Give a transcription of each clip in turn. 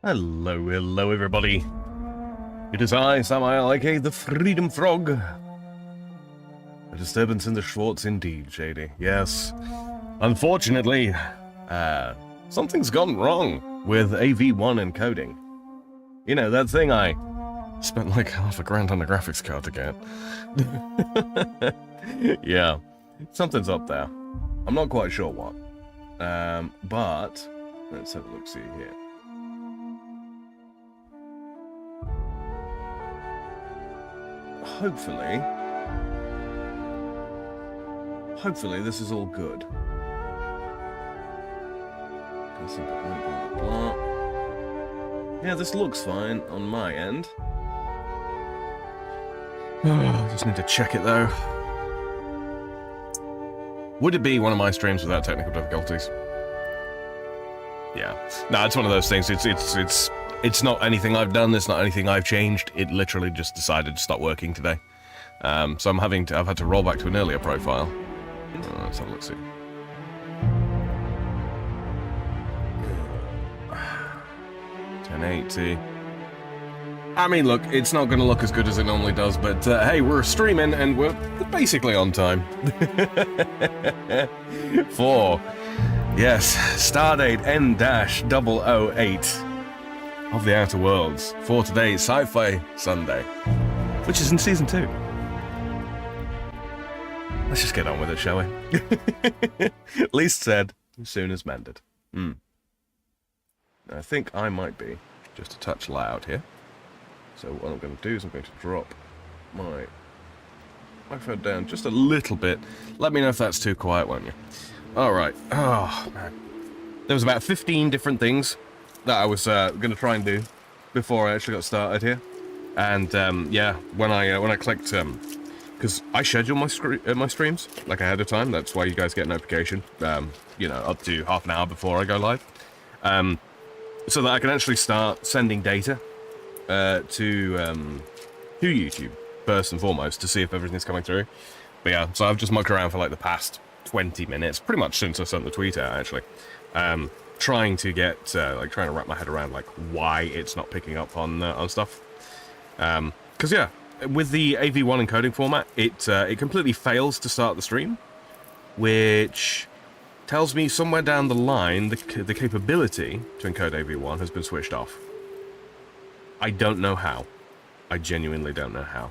Hello, hello everybody. It is I, Samael, aka the Freedom Frog. A disturbance in the Schwartz indeed, Shady. Yes. Unfortunately, something's gone wrong with AV1 encoding. You know, that thing I spent like $500 on a graphics card to get. Yeah, something's up there. I'm not quite sure what. But let's have a look-see here. Hopefully this is all good. Blah, blah, blah. Yeah, this looks fine on my end. Just need to check it though. Would it be one of my streams without technical difficulties? Yeah. No, it's one of those things. It's not anything I've done. It's not anything I've changed. It literally just decided to stop working today. So I've had to roll back to an earlier profile. Let's have a look. See. $1080. I mean, look, it's not going to look as good as it normally does, but hey, we're streaming and we're basically on time. For, yes, Stardate N-008 of the Outer Worlds for today's Sci-Fi Sunday, which is in Season 2. Let's just get on with it, shall we? Least said, soon as mended. I think I might be just a touch loud here. So what I'm going to do is I'm going to drop my microphone down just a little bit. Let me know if that's too quiet, won't you? Alright. Oh, man. There was about 15 different things that I was going to try and do before I actually got started here. And, yeah, when I clicked... because I schedule my streams, like, ahead of time. That's why you guys get a notification, you know, up to half an hour before I go live. So that I can actually start sending data to YouTube, first and foremost, to see if everything's coming through. But yeah, so I've just mucked around for like the past 20 minutes, pretty much since I sent the tweet out, actually. Trying to wrap my head around, like, why it's not picking up on stuff. Because, yeah, with the AV1 encoding format, it completely fails to start the stream, which tells me somewhere down the line the capability to encode AV1 has been switched off. I don't know how. I genuinely don't know how.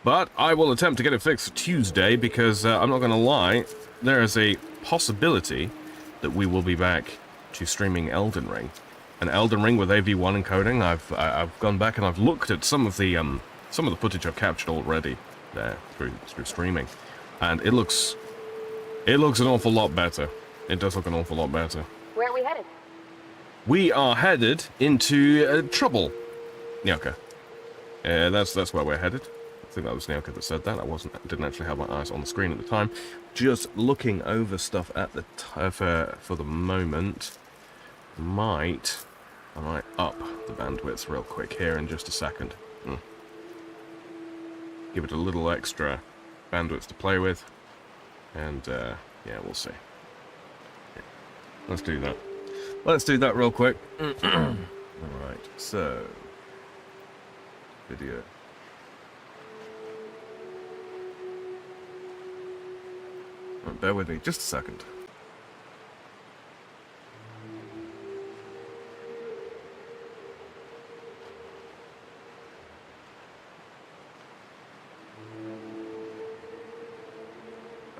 But I will attempt to get it fixed for Tuesday because I'm not going to lie, there is a possibility that we will be back to streaming Elden Ring. And Elden Ring with AV1 encoding, I've gone back and I've looked at some of the footage I've captured already there through streaming, and it looks an awful lot better. It does look an awful lot better. Where are we headed? We are headed into trouble, Nyoka. That's where we're headed. I think that was Nyoka that said that. I didn't actually have my eyes on the screen at the time. Just looking over stuff at the for the moment. I might up the bandwidth real quick here in just a second. Give it a little extra bandwidth to play with, and yeah, we'll see. Yeah. Let's do that. Let's do that real quick. Alright, so video. Right, bear with me just a second.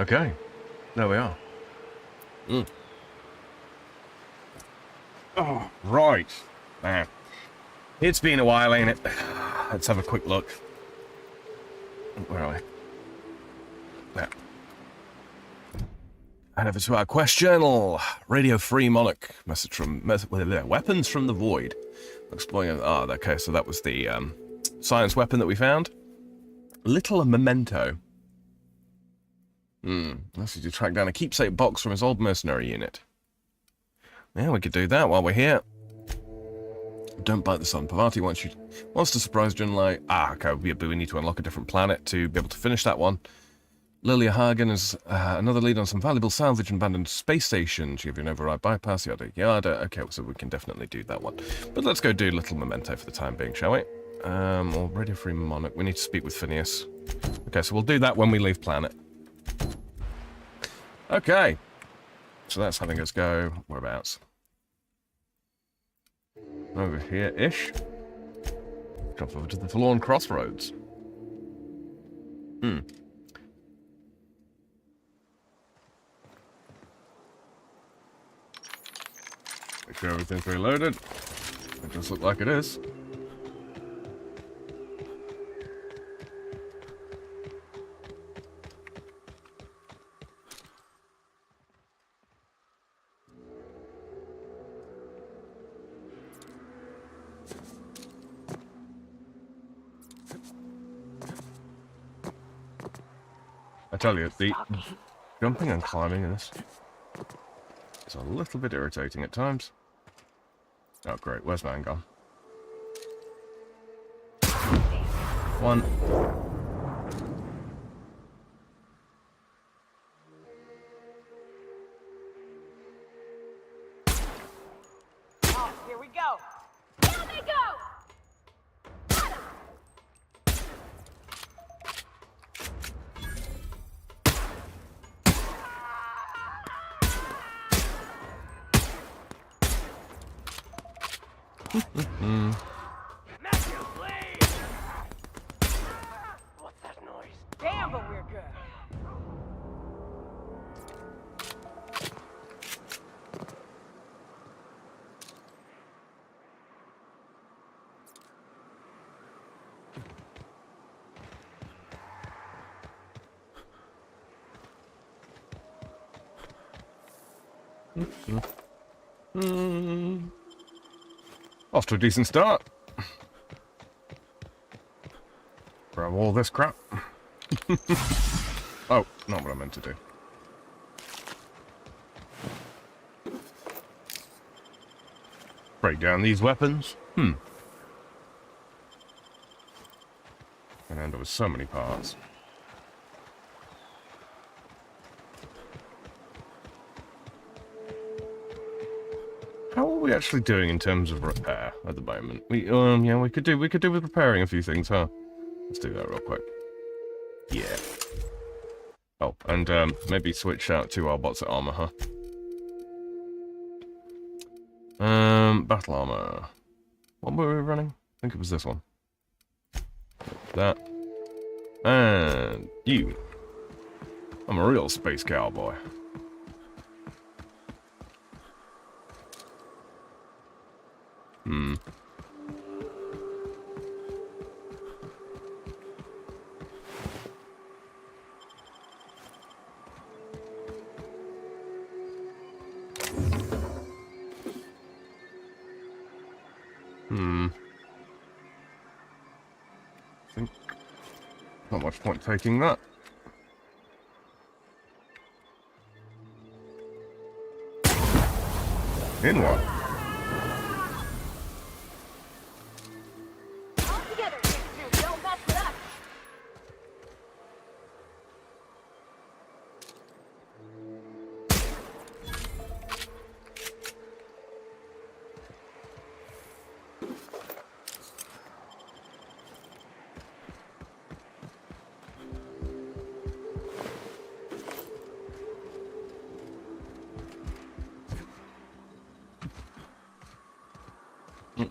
Okay, there we are. Oh, right. It's been a while, ain't it? Let's have a quick look. Where are we? There. And over to our question. Radio Free Monarch. Weapons from the Void. Exploring. Oh, okay, so that was the science weapon that we found. Little memento. Let's see, to track down a keepsake box from his old mercenary unit. Yeah, we could do that while we're here. Don't bite the sun. Parvati wants to surprise Junlai. Okay, but we need to unlock a different planet to be able to finish that one. Lilia Hagen is another lead on some valuable salvage and abandoned space station. She gave you an override bypass, yada yada. Okay, so we can definitely do that one. But let's go do little memento for the time being, shall we? Already free monarch. We need to speak with Phineas. Okay, so we'll do that when we leave planet. Okay. So that's having us go. Whereabouts? Over here-ish. Drop over to the Forlorn Crossroads. Make sure everything's reloaded. It does look like it is. I tell you, the jumping and climbing in this is a little bit irritating at times. Oh great, where's mine gone? One. Oh, here we go. Here they go! Matthew, please! What's that noise? Damn, but we're good. Off to a decent start. Grab all this crap. Oh, not what I meant to do. Break down these weapons. Gonna end up with so many parts. How are we actually doing in terms of repair at the moment? Yeah, we could do with repairing a few things, huh? Let's do that real quick. Yeah. Oh, and maybe switch out to our bots at armor, huh? Battle armor. What were we running? I think it was this one. That. And you. I'm a real space cowboy. I think not much point taking that. In what? All together, you two. Don't mess with us.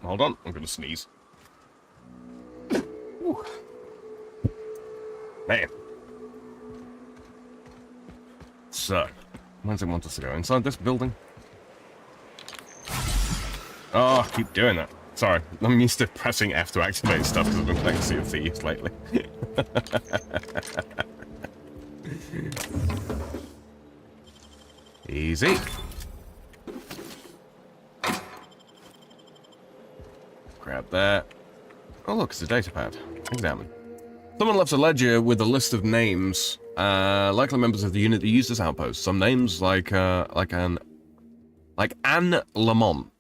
Hold on, I'm gonna sneeze. Whew. Man. So, where does it want us to go? Inside this building? Oh, I keep doing that. Sorry, I'm used to pressing F to activate stuff because I've been playing Sea of Thieves lately. Easy. Grab that. Oh look, it's a data pad. Examine. Someone left a ledger with a list of names, likely members of the unit that used this outpost. Some names like Anne Lamont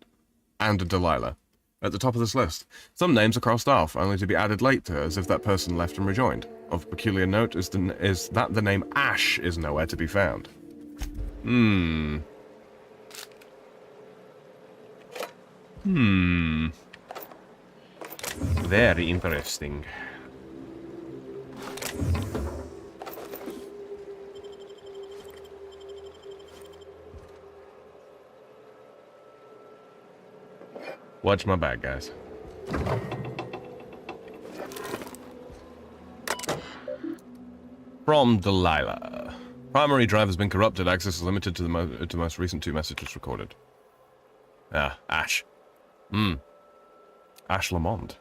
and Delilah. at the top of this list. Some names are crossed off, only to be added later, as if that person left and rejoined. Of peculiar note is that the name Ash is nowhere to be found. Very interesting. Watch my back, guys. From Delilah. Primary drive has been corrupted. Access is limited to the most recent 2 messages recorded. Ah, Ash. Ash Lamont.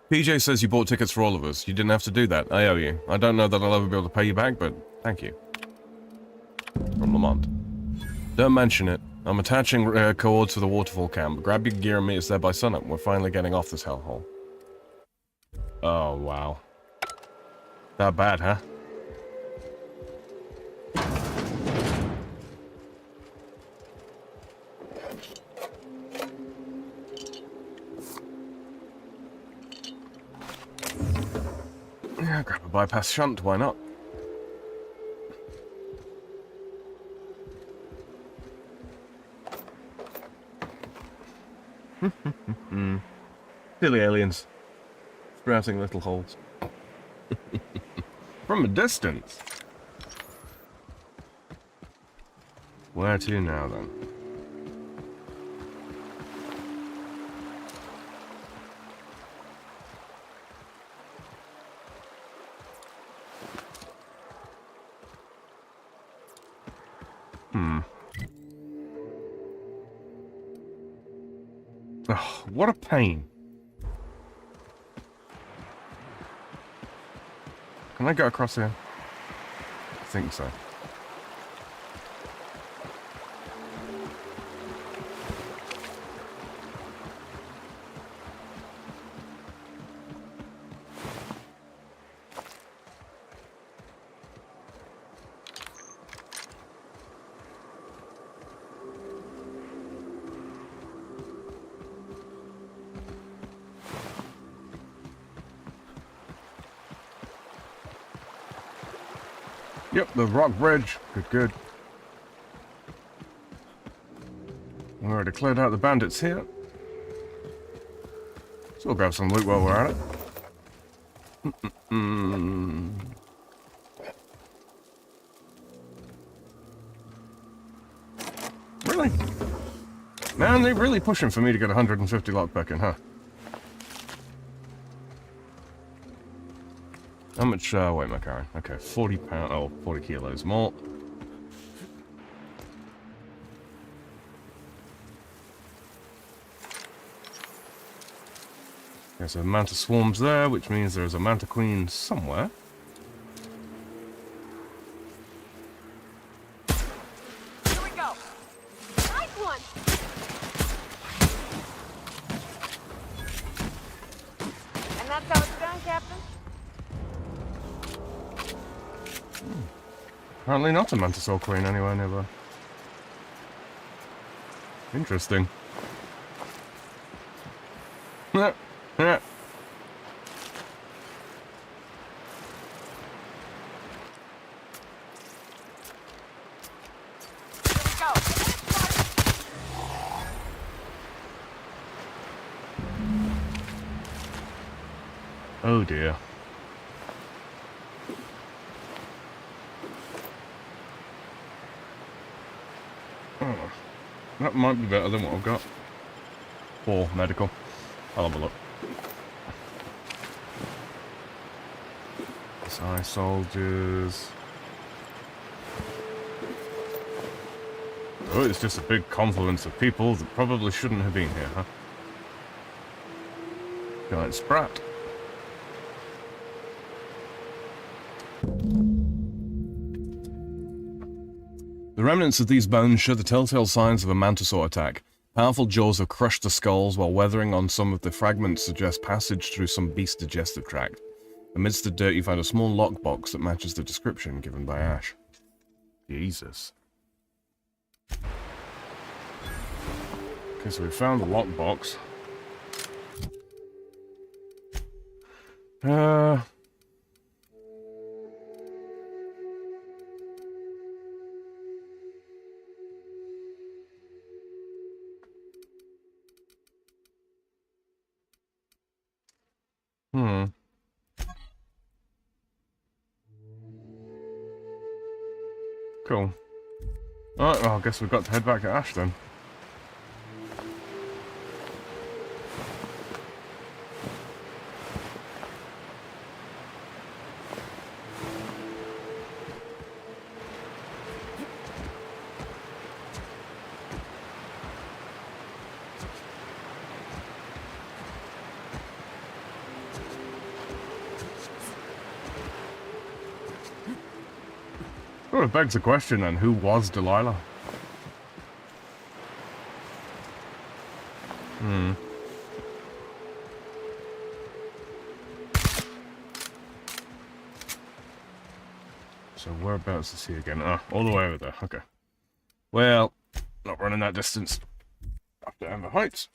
PJ says you bought tickets for all of us. You didn't have to do that. I owe you. I don't know that I'll ever be able to pay you back, but thank you. From Lamont. Don't mention it. I'm attaching coords for the waterfall camp. Grab your gear and meet us there by sunup. We're finally getting off this hellhole. Oh, wow. That bad, huh? Yeah, grab a bypass shunt, why not? Silly aliens. Sprouting little holes. From a distance. Where to now, then? Oh, what a pain. Can I go across here? I think so. Yep, the rock bridge. Good, good. We already cleared out the bandits here. So we'll grab some loot while we're at it. Really? Man, they're really pushing for me to get 150 lockpick in, huh? How much weight am I carrying? Okay, 40 pounds, oh, 40 kilos more. There's a manta swarms there, which means there's a manta queen somewhere. Here we go. Nice one. And that's how it's done, Captain? Apparently not a mantisaur queen anywhere nearby. Interesting. Yeah. Yeah. Here we go. Oh dear. Oh, that might be better than what I've got. Or medical. I'll have a look. SI soldiers. Oh, it's just a big confluence of people that probably shouldn't have been here, huh? Giant sprat. The remnants of these bones show the telltale signs of a mantisaur attack. Powerful jaws have crushed the skulls, while weathering on some of the fragments suggest passage through some beast's digestive tract. Amidst the dirt, you find a small lockbox that matches the description given by Ash. Jesus. Okay, so we found the lockbox. Uh... Hmm. Cool. Alright, well, I guess we've got to head back to Ash then. Well, it begs the question then, who was Delilah? Hmm. So whereabouts is he again? Ah, all the way over there, okay. Well, not running that distance. Up to Amber Heights.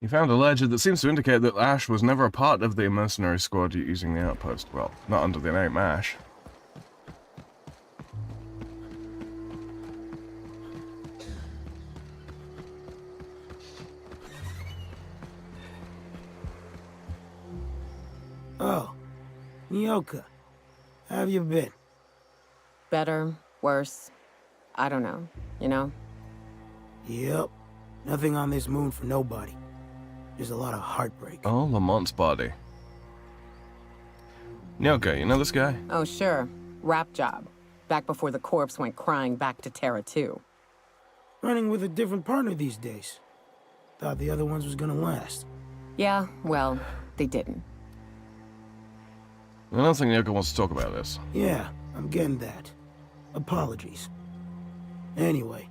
You found a ledger that seems to indicate that Ash was never a part of the mercenary squad using the outpost. Well, not under the name Ash. Oh, Nyoka, how have you been? Better, worse, I don't know, you know? Yep, nothing on this moon for nobody. There's a lot of heartbreak. Oh, Lamont's body. Nyoka, you know this guy? Oh, sure. Rap job. Back before the corpse went crying back to Terra 2. Running with a different partner these days. Thought the other ones was gonna last. Yeah, well, they didn't. I don't think Nyoka wants to talk about this. Yeah, I'm getting that. Apologies. Anyway,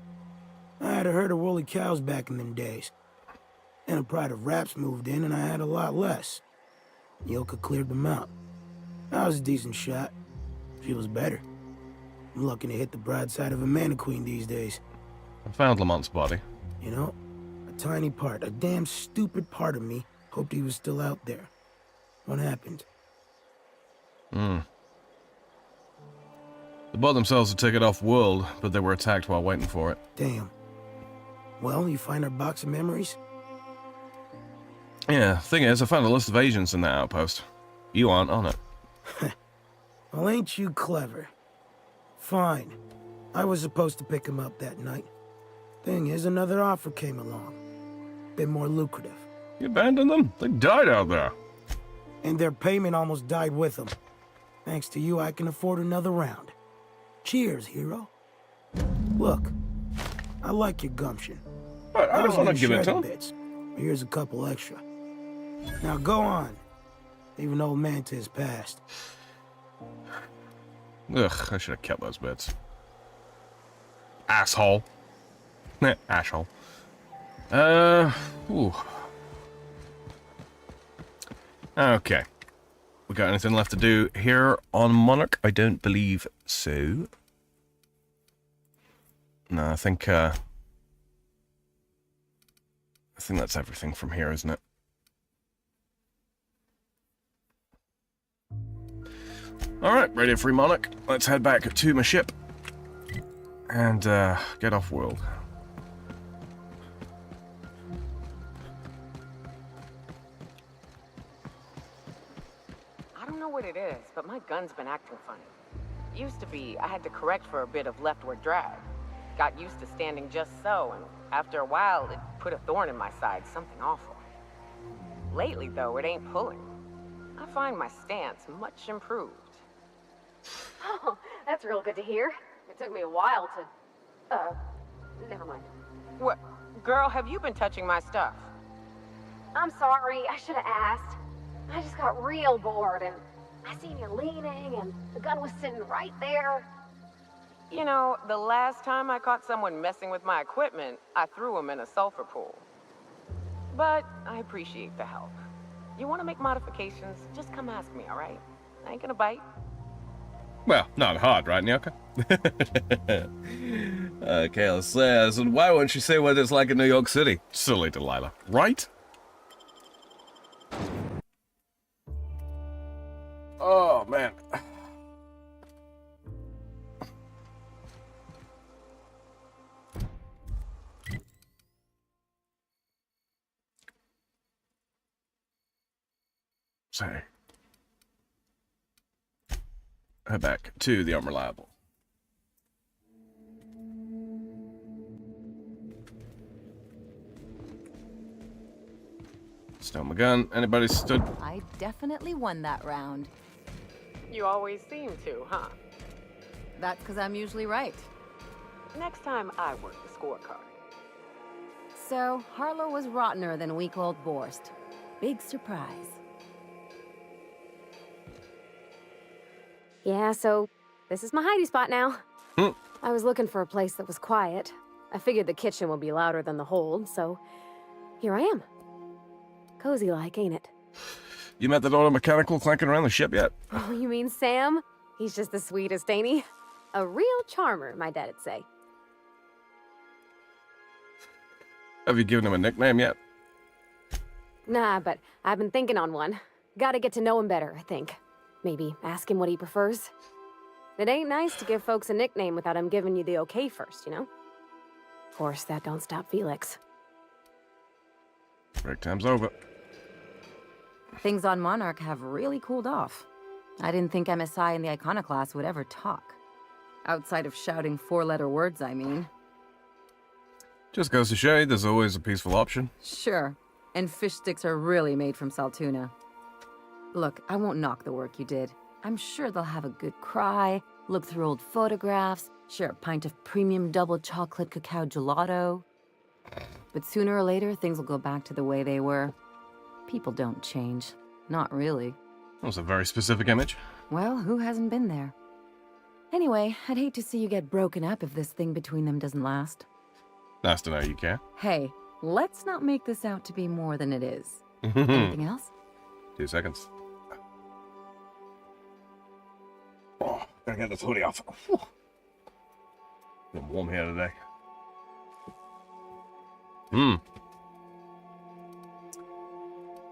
I had a herd of woolly cows back in them days. Then a pride of raps moved in and I had a lot less. Nyoka cleared them out. I was a decent shot. She was better. I'm lucky to hit the broadside of a mana queen these days. I found Lamont's body. You know, a tiny part, a damn stupid part of me hoped he was still out there. What happened? Hmm. They bought themselves a ticket off-world, but they were attacked while waiting for it. Damn. Well, you find our box of memories? Yeah, thing is, I found a list of agents in that outpost. You aren't on it. Well, ain't you clever? Fine. I was supposed to pick him up that night. Thing is, another offer came along. Bit more lucrative. You abandoned them? They died out there. And their payment almost died with them. Thanks to you, I can afford another round. Cheers, hero. Look, I like your gumption. But I don't want to give it to them. him. Here's a couple extra. Now go on. Leave an old man to his past. Ugh, I should have kept those bits. Asshole. Asshole. Ooh. Okay. We got anything left to do here on Monarch? I don't believe so. No, I think that's everything from here, isn't it? Alright, Radio Free Monarch. Let's head back to my ship and get off world. I don't know what it is, but my gun's been acting funny. Used to be, I had to correct for a bit of leftward drag. Got used to standing just so, and after a while, it put a thorn in my side, something awful. Lately, though, it ain't pulling. I find my stance much improved. Oh, that's real good to hear. It took me a while to... never mind. What? Girl, have you been touching my stuff? I'm sorry, I should have asked. I just got real bored, and I seen you leaning, and the gun was sitting right there. You know, the last time I caught someone messing with my equipment, I threw him in a sulfur pool. But I appreciate the help. You want to make modifications, just come ask me, all right? I ain't gonna bite. Well, not hard, right, Nyoka? Kayla says, and why won't you say what it's like in New York City? Silly Delilah, right? Oh, man. Say. Head back to the Unreliable. Stole my gun. Anybody stood? I definitely won that round. You always seem to, huh? That's because I'm usually right. Next time I work the scorecard. So, Harlow was rottener than week-old Borst. Big surprise. Yeah, so this is my hidey spot now. I was looking for a place that was quiet. I figured the kitchen would be louder than the hold, so here I am. Cozy like, ain't it? You met that auto mechanical clanking around the ship yet? Oh, you mean Sam? He's just the sweetest, ain't he? A real charmer, my dad'd say. Have you given him a nickname yet? Nah, but I've been thinking on one. Gotta get to know him better, I think. Maybe ask him what he prefers. It ain't nice to give folks a nickname without him giving you the okay first, you know? Of course, that don't stop Felix. Break time's over. Things on Monarch have really cooled off. I didn't think MSI and the Iconoclast would ever talk. Outside of shouting four-letter words, I mean. Just goes to show you there's always a peaceful option. Sure. And fish sticks are really made from Saltuna. Look, I won't knock the work you did. I'm sure they'll have a good cry, look through old photographs, share a pint of premium double chocolate cacao gelato. But sooner or later, things will go back to the way they were. People don't change. Not really. That was a very specific image. Well, who hasn't been there? Anyway, I'd hate to see you get broken up if this thing between them doesn't last. Nice to know you care. Hey, let's not make this out to be more than it is. Anything else? 2 seconds. Oh, gotta get this hoodie off. Whew. Been warm here today.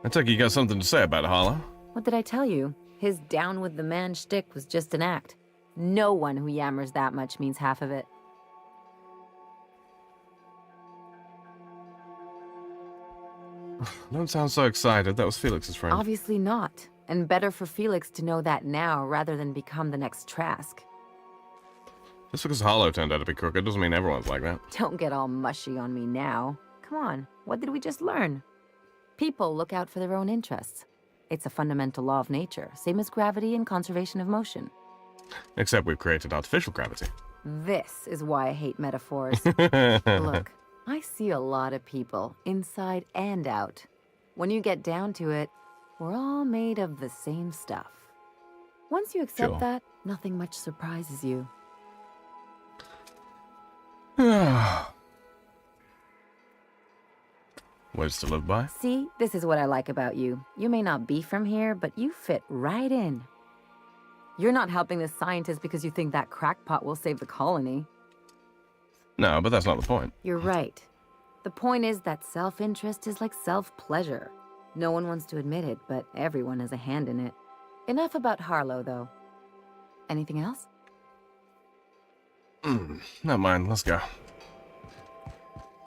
I take it you got something to say about Harlow. What did I tell you? His down with the man shtick was just an act. No one who yammers that much means half of it. Don't sound so excited. That was Felix's friend. Obviously not. And better for Felix to know that now rather than become the next Trask. Just because Harlow turned out to be crooked doesn't mean everyone's like that. Don't get all mushy on me now. Come on, what did we just learn? People look out for their own interests. It's a fundamental law of nature, same as gravity and conservation of motion. Except we've created artificial gravity. This is why I hate metaphors. Look, I see a lot of people, inside and out. When you get down to it, we're all made of the same stuff. Once you accept Sure. that, nothing much surprises you. Words to live by. See, this is what I like about you. You may not be from here, but you fit right in. You're not helping the scientists because you think that crackpot will save the colony. No, but that's not the point. You're right. The point is that self-interest is like self-pleasure. No one wants to admit it, but everyone has a hand in it. Enough about Harlow, though. Anything else? Never mind, let's go.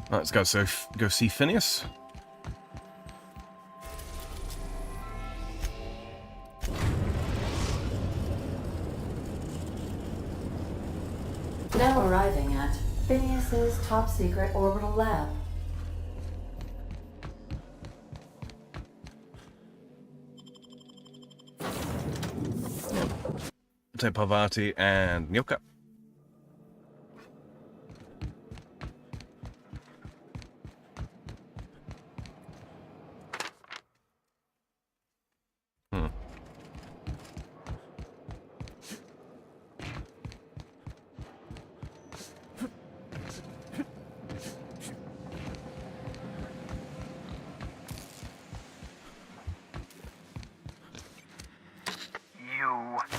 Let's go go see Phineas. Now arriving at Phineas's top-secret orbital lab. Take Parvati and Nyoka.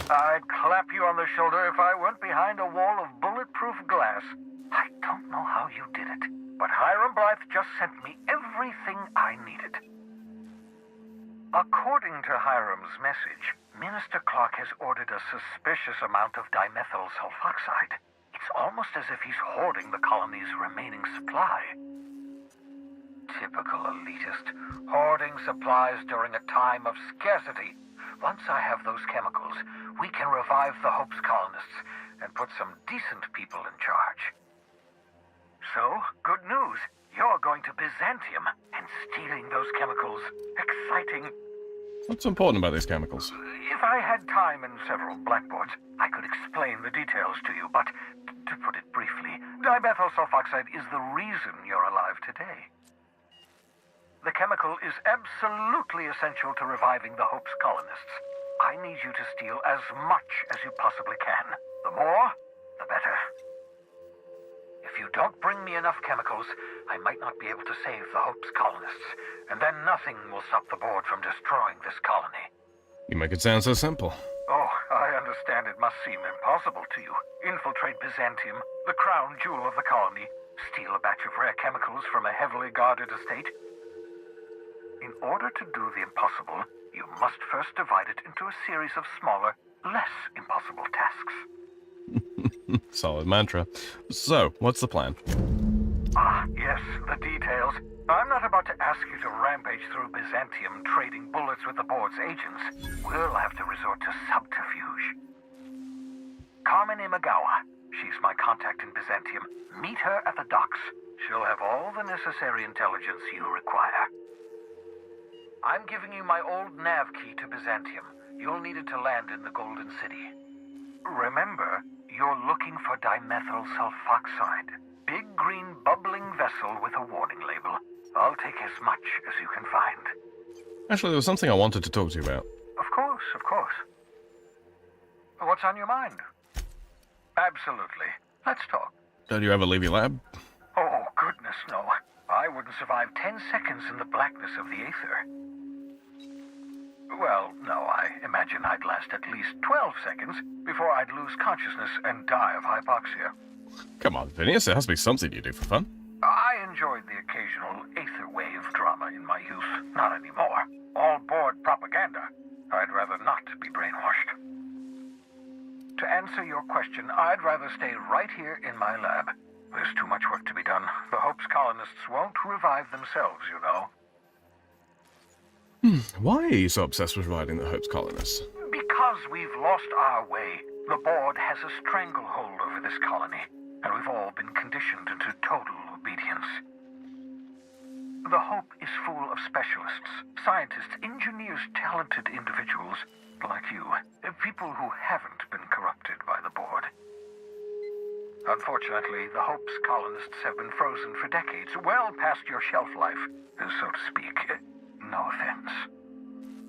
I'd clap you on the if I weren't behind a wall of bulletproof glass. I don't know how you did it, but Hiram Blythe just sent me everything I needed. According to Hiram's message, Minister Clark has ordered a suspicious amount of dimethyl sulfoxide. It's almost as if he's hoarding the colony's remaining supply. Typical elitist, hoarding supplies during a time of scarcity. Once I have those chemicals, we can revive the Hope's colonists and put some decent people in charge. So, good news. You're going to Byzantium and stealing those chemicals. Exciting. What's important about these chemicals? If I had time and several blackboards, I could explain the details to you, but to put it briefly, dimethyl sulfoxide is the reason you're alive today. The chemical is absolutely essential to reviving the Hope's colonists. I need you to steal as much as you possibly can. The more, the better. If you don't bring me enough chemicals, I might not be able to save the Hope's colonists, and then nothing will stop the board from destroying this colony. You make it sound so simple. Oh, I understand it must seem impossible to you. Infiltrate Byzantium, the crown jewel of the colony, steal a batch of rare chemicals from a heavily guarded estate. In order to do the impossible, you must first divide it into a series of smaller, less impossible tasks. Solid mantra. So, what's the plan? Ah, yes, the details. I'm not about to ask you to rampage through Byzantium trading bullets with the board's agents. We'll have to resort to subterfuge. Carmen Imagawa. She's my contact in Byzantium. Meet her at the docks. She'll have all the necessary intelligence you require. I'm giving you my old nav key to Byzantium. You'll need it to land in the Golden City. Remember, you're looking for dimethyl sulfoxide. Big green bubbling vessel with a warning label. I'll take as much as you can find. Actually, there was something I wanted to talk to you about. Of course, of course. What's on your mind? Absolutely. Let's talk. Don't you ever leave your lab? Oh, goodness, no. I wouldn't survive 10 seconds in the blackness of the aether. Well, no, I imagine I'd last at least 12 seconds before I'd lose consciousness and die of hypoxia. Come on, Phineas, there has to be something you do for fun. I enjoyed the occasional aether wave drama in my youth. Not anymore. All board propaganda. I'd rather not be brainwashed. To answer your question, I'd rather stay right here in my lab. There's too much work to be done. The Hope's colonists won't revive themselves, you know. Why are you so obsessed with reviving the Hope's colonists? Because we've lost our way. The board has a stranglehold over this colony, and we've all been conditioned into total obedience. The Hope is full of specialists, scientists, engineers, talented individuals like you, people who haven't been corrupted by the board. Unfortunately, the Hope's colonists have been frozen for decades, well past your shelf life, so to speak. No offense.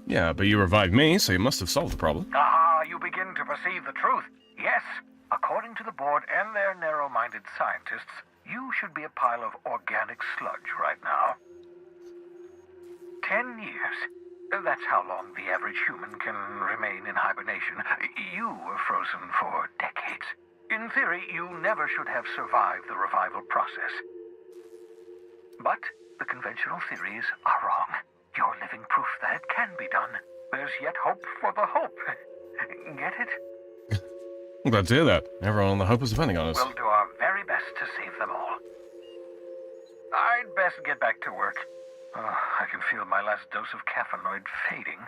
Yeah, but you revived me, so you must have solved the problem. Ah, you begin to perceive the truth. Yes, according to the board and their narrow-minded scientists, you should be a pile of organic sludge right now. 10 years. That's how long the average human can remain in hibernation. You were frozen for decades. In theory, you never should have survived the revival process. But the conventional theories are wrong. You're living proof that it can be done. There's yet hope for the Hope. Get it? I'm glad to hear that. Everyone on the Hope is depending on us. We'll do our very best to save them all. I'd best get back to work. I can feel my last dose of caffeinoid fading.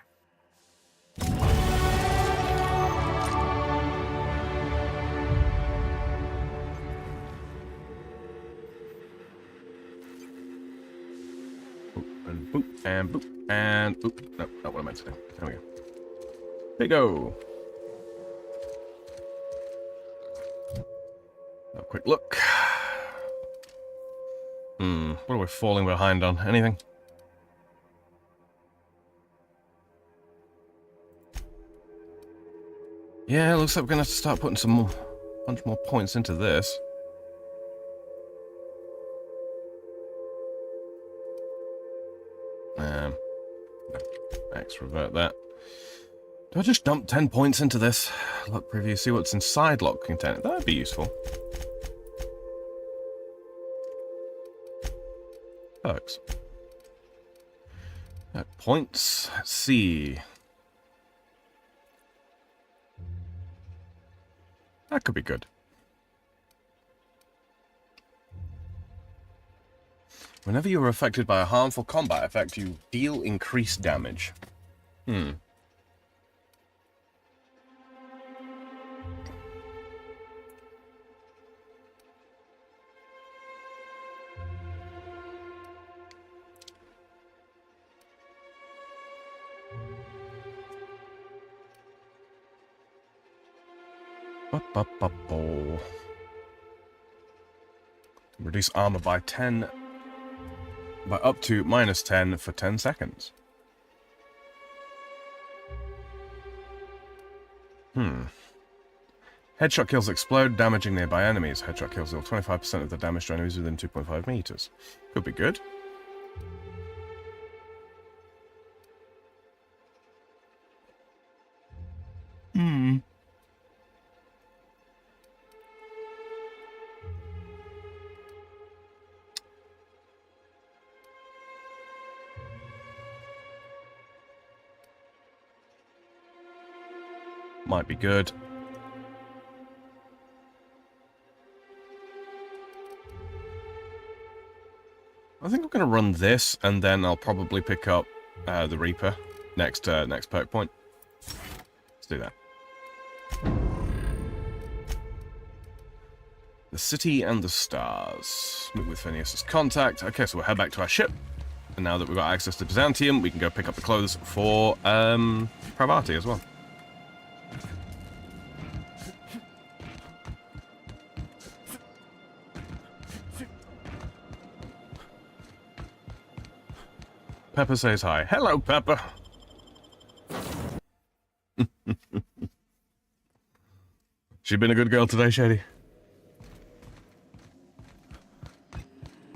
And boop, and boop, and boop. No, not what I meant to do. There we go. There you go. A quick look. What are we falling behind on? Anything? Yeah, looks like we're gonna have to start putting some bunch more points into this. No. X, revert that. Do I just dump 10 points into this? Lock preview, see what's inside lock container. That would be useful. Perks. Points. Let's see. That could be good. Whenever you are affected by a harmful combat effect, you deal increased damage. Reduce armor by 10, by up to -10 for 10 seconds. Headshot kills explode, damaging nearby enemies. Headshot kills deal 25% of the damage to enemies within 2.5 meters. Could be good. Might be good. I think I'm going to run this, and then I'll probably pick up the Reaper next perk point. Let's do that. The city and the stars. Meet with Phineas's contact. Okay, so we'll head back to our ship. And now that we've got access to Byzantium, we can go pick up the clothes for Pravati as well. Pepper says hi. Hello, Pepper. She been a good girl today, Shady?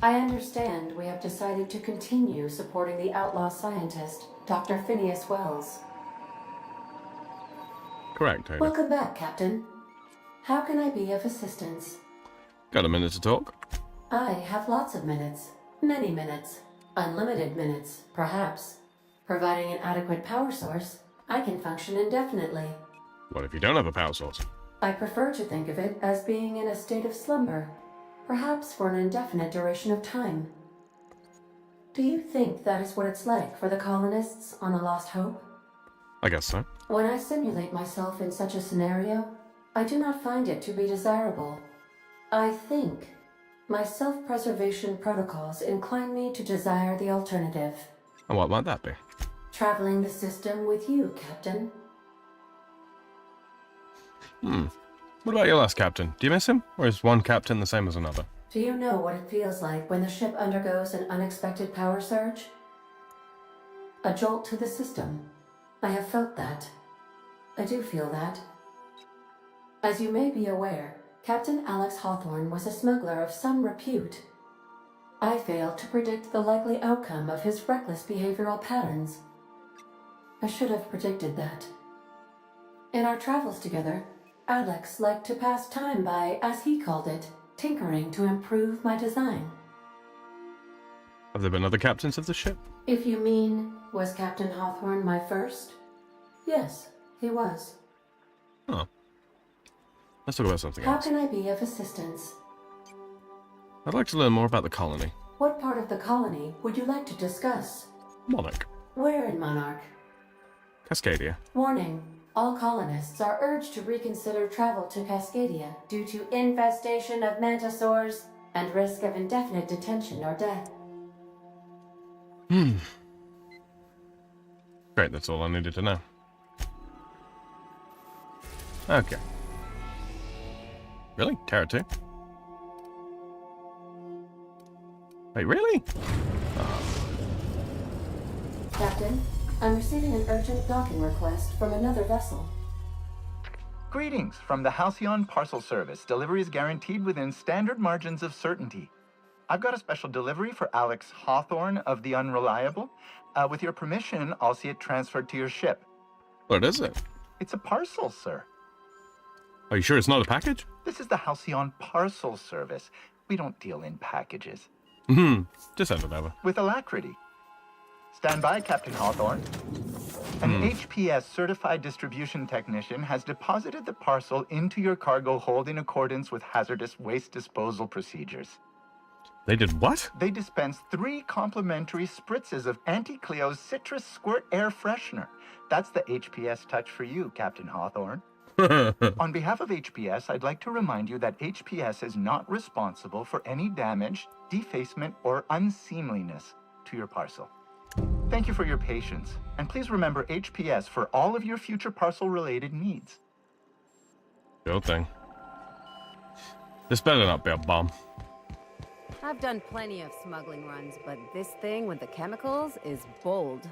I understand we have decided to continue supporting the outlaw scientist, Dr. Phineas Wells. Correct, Taylor. Welcome back, Captain. How can I be of assistance? Got a minute to talk? I have lots of minutes. Many minutes. Unlimited minutes, perhaps. Providing an adequate power source, I can function indefinitely. What if you don't have a power source? I prefer to think of it as being in a state of slumber, perhaps for an indefinite duration of time. Do you think that is what it's like for the colonists on the Lost Hope? I guess so. When I simulate myself in such a scenario, I do not find it to be desirable. I think my self-preservation protocols incline me to desire the alternative. And what might that be? Traveling the system with you, Captain. What about your last captain? Do you miss him? Or is one captain the same as another? Do you know what it feels like when the ship undergoes an unexpected power surge? A jolt to the system. I have felt that. I do feel that. As you may be aware, Captain Alex Hawthorne was a smuggler of some repute. I failed to predict the likely outcome of his reckless behavioral patterns. I should have predicted that. In our travels together, Alex liked to pass time by, as he called it, tinkering to improve my design. Have there been other captains of the ship? If you mean, was Captain Hawthorne my first? Yes, he was. Oh. Let's talk about something How else. can I be of assistance? I'd like to learn more about the colony. What part of the colony would you like to discuss? Monarch. Where in Monarch? Cascadia. Warning. All colonists are urged to reconsider travel to Cascadia due to infestation of mantisaurs and risk of indefinite detention or death. Great, that's all I needed to know. Okay. Really? Terra 2? Wait, really? Captain, I'm receiving an urgent docking request from another vessel. Greetings from the Halcyon Parcel Service. Delivery is guaranteed within standard margins of certainty. I've got a special delivery for Alex Hawthorne of the Unreliable. With your permission, I'll see it transferred to your ship. What is it? It's a parcel, sir. Are you sure it's not a package? This is the Halcyon Parcel Service. We don't deal in packages. Just send it over. With alacrity. Stand by, Captain Hawthorne. An HPS certified distribution technician has deposited the parcel into your cargo hold in accordance with hazardous waste disposal procedures. They did what? They dispensed 3 complimentary spritzes of Anti-Cleo's Citrus Squirt Air Freshener. That's the HPS touch for you, Captain Hawthorne. On behalf of HPS, I'd like to remind you that HPS is not responsible for any damage, defacement, or unseemliness to your parcel. Thank you for your patience, and please remember HPS for all of your future parcel-related needs. Good thing. This better not be a bomb. I've done plenty of smuggling runs, but this thing with the chemicals is bold.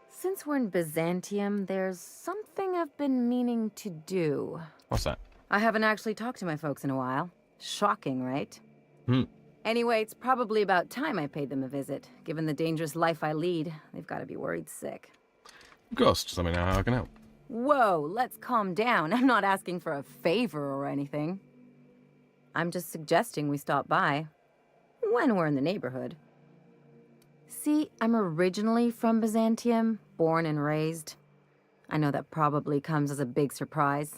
Since we're in Byzantium, there's something I've been meaning to do. What's that? I haven't actually talked to my folks in a while. Shocking, right? Anyway, it's probably about time I paid them a visit. Given the dangerous life I lead, they've got to be worried sick. Of course, just let me know how I can help. Whoa, let's calm down. I'm not asking for a favor or anything. I'm just suggesting we stop by when we're in the neighborhood. See, I'm originally from Byzantium, born and raised. I know that probably comes as a big surprise.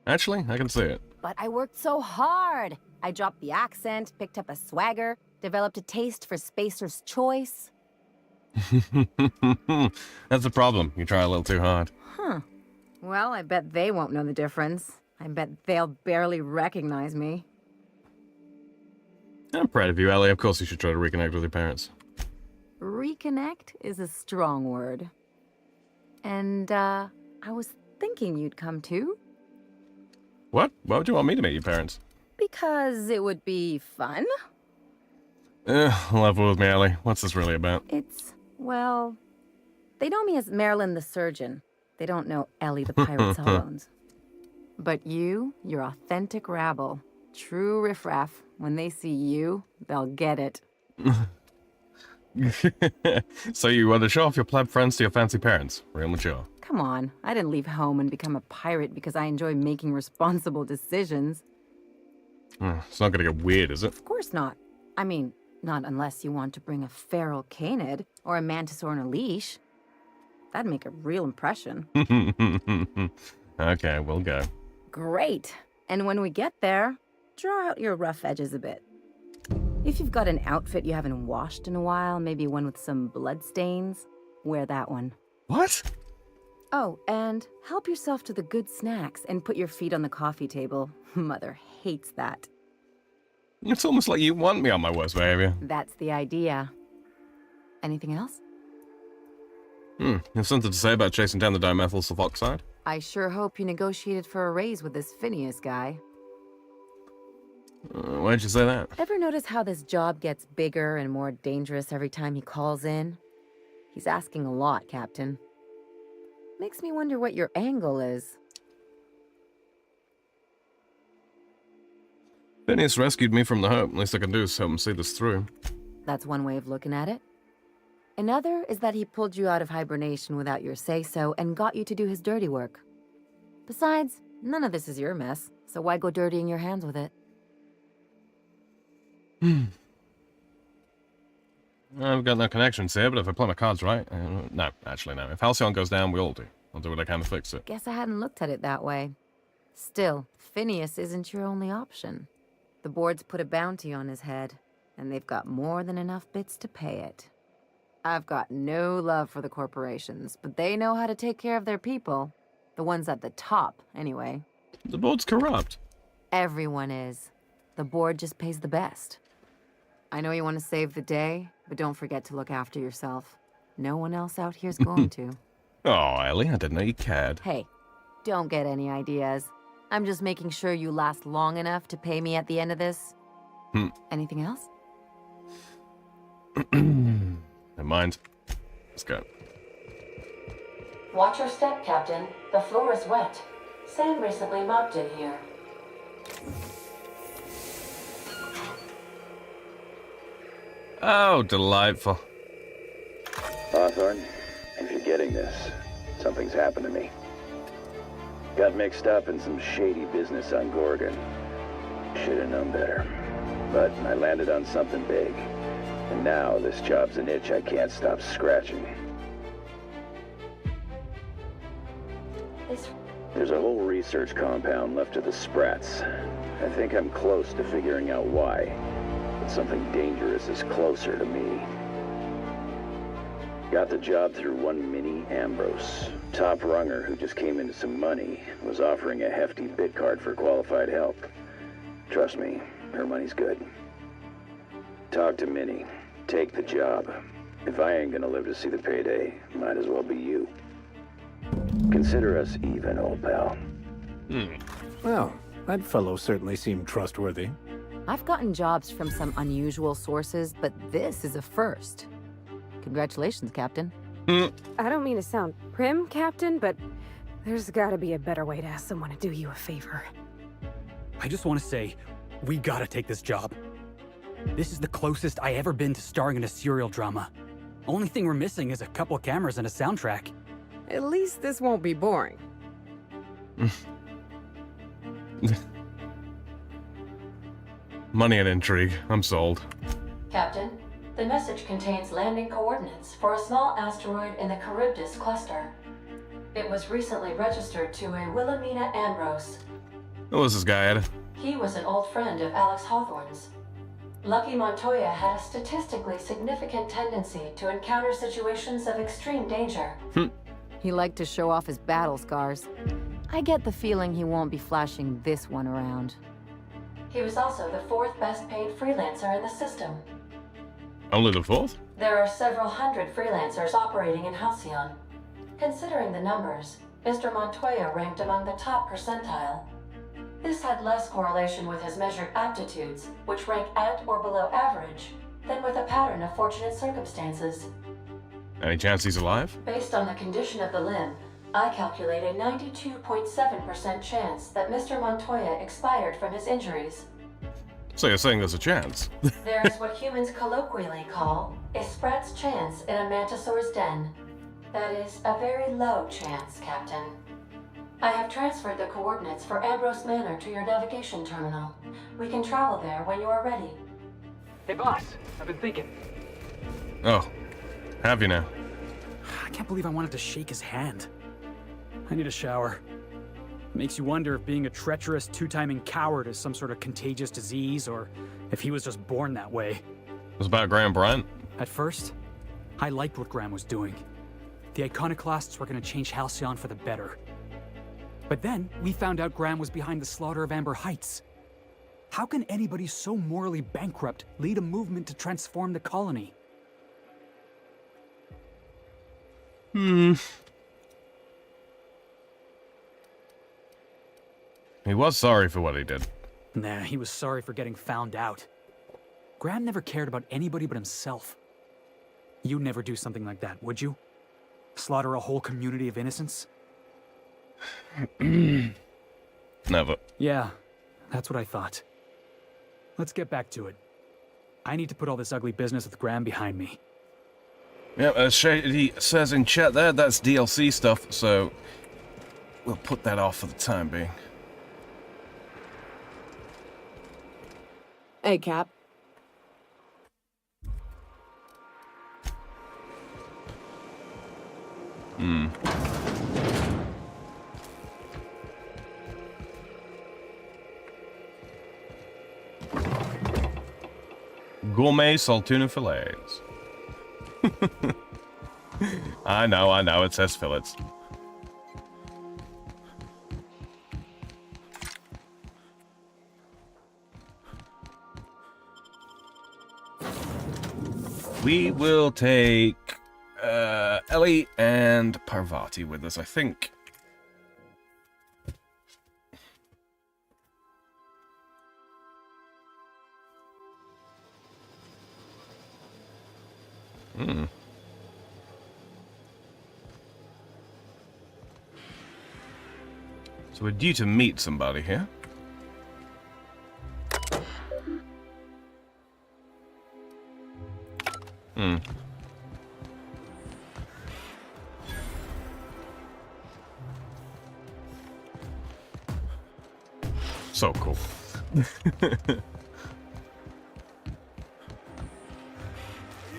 Actually, I can see it. But I worked so hard. I dropped the accent, picked up a swagger, developed a taste for Spacer's Choice. That's the problem. You try a little too hard. Huh. Well, I bet they won't know the difference. I bet they'll barely recognize me. I'm proud of you, Ellie. Of course you should try to reconnect with your parents. Reconnect is a strong word. And, I was thinking you'd come too. What? Why would you want me to meet your parents? Because it would be fun. Level with me, Ellie. What's this really about? It's, well, they know me as Marilyn the surgeon. They don't know Ellie the pirate cellphones. But you're authentic rabble. True riffraff. When they see you, they'll get it. So you want to show off your pleb friends to your fancy parents? Real mature. Come on, I didn't leave home and become a pirate because I enjoy making responsible decisions. It's not gonna get weird, is it? Of course not. I mean, not unless you want to bring a feral canid or a mantis on a leash. That'd make a real impression. Okay, we'll go. Great. And when we get there, draw out your rough edges a bit. If you've got an outfit you haven't washed in a while, maybe one with some blood stains, wear that one. What? Oh, and help yourself to the good snacks and put your feet on the coffee table. Mother hates that. It's almost like you want me on my worst behavior. That's the idea. Anything else? You have something to say about chasing down the dimethyl sulfoxide? I sure hope you negotiated for a raise with this Phineas guy. Why'd you say that? Ever notice how this job gets bigger and more dangerous every time he calls in? He's asking a lot, Captain. Makes me wonder what your angle is. Phineas rescued me from the Hope. Least I can do is help him see this through. That's one way of looking at it. Another is that he pulled you out of hibernation without your say-so and got you to do his dirty work. Besides, none of this is your mess, so why go dirtying your hands with it? I've got no connections here, but if I play my cards right... no, actually no. If Halcyon goes down, we all do. I'll do what I can to fix it. Guess I hadn't looked at it that way. Still, Phineas isn't your only option. The board's put a bounty on his head, and they've got more than enough bits to pay it. I've got no love for the corporations, but they know how to take care of their people. The ones at the top, anyway. The board's corrupt. Everyone is. The board just pays the best. I know you want to save the day, but don't forget to look after yourself. No one else out here's going to. Oh, Ellie, I didn't know you cared. Hey, don't get any ideas. I'm just making sure you last long enough to pay me at the end of this. Anything else? Never mind. Let's go. Watch your step, Captain. The floor is wet. Sam recently mopped in here. Oh, delightful. Hawthorne, if you're getting this, it's Something's happened to me. Got mixed up in some shady business on Gorgon. Should've known better. But I landed on something big. And now this job's an itch I can't stop scratching. There's a whole research compound left of the Sprats. I think I'm close to figuring out why. But something dangerous is closer to me. Got the job through one Minnie Ambrose. Top runger who just came into some money, was offering a hefty bid card for qualified help. Trust me, her money's good. Talk to Minnie. Take the job. If I ain't gonna live to see the payday, might as well be you. Consider us even, old pal. Well, that fellow certainly seemed trustworthy. I've gotten jobs from some unusual sources, but this is a first. Congratulations, Captain. I don't mean to sound prim, Captain, but there's gotta be a better way to ask someone to do you a favor. I just want to say, we gotta take this job. This is the closest I ever been to starring in a serial drama. Only thing we're missing is a couple cameras and a soundtrack. At least this won't be boring. Money and intrigue. I'm sold. Captain, the message contains landing coordinates for a small asteroid in the Charybdis cluster. It was recently registered to a Wilhelmina Ambrose. Who was this guy, Ed? He was an old friend of Alex Hawthorne's. Lucky Montoya had a statistically significant tendency to encounter situations of extreme danger. He liked to show off his battle scars. I get the feeling he won't be flashing this one around. He was also the 4th best paid freelancer in the system. Only the 4th? There are several hundred freelancers operating in Halcyon. Considering the numbers, Mr. Montoya ranked among the top percentile. This had less correlation with his measured aptitudes, which rank at or below average, than with a pattern of fortunate circumstances. Any chance he's alive? Based on the condition of the limb, I calculate a 92.7% chance that Mr. Montoya expired from his injuries. So you're saying there's a chance? There is what humans colloquially call a sprat's chance in a mantisaur's den. That is a very low chance, Captain. I have transferred the coordinates for Ambrose Manor to your navigation terminal. We can travel there when you are ready. Hey boss, I've been thinking. Oh. Have you now? I can't believe I wanted to shake his hand. I need a shower. Makes you wonder if being a treacherous, two-timing coward is some sort of contagious disease, or if he was just born that way. It was about Graham Bryant. At first, I liked what Graham was doing. The Iconoclasts were going to change Halcyon for the better. But then, we found out Graham was behind the slaughter of Amber Heights. How can anybody so morally bankrupt lead a movement to transform the colony? He was sorry for what he did. Nah, he was sorry for getting found out. Graham never cared about anybody but himself. You'd never do something like that, would you? Slaughter a whole community of innocents? Never. Yeah, that's what I thought. Let's get back to it. I need to put all this ugly business with Graham behind me. Yeah, as Shady says in chat there, that's DLC stuff, so we'll put that off for the time being. Hey, Cap. Gourmet Saltuna fillets. I know, it says fillets. We will take Ellie and Parvati with us, I think. So we're due to meet somebody here. So cool. Are you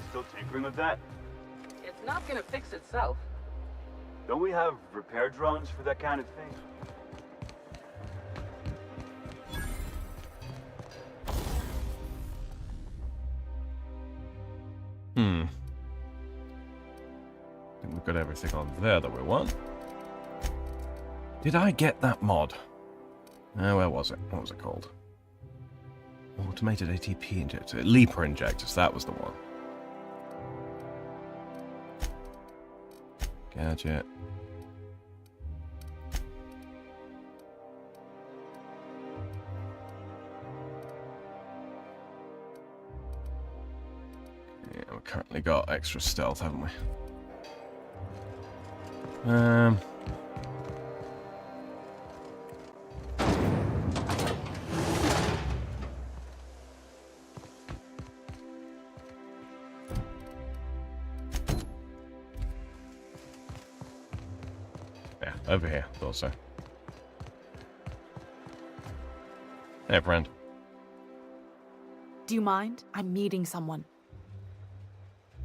still tinkering with that? It's not gonna fix itself. Don't we have repair drones for that kind of thing? I think we've got everything on there that we want. Did I get that mod? Where was it? What was it called? Automated ATP injector. Leaper injectors, that was the one. Gadget. Yeah, we've currently got extra stealth, haven't we? Yeah, over here, thought so. Hey, friend. Do you mind? I'm meeting someone.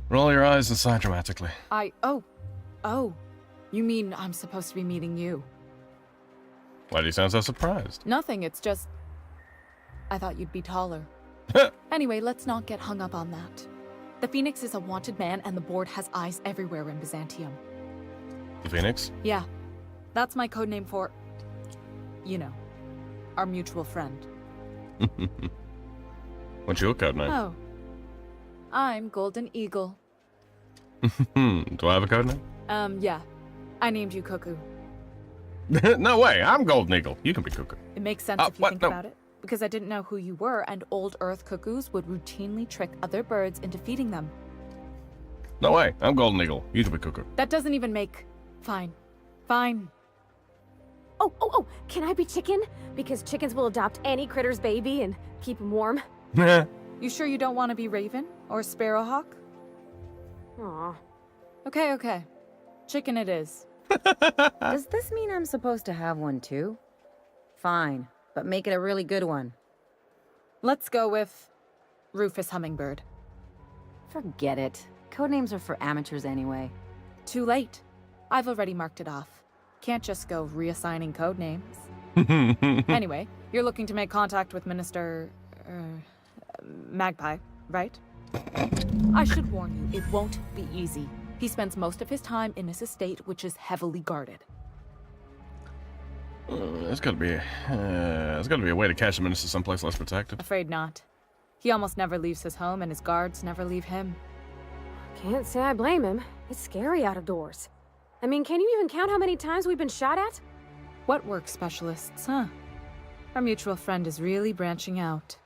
Roll your eyes and sigh dramatically. Oh. You mean I'm supposed to be meeting you? Why do you sound so surprised? Nothing, it's just... I thought you'd be taller. Anyway, let's not get hung up on that. The Phoenix is a wanted man, and the board has eyes everywhere in Byzantium. The Phoenix? Yeah. That's my codename for... you know, our mutual friend. What's your codename? Oh. I'm Golden Eagle. Do I have a codename? Yeah. I named you Cuckoo. No way, I'm Golden Eagle. You can be Cuckoo. It makes sense if you think about it. Because I didn't know who you were, and old Earth cuckoos would routinely trick other birds into feeding them. No way, I'm Golden Eagle. You can be Cuckoo. That doesn't even make... Fine. Fine. Oh, can I be chicken? Because chickens will adopt any critter's baby and keep him warm. You sure you don't want to be Raven? Or Sparrowhawk? Aw. Okay. Chicken it is. Does this mean I'm supposed to have one too? Fine, but make it a really good one. Let's go with... Rufus Hummingbird. Forget it. Codenames are for amateurs anyway. Too late. I've already marked it off. Can't just go reassigning codenames. Anyway, you're looking to make contact with Minister... Magpie, right? I should warn you, it won't be easy. He spends most of his time in his estate, which is heavily guarded. There's gotta be a way to catch the minister someplace less protected. Afraid not. He almost never leaves his home, and his guards never leave him. Can't say I blame him. It's scary out of doors. I mean, can you even count how many times we've been shot at? What work specialists, huh? Our mutual friend is really branching out.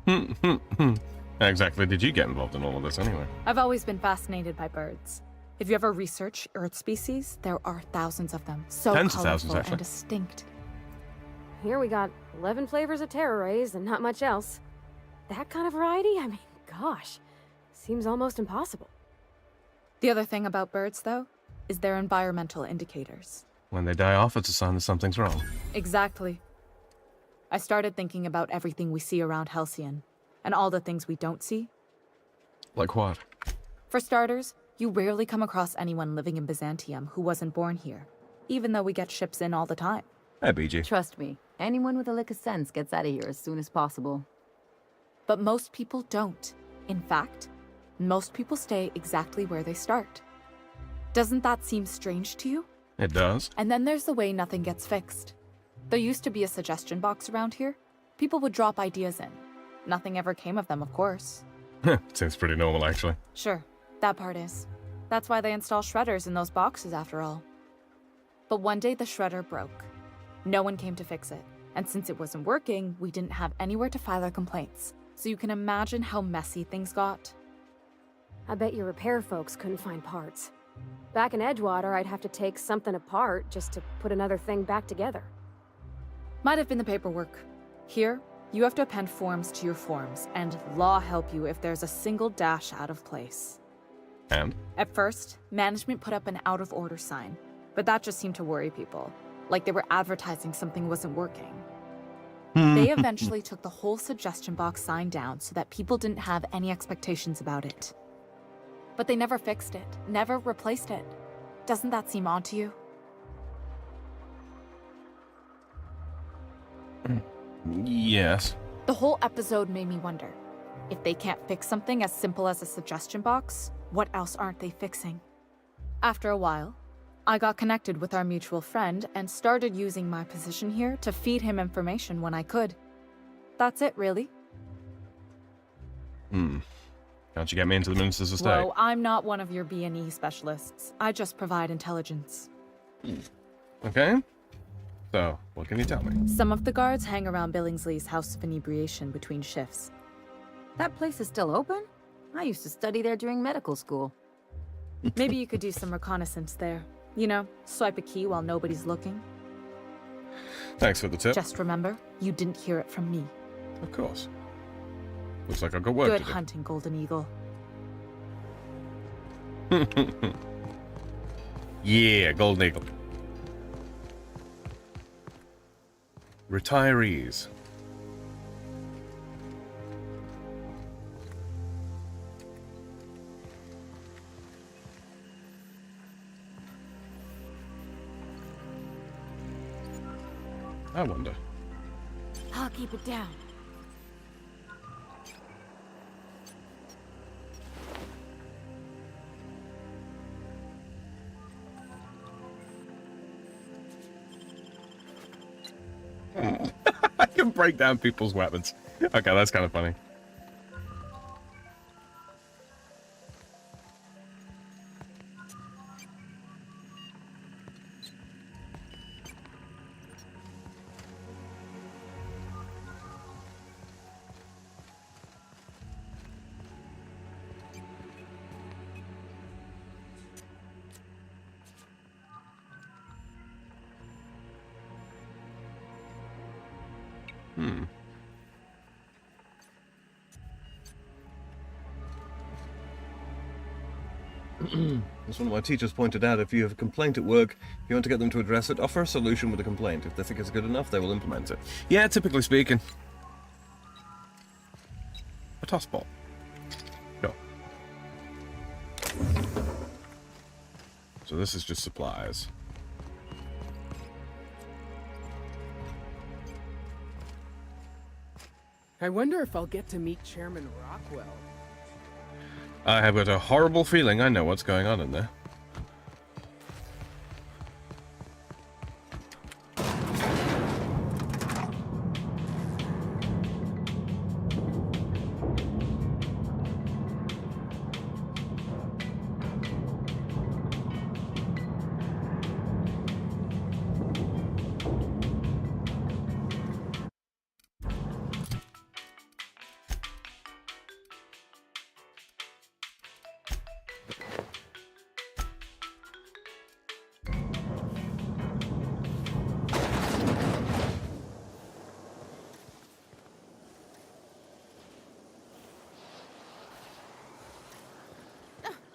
How exactly did you get involved in all of this anyway? I've always been fascinated by birds. If you ever research Earth species, there are thousands of them. So Tens of colorful thousands, actually. and distinct. Here we got 11 flavors of terror rays and not much else. That kind of variety? I mean, gosh. Seems almost impossible. The other thing about birds, though, is their environmental indicators. When they die off, it's a sign that something's wrong. Exactly. I started thinking about everything we see around Halcyon, and all the things we don't see. Like what? For starters, you rarely come across anyone living in Byzantium who wasn't born here, even though we get ships in all the time. Hey, BG. Trust me, anyone with a lick of sense gets out of here as soon as possible. But most people don't. In fact, most people stay exactly where they start. Doesn't that seem strange to you? It does. And then there's the way nothing gets fixed. There used to be a suggestion box around here. People would drop ideas in. Nothing ever came of them, of course. Seems pretty normal, actually. Sure, that part is. That's why they install shredders in those boxes, after all. But one day the shredder broke. No one came to fix it. And since it wasn't working, we didn't have anywhere to file our complaints. So you can imagine how messy things got. I bet your repair folks couldn't find parts. Back in Edgewater, I'd have to take something apart just to put another thing back together. Might have been the paperwork. Here, you have to append forms to your forms, and law help you if there's a single dash out of place. And? At first, management put up an out-of-order sign, but that just seemed to worry people. Like they were advertising something wasn't working. They eventually took the whole suggestion box sign down so that people didn't have any expectations about it. But they never fixed it, never replaced it. Doesn't that seem odd to you? Yes. The whole episode made me wonder, if they can't fix something as simple as a suggestion box, what else aren't they fixing? After a while, I got connected with our mutual friend and started using my position here to feed him information when I could. That's it, really. Can't you get me into the Minister's estate? Whoa, I'm not one of your B&E specialists. I just provide intelligence. Okay. So, what can you tell me? Some of the guards hang around Billingsley's House of Inebriation between shifts. That place is still open? I used to study there during medical school. Maybe you could do some reconnaissance there. You know, swipe a key while nobody's looking. Thanks for the tip. Just remember, you didn't hear it from me. Of course. Looks like I've got work Good to do. hunting, Golden Eagle. Yeah, Golden Eagle. Retirees. I wonder. I'll keep it down. I can break down people's weapons. Okay, that's kind of funny. As one of my teachers pointed out, if you have a complaint at work, if you want to get them to address it, offer a solution with a complaint. If they think it's good enough, they will implement it. Yeah, typically speaking. A toss ball. Go. So this is just supplies. I wonder if I'll get to meet Chairman Rockwell. I have got a horrible feeling I know what's going on in there.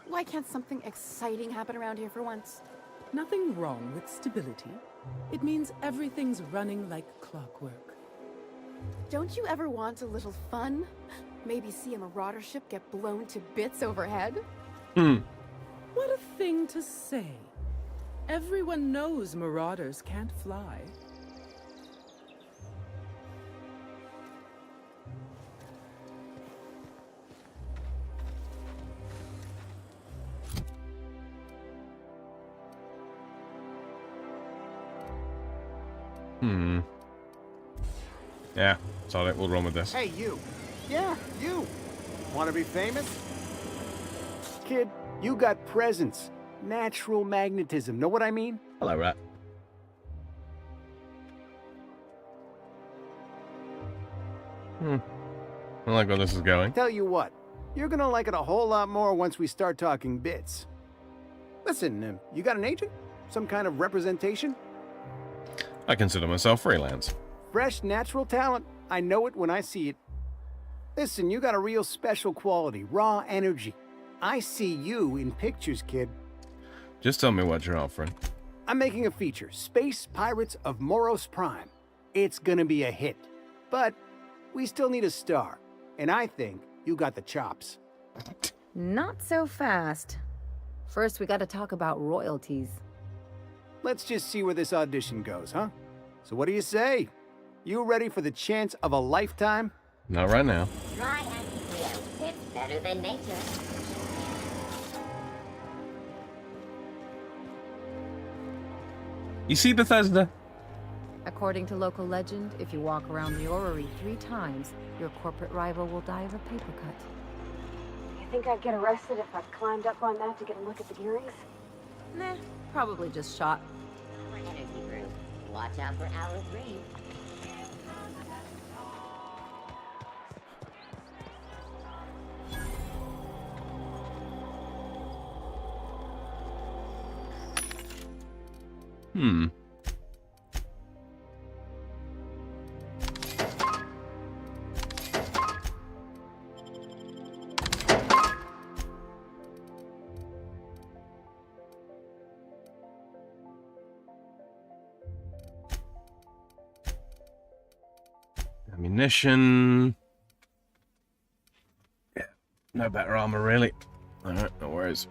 Why can't something exciting happen around here for once? Nothing wrong with stability. It means everything's running like clockwork. Don't you ever want a little fun? Maybe see a marauder ship get blown to bits overhead? What a thing to say. Everyone knows marauders can't fly. Yeah, solid. We'll run with this. Hey, you. Yeah, you. Want to be famous? Kid, you got presence. Natural magnetism. Know what I mean? Hello, Rat. I like where this is going. Tell you what, you're gonna like it a whole lot more once we start talking bits. Listen, you got an agent? Some kind of representation? I consider myself freelance. Fresh, natural talent. I know it when I see it. Listen, you got a real special quality, raw energy. I see you in pictures, kid. Just tell me what you're offering. I'm making a feature, Space Pirates of Moros Prime. It's gonna be a hit. But we still need a star, and I think you got the chops. Not so fast. First, we gotta talk about royalties. Let's just see where this audition goes, huh? So what do you say? You ready for the chance of a lifetime? Not right now. Try anti-Cleo. It's better than nature. You see, Bethesda? According to local legend, if you walk around the orrery 3 times, your corporate rival will die of a paper cut. You think I'd get arrested if I climbed up on that to get a look at the gearings? Nah, probably just shot. Energy group. Watch out for Hour 3. Hmm. Ammunition. Yeah, no better armor really. Alright, no worries.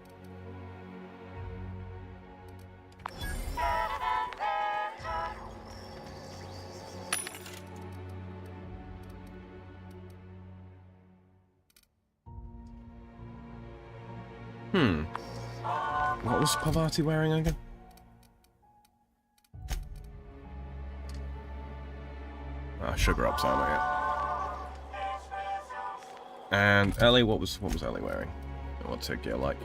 What was Pavati wearing again? Ah, sugar ups armor, yeah. And Ellie, what was Ellie wearing? What's her gear like?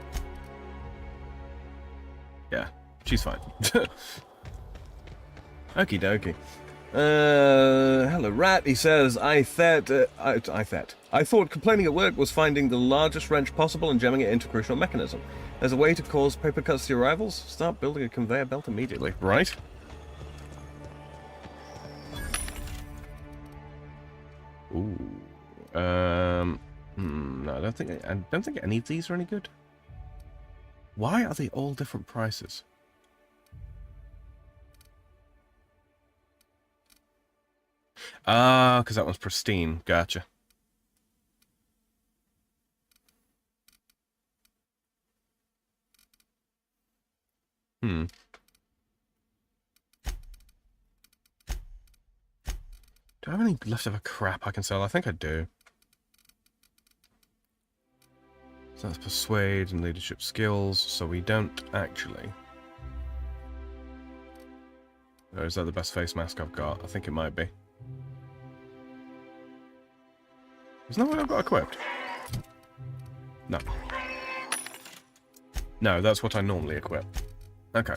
Yeah, she's fine. Okie dokie. Hello, Rat. He says, I thought complaining at work was finding the largest wrench possible and jamming it into a crucial mechanism. There's a way to cause paper cuts to your rivals? Start building a conveyor belt immediately. Right? Ooh. No, I don't think any of these are any good. Why are they all different prices? Ah, because that one's pristine. Gotcha. Do I have any leftover crap I can sell? I think I do. So that's persuade and leadership skills, so we don't actually. Or is that the best face mask I've got? I think it might be. Isn't that what I've got equipped? No. No, that's what I normally equip. Okay.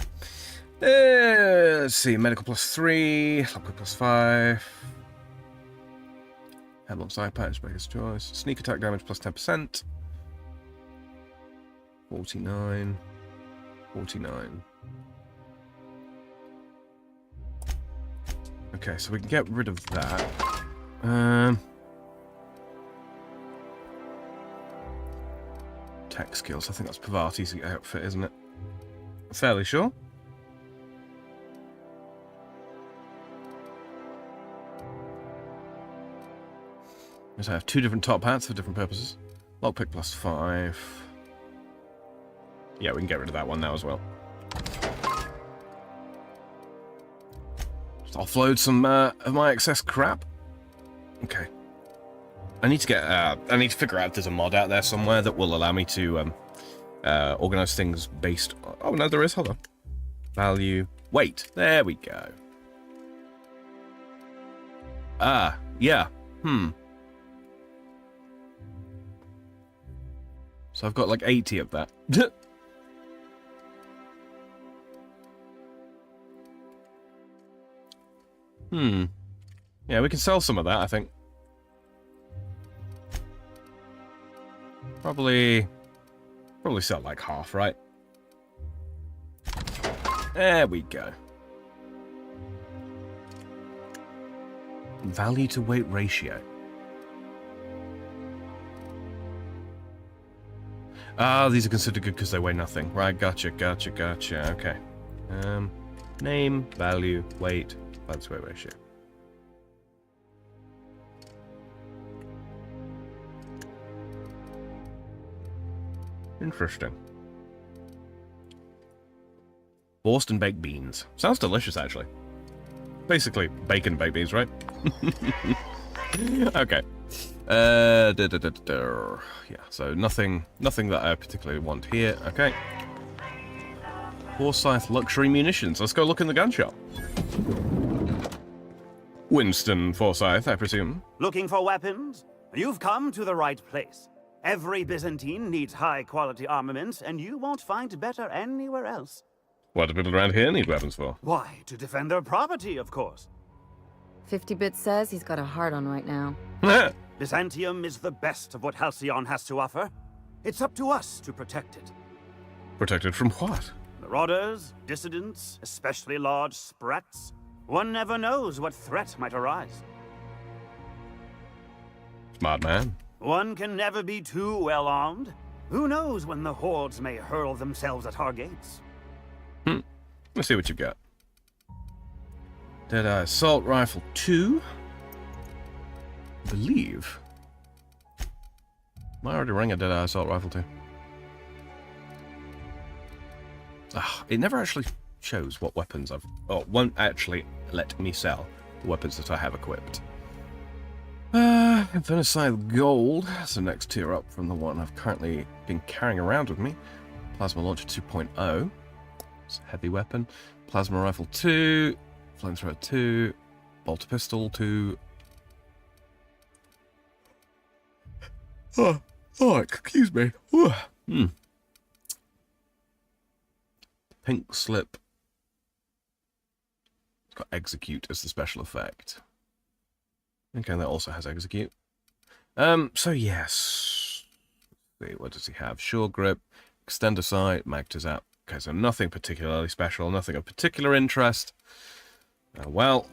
Let's see. Medical +3. Lockpick +5. Headlong side patch, biggest choice. Sneak attack damage +10%. 49. 49. Okay, so we can get rid of that. Tech skills. I think that's Pavati's outfit, isn't it? Fairly sure. So I have 2 different top hats for different purposes. Lockpick +5. Yeah, we can get rid of that one now as well. Just offload some of my excess crap. Okay. I need to figure out if there's a mod out there somewhere that will allow me to organize things based on... Oh, no, there is. Hold on. Value. Weight. There we go. Ah, yeah. So I've got like 80 of that. Yeah, we can sell some of that, I think. Probably sell like half, right? There we go. Value to weight ratio. Ah, these are considered good because they weigh nothing. Right, gotcha. Okay. Name, value, weight, value to weight ratio. Interesting. Boston baked beans. Sounds delicious, actually. Basically, bacon baked beans, right? Okay. Yeah, so nothing that I particularly want here. Okay. Forsyth luxury munitions. Let's go look in the gun shop. Winston Forsyth, I presume. Looking for weapons? You've come to the right place. Every Byzantine needs high-quality armaments, and you won't find better anywhere else. What do people around here need weapons for? Why, to defend their property, of course. 50-bit says he's got a heart on right now. Byzantium is the best of what Halcyon has to offer. It's up to us to protect it. Protected from what? Marauders, dissidents, especially large sprats. One never knows what threat might arise. Smart man. One can never be too well armed. Who knows when the hordes may hurl themselves at our gates? Let's see what you've got. Deadeye Assault Rifle 2. I believe. Am I already running a Deadeye Assault Rifle 2? It never actually shows what weapons I've... Oh, it won't actually let me sell the weapons that I have equipped. Infernicide Gold. It's the next tier up from the one I've currently been carrying around with me. Plasma Launcher 2.0. It's a heavy weapon. Plasma Rifle 2. Flamethrower 2. Bolter Pistol 2. Oh, excuse me. Pink Slip. It's got Execute as the special effect. Okay, that also has Execute. So yes. Let's see, what does he have? Sure Grip, Extender Sight, Mag to Zap. Okay, so nothing particularly special, nothing of particular interest. Well.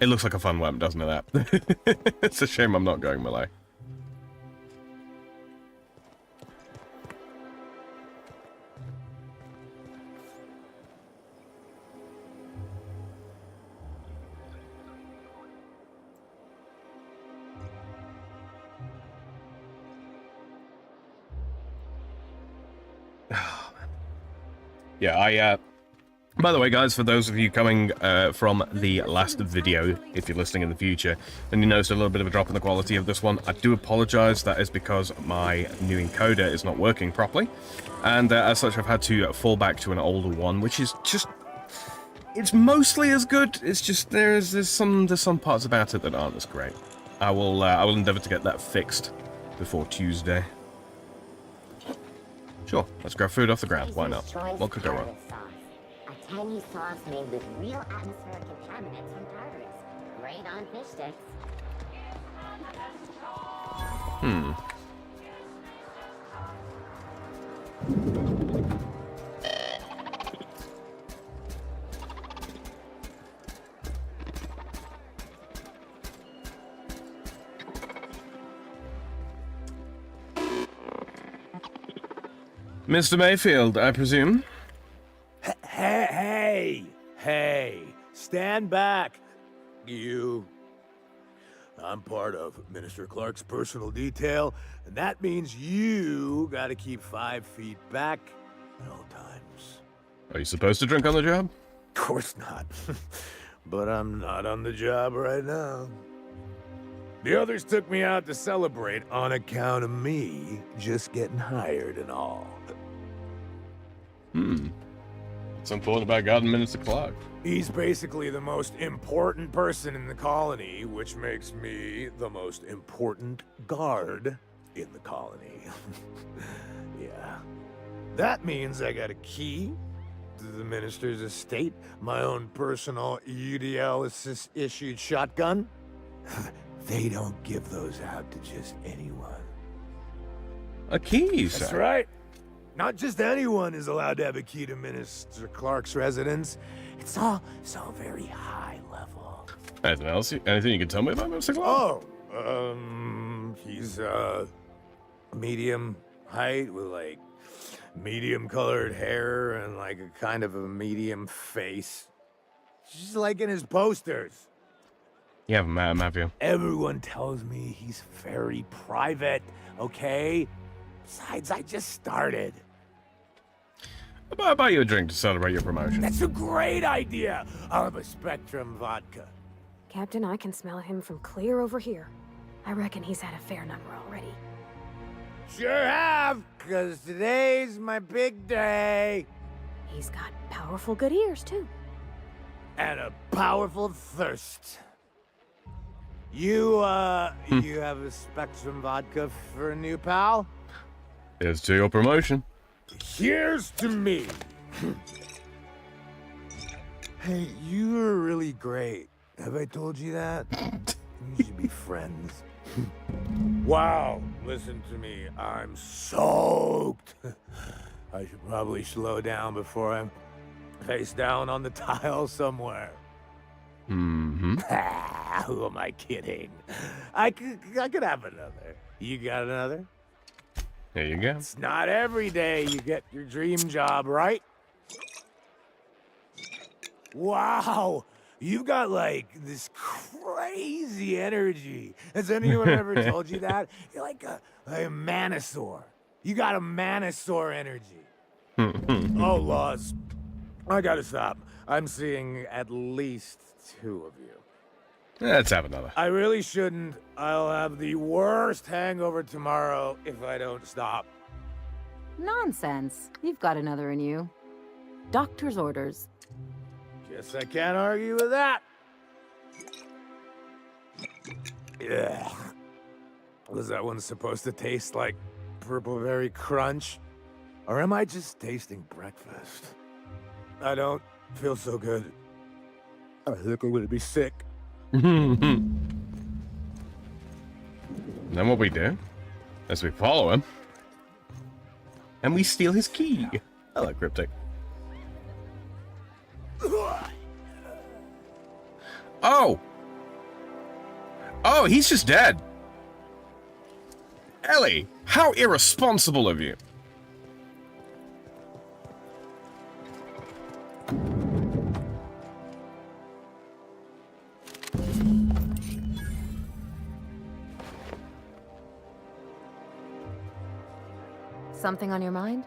It looks like a fun weapon, doesn't it, that? It's a shame I'm not going melee. Yeah, by the way, guys, for those of you coming from the last video, if you're listening in the future, and you noticed a little bit of a drop in the quality of this one, I do apologize. That is because my new encoder is not working properly, and as such, I've had to fall back to an older one, which is just... It's mostly as good. It's just there's some parts about it that aren't as great. I will endeavor to get that fixed before Tuesday. Sure, let's grab food off the ground. Why not? What could go wrong? A tangy sauce made with real atmospheric contaminants from tartars. Great on fish sticks. Mr. Mayfield, I presume? Hey, stand back, you. I'm part of Minister Clark's personal detail, and that means you gotta keep 5 feet back at all times. Are you supposed to drink on the job? Of course not. But I'm not on the job right now. The others took me out to celebrate on account of me just getting hired and all. What's important about guarding Minister Clark? He's basically the most important person in the colony, which makes me the most important guard in the colony. Yeah. That means I got a key to the minister's estate, my own personal UDL-issued shotgun. They don't give those out to just anyone. A key, you say? That's right. Not just anyone is allowed to have a key to Minister Clark's residence. It's all very high level. Anything else? Anything you can tell me about Minister Clark? He's medium height with like medium colored hair and like a kind of a medium face. Just like in his posters. You haven't met him, have you? Everyone tells me he's very private, okay? Besides, I just started. I'll buy you a drink to celebrate your promotion. That's a great idea. I'll have a Spectrum vodka. Captain, I can smell him from clear over here. I reckon he's had a fair number already. Sure have, because today's my big day. He's got powerful good ears, too. And a powerful thirst. You have a Spectrum vodka for a new pal? Here's to your promotion. Here's to me. Hey, you were really great. Have I told you that? We should be friends. Wow, listen to me. I'm soaked. I should probably slow down before I'm face down on the tile somewhere. Mm-hmm. Who am I kidding? I could have another. You got another? Here you go. It's not every day you get your dream job, right? Wow, you got like this crazy energy. Has anyone ever told you that? You're like a manosaur. You got a manosaur energy. Oh, laws. I gotta stop. I'm seeing at least 2 of you. Let's have another. I really shouldn't. I'll have the worst hangover tomorrow if I don't stop. Nonsense. You've got another in you. Doctor's orders. Guess I can't argue with that. Yeah. Was that one supposed to taste like Purple Berry Crunch? Or am I just tasting breakfast? I don't feel so good. I think I'm gonna be sick. Then what we do is we follow him and we steal his key. Hello, Cryptic. Oh! Oh, he's just dead. Ellie, how irresponsible of you. Something on your mind?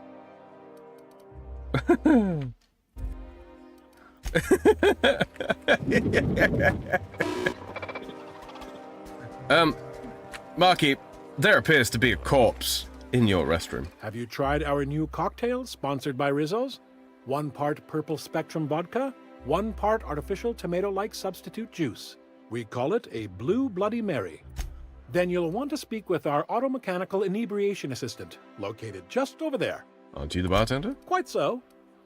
Marky, there appears to be a corpse in your restroom. Have you tried our new cocktail sponsored by Rizzo's? 1 part purple Spectrum vodka, 1 part artificial tomato-like substitute juice. We call it a Blue Bloody Mary. Then you'll want to speak with our automechanical inebriation assistant, located just over there. Aren't you the bartender? Quite so.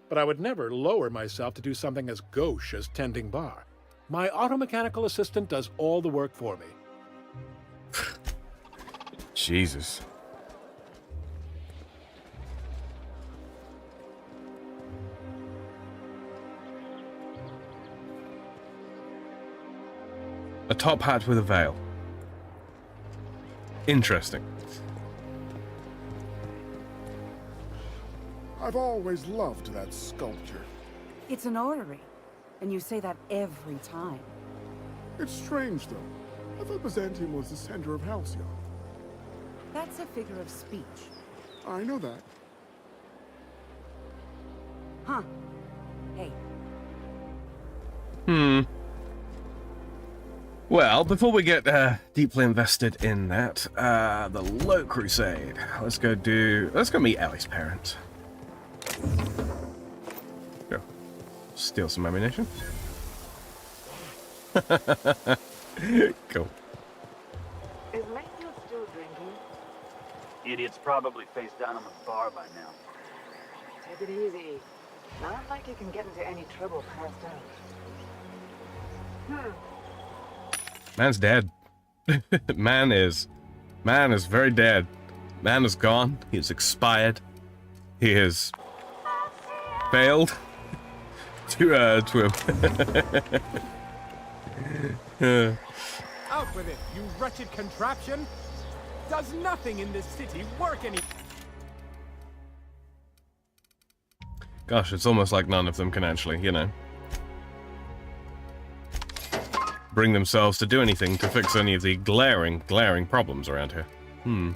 But I would never lower myself to do something as gauche as tending bar. My automechanical assistant does all the work for me. Jesus. A top hat with a veil. Interesting. I've always loved that sculpture. It's an orrery, and you say that every time. It's strange, though. I thought Byzantium was the center of Halcyon. That's a figure of speech. I know that. Huh. Hey. Well, before we get deeply invested in that, the Low Crusade. Let's go meet Ellie's parents. Go. Steal some ammunition. Cool. Is Mayfield still drinking? Idiot's probably face down on the bar by now. Take it easy. Not like you can get into any trouble passed out. Man's dead. Man is very dead. Man is gone. He is expired. He has failed to Out with it, you wretched contraption! Does nothing in this city work any— Gosh, it's almost like none of them can actually, you know. bring themselves to do anything to fix any of the glaring problems around here. More.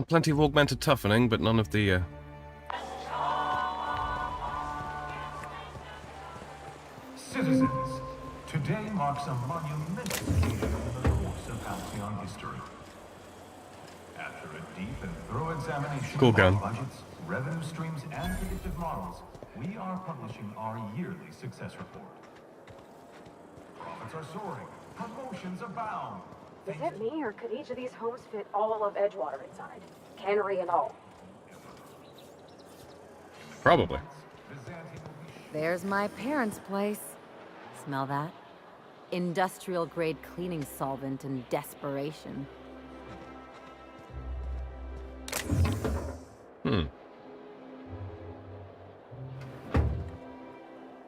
Plenty of augmented toughening, but none of the, Citizens, today marks a monumental occasion in the course of Halcyon history. After a deep and thorough examination Cool of our gun. budgets, revenue streams, and predictive models, we are publishing our yearly success report. Profits are soaring, promotions abound. Is it me, or could each of these homes fit all of Edgewater inside? Cannery and all. probably. There's my parents' place. Smell that? Industrial-grade cleaning solvent and desperation.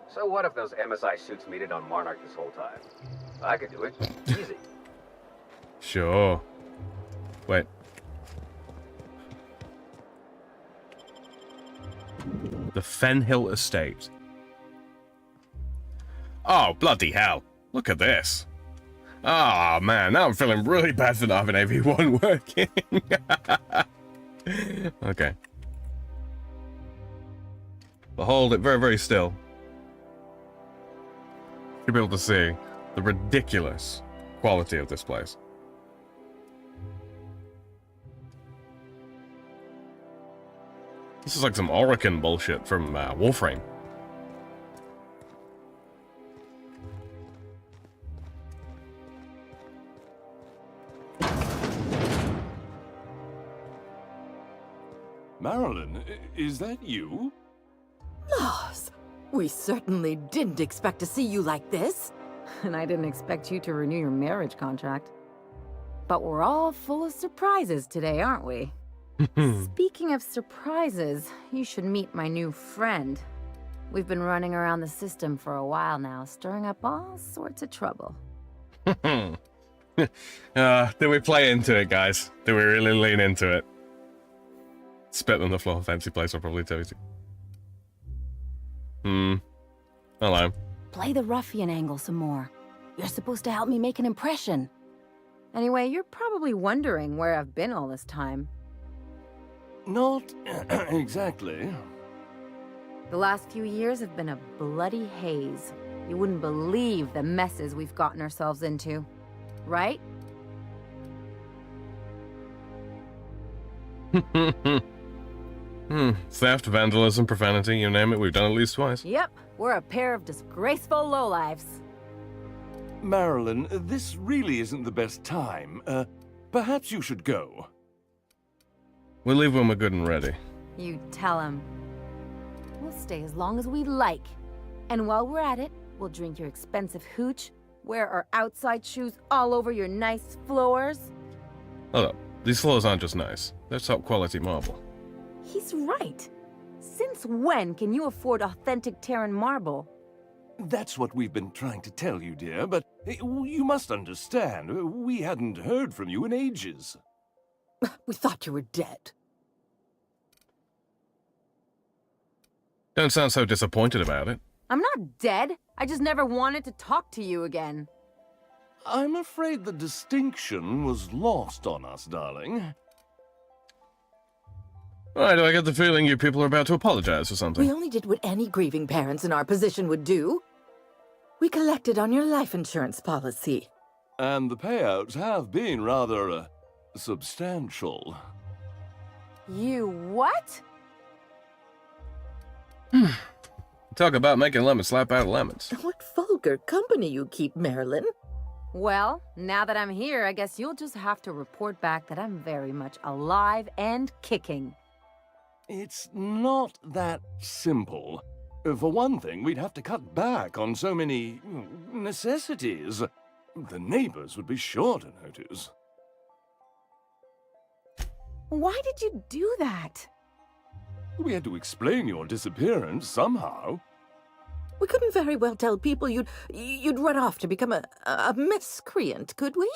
So what if those MSI suits made it on Monarch this whole time? I could do it. Easy. Sure. Wait. The Fenhill Estate. Oh, bloody hell. Look at this. Ah, man, now I'm feeling really bad for not having AV1 working. Okay. But hold it very, very still. You'll be able to see the ridiculous quality of this place. This is like some Orokin bullshit from Warframe. Marilyn, is that you? Lars, we certainly didn't expect to see you like this. And I didn't expect you to renew your marriage contract. But we're all full of surprises today, aren't we? Speaking of surprises, you should meet my new friend. We've been running around the system for a while now, stirring up all sorts of trouble. Did we play into it, guys? Did we really lean into it? Spit on the floor, fancy place, I'll probably tell you to. Hello. Play the ruffian angle some more. You're supposed to help me make an impression. Anyway, you're probably wondering where I've been all this time. Not exactly. The last few years have been a bloody haze. You wouldn't believe the messes we've gotten ourselves into. Right? Theft, vandalism, profanity, you name it, we've done it at least twice. Yep, we're a pair of disgraceful lowlifes. Marilyn, this really isn't the best time. Perhaps you should go. We'll leave when we're good and ready. You tell him. We'll stay as long as we like. And while we're at it, we'll drink your expensive hooch, wear our outside shoes all over your nice floors. Hold up, these floors aren't just nice. They're top quality marble. He's right. Since when can you afford authentic Terran marble? That's what we've been trying to tell you, dear, but you must understand, we hadn't heard from you in ages. We thought you were dead. Don't sound so disappointed about it. I'm not dead. I just never wanted to talk to you again. I'm afraid the distinction was lost on us, darling. Why do I get the feeling you people are about to apologize for something? We only did what any grieving parents in our position would do. We collected on your life insurance policy. And the payouts have been rather, substantial. You what? Talk about making lemon slap out of lemons. What vulgar company you keep, Marilyn. Well, now that I'm here, I guess you'll just have to report back that I'm very much alive and kicking. It's not that simple. For one thing, we'd have to cut back on so many necessities. The neighbors would be sure to notice. Why did you do that? We had to explain your disappearance somehow. We couldn't very well tell people you'd run off to become a miscreant, could we?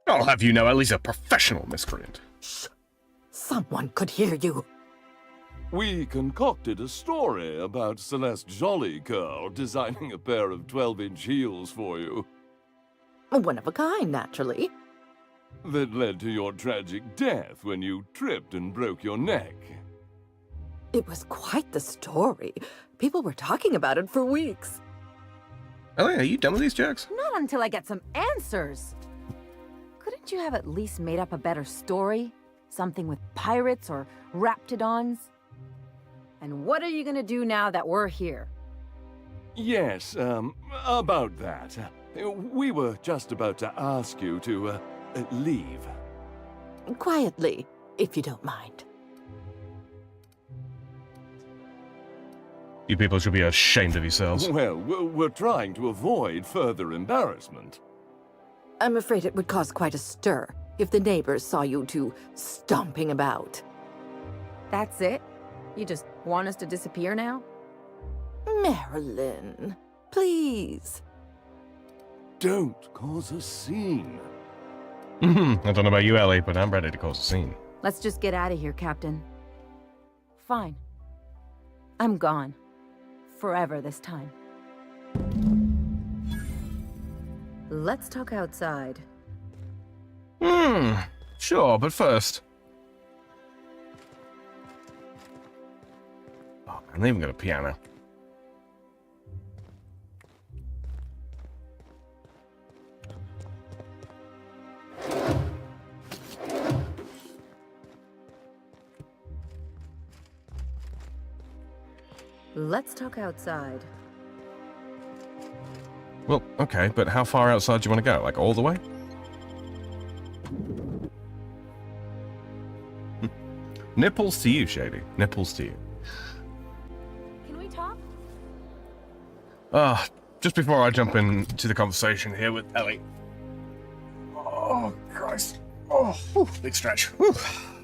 I'll have you know, at least a professional miscreant. Shh! Someone could hear you. We concocted a story about Celeste Jollycurl designing a pair of 12-inch heels for you. One of a kind, naturally. That led to your tragic death when you tripped and broke your neck. It was quite the story. People were talking about it for weeks. Ellie, are you done with these jokes? Not until I get some answers. Couldn't you have at least made up a better story? Something with pirates or raptidons? And what are you gonna do now that we're here? Yes, about that. We were just about to ask you to, leave. Quietly, if you don't mind. You people should be ashamed of yourselves. Well, we're trying to avoid further embarrassment. I'm afraid it would cause quite a stir if the neighbors saw you two stomping about. That's it? You just want us to disappear now? Marilyn, please. Don't cause a scene. I don't know about you, Ellie, but I'm ready to cause a scene. Let's just get out of here, Captain. Fine. I'm gone. Forever this time. Let's talk outside. Sure, but first... Oh, man, they even got a piano. Let's talk outside. Well, okay, but how far outside do you want to go? Like, all the way? Nipples to you, Shady. Nipples to you. Can we talk? Just before I jump into the conversation here with Ellie. Oh, Christ. Oh, whew, big stretch. Whew.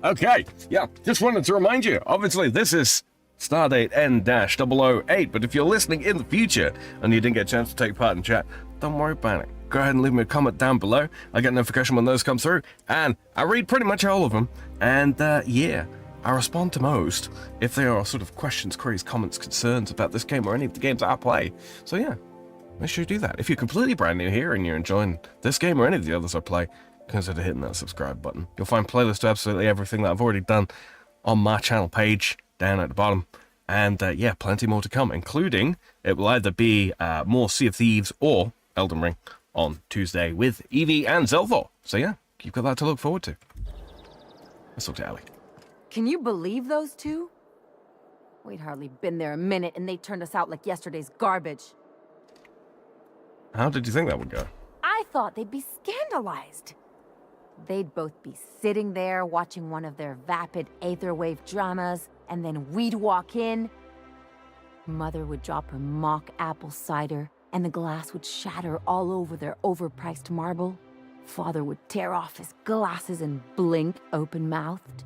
Okay, yeah, just wanted to remind you, obviously, this is Stardate N-008, but if you're listening in the future and you didn't get a chance to take part in chat, don't worry about it. Go ahead and leave me a comment down below. I get notification when those come through, and I read pretty much all of them, and yeah, I respond to most if there are sort of questions, queries, comments, concerns about this game or any of the games I play. So yeah, make sure you do that. If you're completely brand new here and you're enjoying this game or any of the others I play, consider hitting that subscribe button. You'll find playlists to absolutely everything that I've already done on my channel page down at the bottom, and yeah, plenty more to come, including it will either be more Sea of Thieves or Elden Ring on Tuesday with Evie and Zelthor. So yeah, you've got that to look forward to. Let's talk to Ellie. Can you believe those two? We'd hardly been there a minute and they turned us out like yesterday's garbage. How did you think that would go? I thought they'd be scandalized. They'd both be sitting there watching one of their vapid aetherwave dramas, and then we'd walk in. Mother would drop her mock apple cider, and the glass would shatter all over their overpriced marble. Father would tear off his glasses and blink open-mouthed.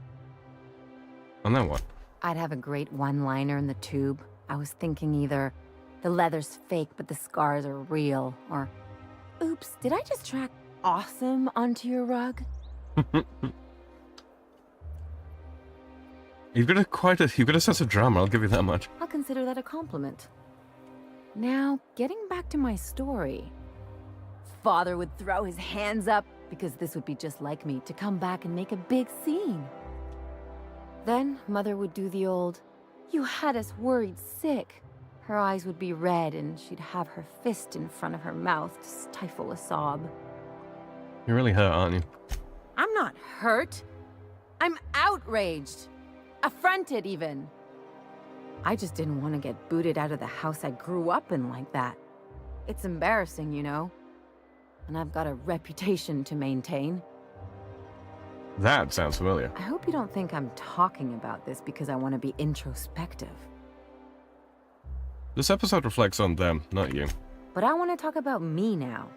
And then what? I'd have a great one-liner in the tube. I was thinking either, the leather's fake but the scars are real, or, oops, did I just track awesome onto your rug? You've got a sense of drama, I'll give you that much. I'll consider that a compliment. Now, getting back to my story. Father would throw his hands up, because this would be just like me, to come back and make a big scene. Then, Mother would do the old, "You had us worried sick." Her eyes would be red, and she'd have her fist in front of her mouth to stifle a sob. You're really hurt, aren't you? I'm not hurt. I'm outraged. Affronted, even. I just didn't want to get booted out of the house I grew up in like that. It's embarrassing, you know. And I've got a reputation to maintain. That sounds familiar. I hope you don't think I'm talking about this because I want to be introspective. This episode reflects on them, not you. But I want to talk about me now.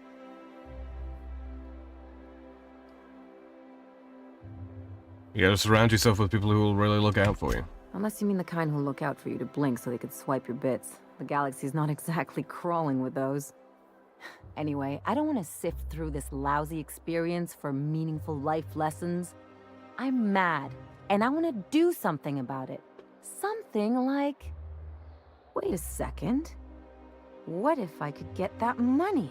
You gotta surround yourself with people who will really look out for you. Unless you mean the kind who'll look out for you to blink so they could swipe your bits. The galaxy's not exactly crawling with those. Anyway, I don't want to sift through this lousy experience for meaningful life lessons. I'm mad and I want to do something about it. Something like... Wait a second. What if I could get that money?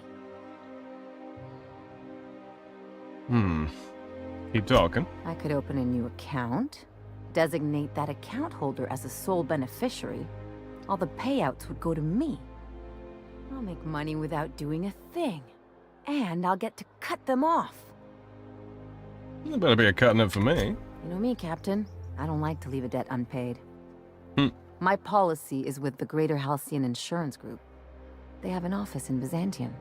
Keep talking. I could open a new account, designate that account holder as a sole beneficiary. All the payouts would go to me. I'll make money without doing a thing. And I'll get to cut them off. There better be a cutting it for me. You know me, Captain. I don't like to leave a debt unpaid. My policy is with the Greater Halcyon Insurance Group. They have an office in Byzantium.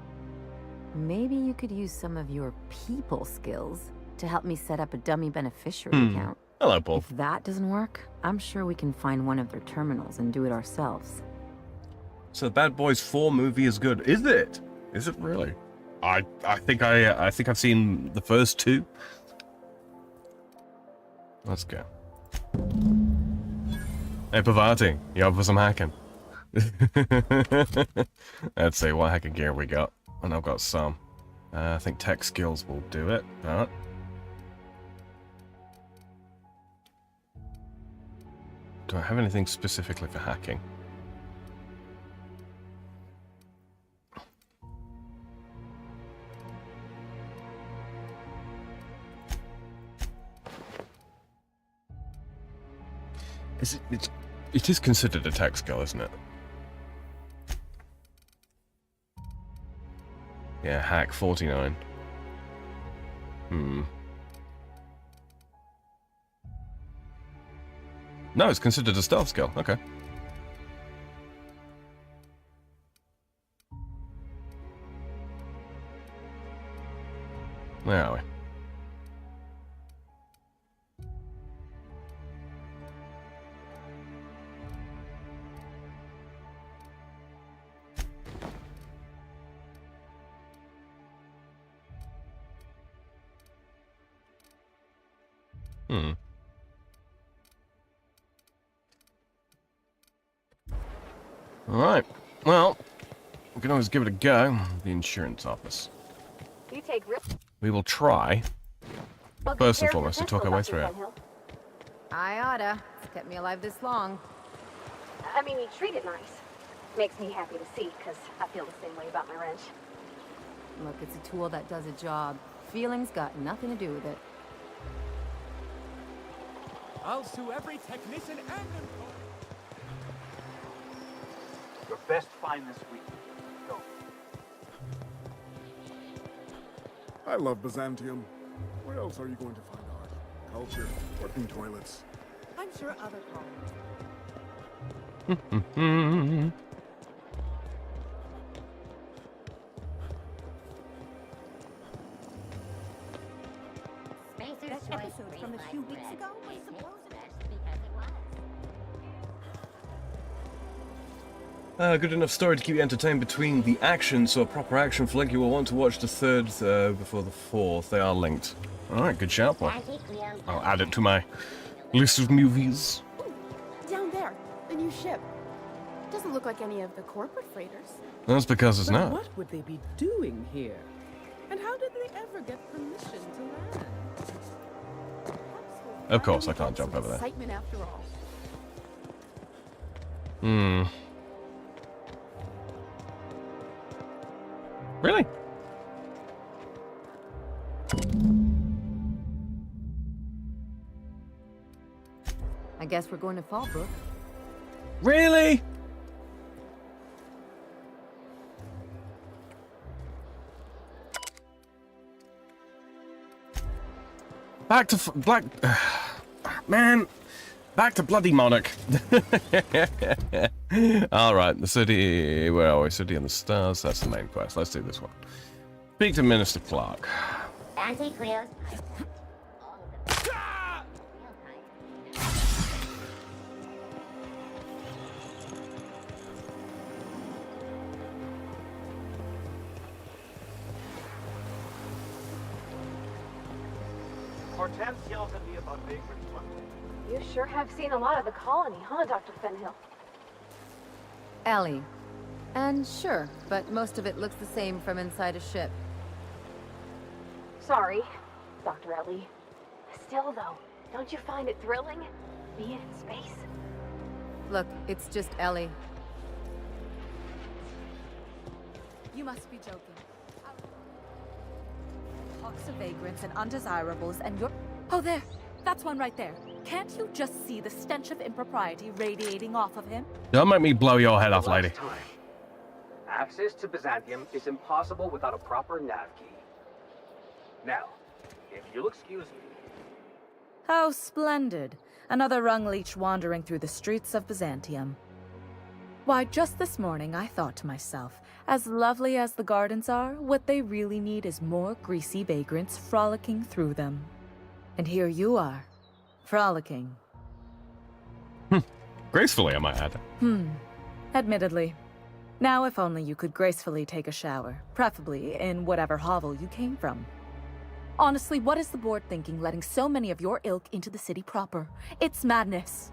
Maybe you could use some of your people skills to help me set up a dummy beneficiary account. Hello, Paul. If that doesn't work, I'm sure we can find one of their terminals and do it ourselves. So the Bad Boys 4 movie is good. Is it? Is it really? I think I've seen the first two. Let's go. Hey, Pavati, you up for some hacking? Let's see what hacking gear we got. And I've got some. I think tech skills will do it, but... Do I have anything specifically for hacking? It is considered a tech skill, isn't it? Yeah, hack 49. No, it's considered a stealth skill. Okay. Where are we? Alright, well, we can always give it a go. The insurance office. You take risks. We will try, first and foremost, to talk our way through it. I oughta. It's kept me alive this long. I mean, you treat it nice. Makes me happy to see, because I feel the same way about my wrench. Look, it's a tool that does a job. Feelings got nothing to do with it. I'll sue every technician and employee. Your best find this week. Go. I love Byzantium. Where else are you going to find art, culture, working toilets? I'm sure other colonies. Spacer's That Choice episode from a few weeks ago was supposed to... because it was. Good enough story to keep you entertained between the action, so a proper action flick. You will want to watch the third before the fourth. They are linked. Alright, good shout, boy. I'll add it to my list of movies. Down there, the new ship. Doesn't look like any of the corporate freighters. That's because it's But not. what would they be doing here? And how did they ever get permission to land? Of course, I can't jump over there. Excitement after all. Really? I guess we're going to Fallbrook. Really? Back to Black... Man! Back to bloody Monarch. Alright, the city... Where are we? City and the Stars. That's the main quest. Let's do this one. Speak to Minister Clark. Anti-Cleo's... Hortense yells at me about being responsible. You sure have seen a lot of the colony, huh, Dr. Fenhill? Ellie. And sure, but most of it looks the same from inside a ship. Sorry, Dr. Ellie. Still, though, Don't you find it thrilling? Being in space? Look, it's just Ellie. You must be joking. Talks of vagrants and undesirables, and you're... Oh, there! That's one right there. Can't you just see the stench of impropriety radiating off of him? Don't make me blow your head off, lady. Last time. Access to Byzantium is impossible without a proper nav key. Now, if you'll excuse me... How splendid. Another rung leech wandering through the streets of Byzantium. Why, just this morning I thought to myself, as lovely as the gardens are, what they really need is more greasy vagrants frolicking through them. And here you are, frolicking. Gracefully, I might add. Admittedly. Now if only you could gracefully take a shower, preferably in whatever hovel you came from. Honestly, what is the board thinking letting so many of your ilk into the city proper? It's madness.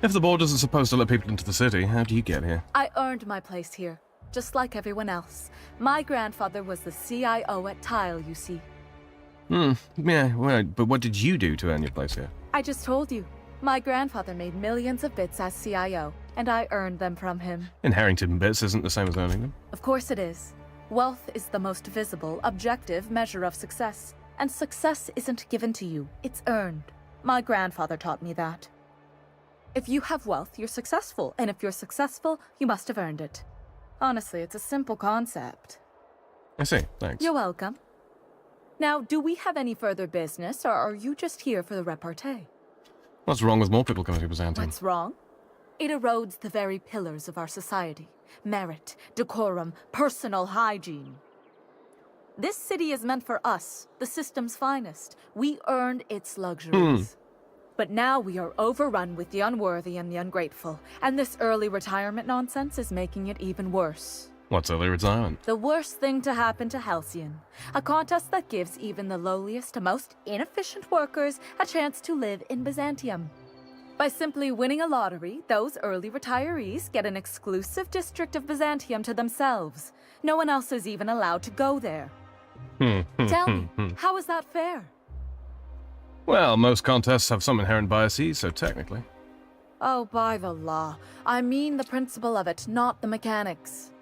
If the board isn't supposed to let people into the city, how do you get here? I earned my place here, just like everyone else. My grandfather was the CIO at Tile, you see. Yeah, well, but what did you do to earn your place here? I just told you. My grandfather made millions of bits as CIO, and I earned them from him. Inheriting bits isn't the same as earning them. Of course it is. Wealth is the most visible, objective measure of success. And success isn't given to you, it's earned. My grandfather taught me that. If you have wealth, you're successful, and if you're successful, you must have earned it. Honestly, it's a simple concept. I see, thanks. You're welcome. Now, do we have any further business, or are you just here for the repartee? What's wrong with more people coming to Byzantium? What's wrong? It erodes the very pillars of our society. Merit, decorum, personal hygiene. This city is meant for us, the system's finest. We earned its luxuries. But now we are overrun with the unworthy and the ungrateful, and this early retirement nonsense is making it even worse. What's early retirement? The worst thing to happen to Halcyon. A contest that gives even the lowliest and most inefficient workers a chance to live in Byzantium. By simply winning a lottery, those early retirees get an exclusive district of Byzantium to themselves. No one else is even allowed to go there. Tell me, how is that fair? Well, most contests have some inherent biases, so technically. Oh, by the law. I mean the principle of it, not the mechanics.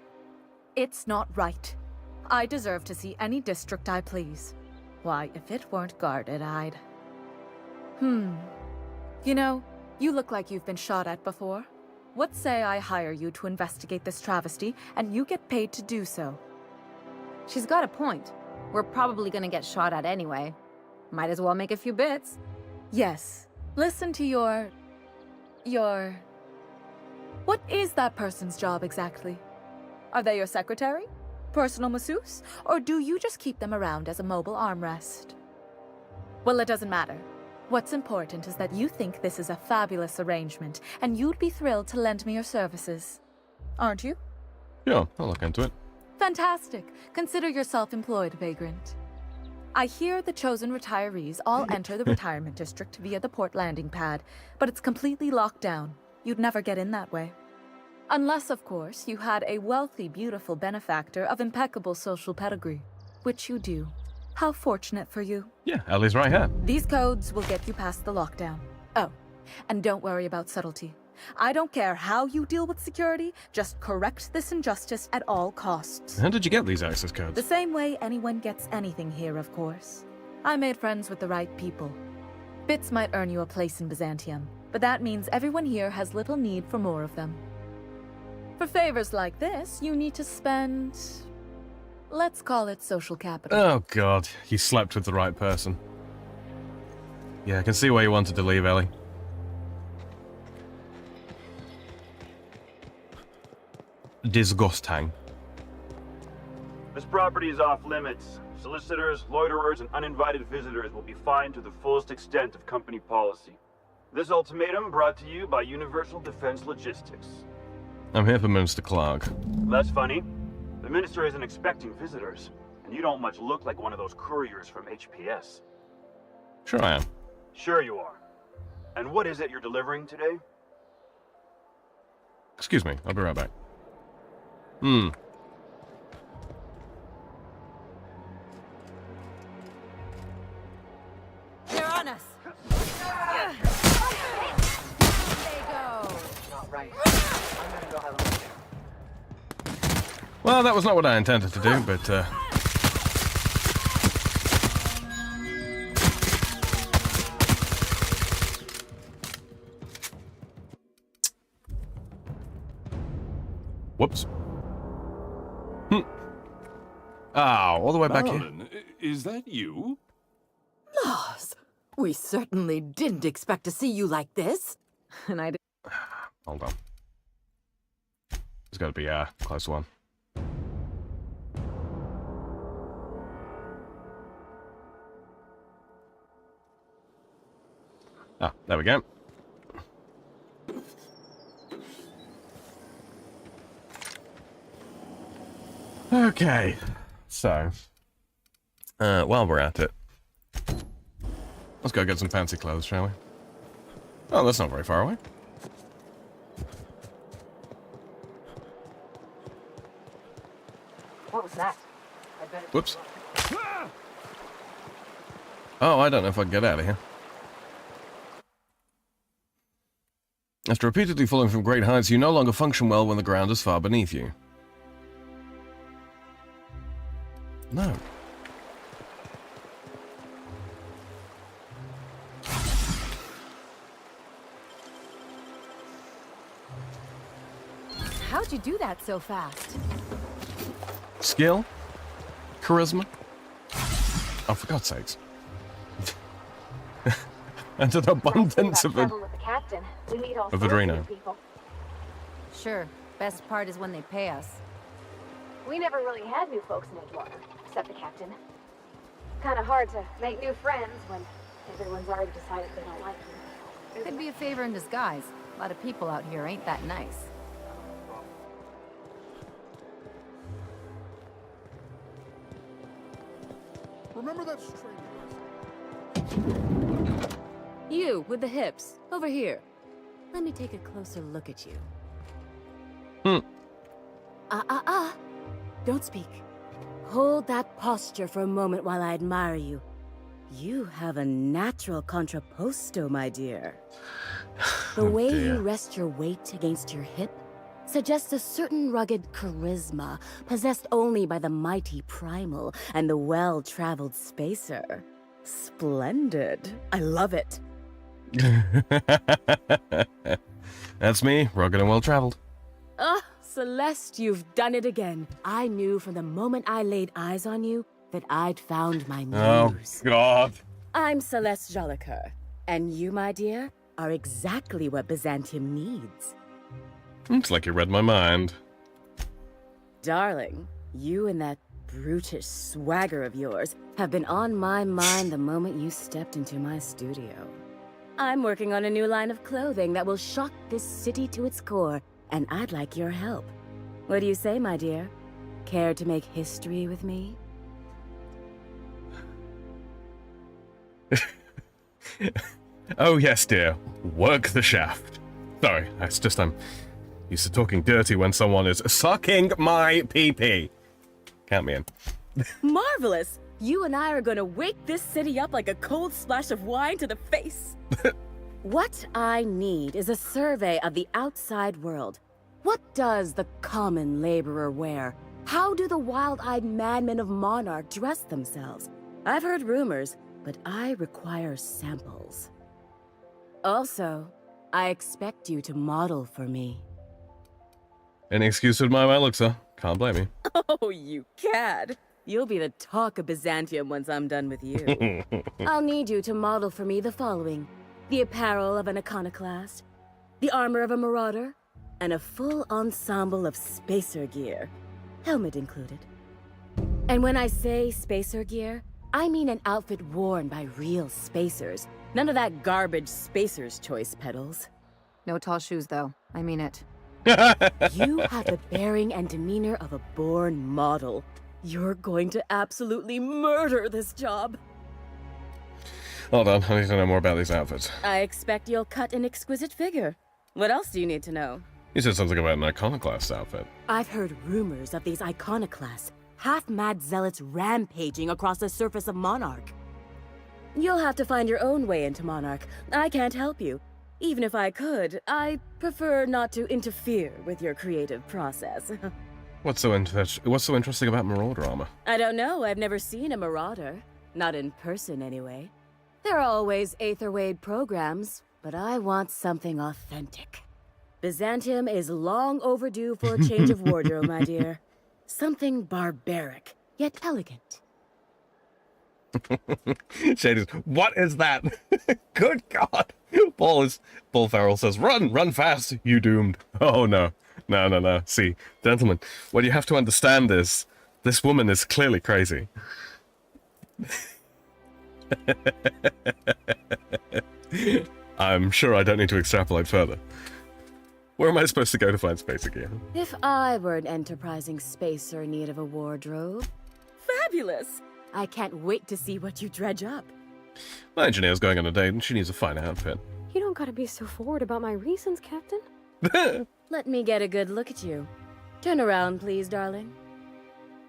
It's not right. I deserve to see any district I please. Why, if it weren't guarded, I'd... You know, you look like you've been shot at before. What say I hire you to investigate this travesty, and you get paid to do so? She's got a point. We're probably gonna get shot at anyway. Might as well make a few bits. Yes. Listen to your... What is that person's job exactly? Are they your secretary? Personal masseuse? Or do you just keep them around as a mobile armrest? Well, it doesn't matter. What's important is that you think this is a fabulous arrangement, and you'd be thrilled to lend me your services. Aren't you? Yeah, I'll look into it. Fantastic. Consider yourself employed, vagrant. I hear the chosen retirees all enter the retirement district via the port landing pad, but it's completely locked down. You'd never get in that way. Unless, of course, you had a wealthy, beautiful benefactor of impeccable social pedigree, which you do. How fortunate for you. Yeah, Ellie's right here. These codes will get you past the lockdown. Oh, and don't worry about subtlety. I don't care how you deal with security, just correct this injustice at all costs. How did you get these access codes? The same way anyone gets anything here, of course. I made friends with the right people. Bits might earn you a place in Byzantium, but that means everyone here has little need for more of them. For favors like this, you need to spend... let's call it social capital. Oh god, you slept with the right person. Yeah, I can see why you wanted to leave, Ellie. Disgusting. This property is off limits. Solicitors, loiterers, and uninvited visitors will be fined to the fullest extent of company policy. This ultimatum brought to you by Universal Defense Logistics. I'm here for Minister Clark. That's funny. The minister isn't expecting visitors, and you don't much look like one of those couriers from HPS. Sure I am. Sure you are. And what is it you're delivering today? Excuse me, I'll be right back. You're on on us! They go! Not right. I'm gonna go have a look. Well, that was not what I intended to do, but, whoops. Oh, all the way back here. Marilyn, is that you? Lars, we certainly didn't expect to see you like this. And I did. Hold on. There's got to be a close one. Ah, there we go. Okay, so, while we're at it, let's go get some fancy clothes, shall we? Oh, that's not very far away. What was that? I better... Whoops. Oh, I don't know if I can get out of here. After repeatedly falling from great heights, you no longer function well when the ground is far beneath you. No. How'd you do that so fast? Skill? Charisma? Oh, for God's sakes. And an abundance of Adreno. Sure. Best part is when they pay us. We never really had new folks in Edgewater, except the captain. Kinda hard to make new friends when everyone's already decided they don't like you. Could be a favor in disguise. A lot of people out here ain't that nice. Remember that strange You, with the hips. Over here. Let me take a closer look at you. Don't speak. Hold that posture for a moment while I admire you. You have a natural contrapposto, my dear. The way you rest your weight against your hip suggests a certain rugged charisma possessed only by the mighty primal and the well-traveled spacer. Splendid. I love it. That's me, rugged and well-traveled. Ah, Celeste, you've done it again. I knew from the moment I laid eyes on you that I'd found my muse. Oh, God. I'm Celeste Jolicoeur, and you, my dear, are exactly what Byzantium needs. It's like you read my mind. Darling, you and that brutish swagger of yours have been on my mind the moment you stepped into my studio. I'm working on a new line of clothing that will shock this city to its core, and I'd like your help. What do you say, my dear? Care to make history with me? Oh, yes, dear. Work the shaft. Sorry, it's just I'm used to talking dirty when someone is sucking my pee-pee. Count me in. Marvelous! You and I are gonna wake this city up like a cold splash of wine to the face. What I need is a survey of the outside world. What does the common laborer wear? How do the wild-eyed madmen of Monarch dress themselves? I've heard rumors, but I require samples. Also, I expect you to model for me. Any excuse to admire my looks, sir. Can't blame me. Oh, you cad. You'll be the talk of Byzantium once I'm done with you. I'll need you to model for me the following: the apparel of an iconoclast, the armor of a marauder, and a full ensemble of spacer gear, helmet included. And when I say spacer gear, I mean an outfit worn by real spacers. None of that garbage spacer's choice pedals. No tall shoes, though. I mean it. You have the bearing and demeanor of a born model. You're going to absolutely murder this job. Hold on, I need to know more about these outfits. I expect you'll cut an exquisite figure. What else do you need to know? You said something about an iconoclast outfit. I've heard rumors of these iconoclasts, half-mad zealots rampaging across the surface of Monarch. You'll have to find your own way into Monarch. I can't help you. Even if I could, I prefer not to interfere with your creative process. What's so interesting about Marauder armor? I don't know. I've never seen a Marauder. Not in person, anyway. There are always Aetherwade programs, but I want something authentic. Byzantium is long overdue for a change of wardrobe, my dear. Something barbaric, yet elegant. Shade is, what is that? Good God. Paul Farrell says, run fast, you doomed. Oh no. No. See, gentlemen, what you have to understand is, this woman is clearly crazy. I'm sure I don't need to extrapolate further. Where am I supposed to go to find space again? If I were an enterprising spacer in need of a wardrobe, fabulous! I can't wait to see what you dredge up. My engineer's going on a date and she needs a fine outfit. You don't gotta be so forward about my reasons, Captain. Let me get a good look at you. Turn around, please, darling.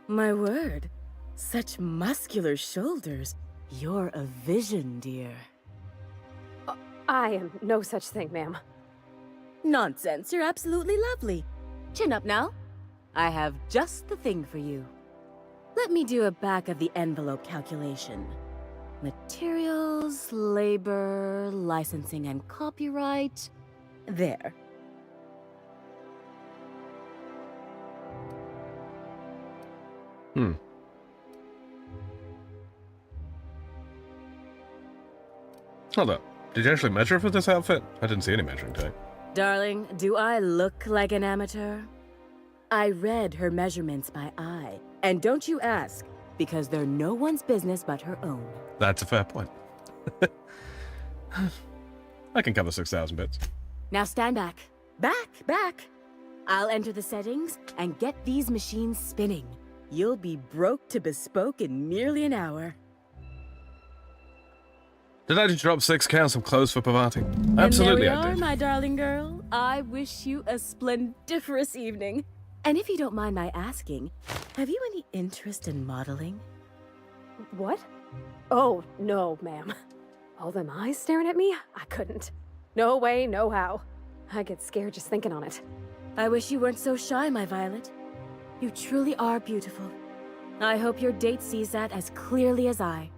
My word, such muscular shoulders. You're a vision, dear. I am no such thing, ma'am. Nonsense, you're absolutely lovely. Chin up now. I have just the thing for you. Let me do a back-of-the-envelope calculation. Materials, labor, licensing and copyright. There. Hold up. Did you actually measure for this outfit? I didn't see any measuring tape. Darling, do I look like an amateur? I read her measurements by eye. And don't you ask, because they're no one's business but her own. That's a fair point. I can cover 6,000 bits. Now stand back. Back! I'll enter the settings and get these machines spinning. You'll be broke to bespoke in merely an hour. Did I just drop 6 counts of clothes for Parvati? Absolutely And there we I are, did. my darling girl. I wish you a splendiferous evening. And if you don't mind my asking, have you any interest in modeling? What? Oh, no, ma'am. All them eyes staring at me? I couldn't. No way, no how. I get scared just thinking on it. I wish you weren't so shy, my Violet. You truly are beautiful. I hope your date sees that as clearly as I.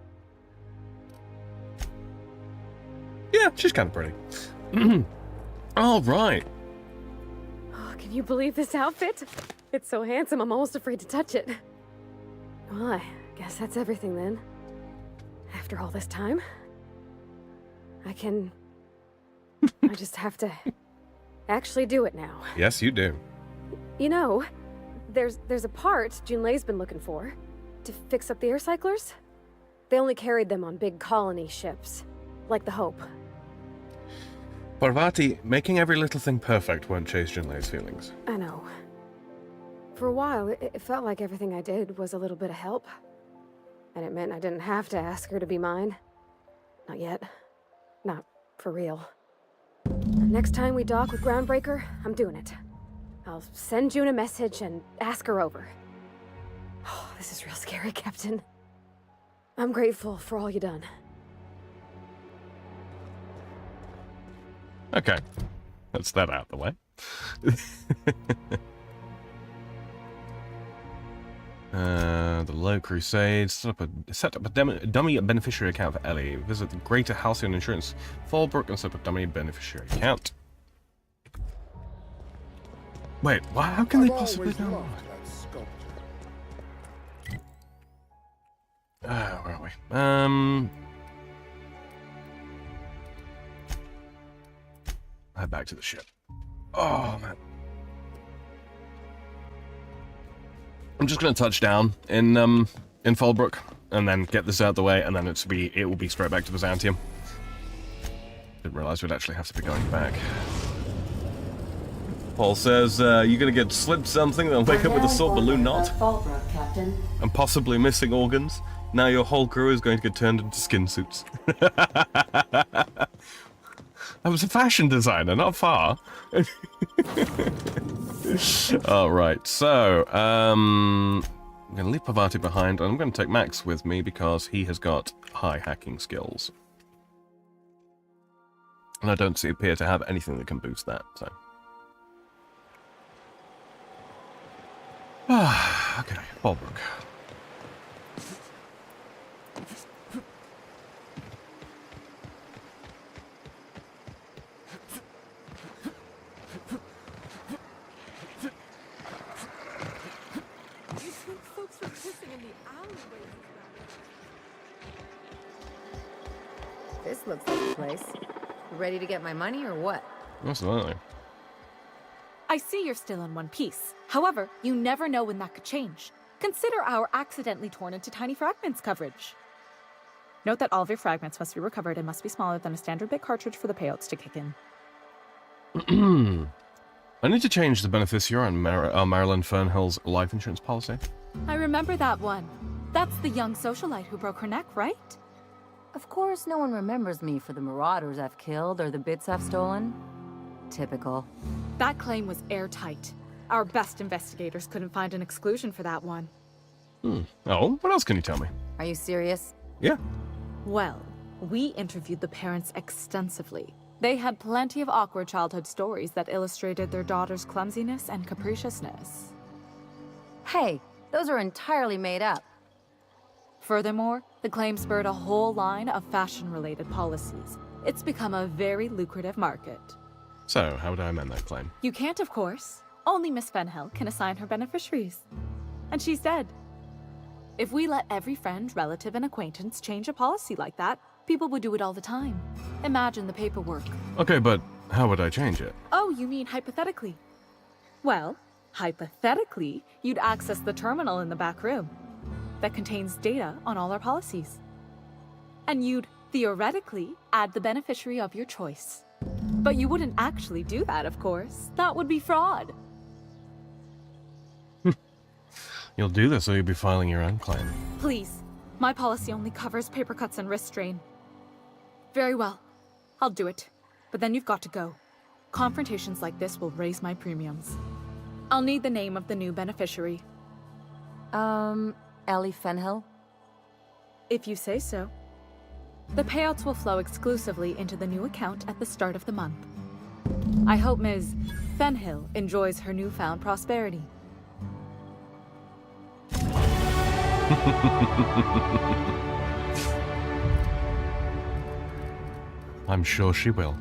Yeah, she's kind of pretty. All right. Oh, can you believe this outfit? It's so handsome, I'm almost afraid to touch it. Well, I guess that's everything then. After all this time, I just have to actually do it now. Yes, you do. You know, there's a part Junlei's been looking for to fix up the air cyclers. They only carried them on big colony ships, like the Hope. Parvati, making every little thing perfect won't chase Junlei's feelings. I know. For a while, it felt like everything I did was a little bit of help. And it meant I didn't have to ask her to be mine. Not yet. Not for real. Next time we dock with Groundbreaker, I'm doing it. I'll send June a message and ask her over. Oh, this is real scary, Captain. I'm grateful for all you done. Okay. That's that out of the way. The Low Crusade. Set up a dummy beneficiary account for Ellie. Visit the Greater Halcyon Insurance Fallbrook and set up a dummy beneficiary account. Wait, how can they possibly know? Where are we? Head back to the ship. Oh, man. I'm just gonna touch down in Fallbrook and then get this out of the way, and then it will be straight back to Byzantium. Didn't realize we'd actually have to be going back. Paul says, you're gonna get slipped something, then wake up with a sore balloon knot. Fallbrook, Captain. And possibly missing organs. Now your whole crew is going to get turned into skin suits. I was a fashion designer, not far. Alright, so, I'm going to leave Pavati behind, and I'm going to take Max with me because he has got high hacking skills. And I don't appear to have anything that can boost that, so... okay, Ballbrook. This looks like a place. You ready to get my money or what? Absolutely. I see you're still in one piece. However, you never know when that could change. Consider our accidentally torn into tiny fragments coverage. Note that all of your fragments must be recovered and must be smaller than a standard bit cartridge for the payouts to kick in. I need to change the beneficiary on Marilyn Fernhill's life insurance policy. I remember that one. That's the young socialite who broke her neck, right? Of course, no one remembers me for the marauders I've killed or the bits I've stolen. Typical. That claim was airtight. Our best investigators couldn't find an exclusion for that one. Oh, what else can you tell me? Are you serious? Yeah. Well, we interviewed the parents extensively. They had plenty of awkward childhood stories that illustrated their daughter's clumsiness and capriciousness. Hey, those are entirely made up. Furthermore, the claim spurred a whole line of fashion-related policies. It's become a very lucrative market. So, how would I amend that claim? You can't, of course. Only Miss Fenhill can assign her beneficiaries. And she's dead. If we let every friend, relative, and acquaintance change a policy like that, people would do it all the time. Imagine the paperwork. Okay, but how would I change it? Oh, you mean hypothetically? Well, hypothetically, you'd access the terminal in the back room that contains data on all our policies. And you'd, theoretically, add the beneficiary of your choice. But you wouldn't actually do that, of course. That would be fraud. You'll do this or you'll be filing your own claim. Please, my policy only covers paper cuts and wrist strain. Very well, I'll do it. But then you've got to go. Confrontations like this will raise my premiums. I'll need the name of the new beneficiary. Ellie Fenhill? If you say so. The payouts will flow exclusively into the new account at the start of the month. I hope Ms. Fenhill enjoys her newfound prosperity. I'm sure she will.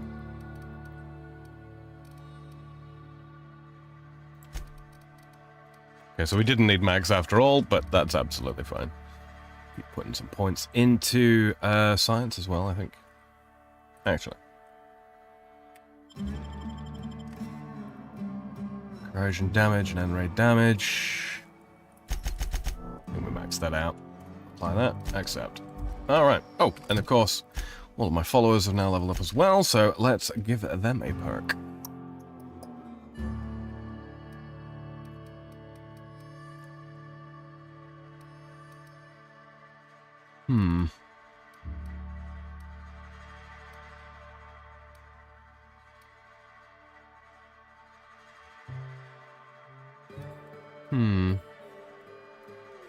Okay, so we didn't need mags after all, but that's absolutely fine. Keep putting some points into science as well, I think. Actually. Corrosion damage and N-ray damage. I think we max that out. Apply that. Accept. Alright. Oh, and of course, all of my followers have now leveled up as well, so let's give them a perk.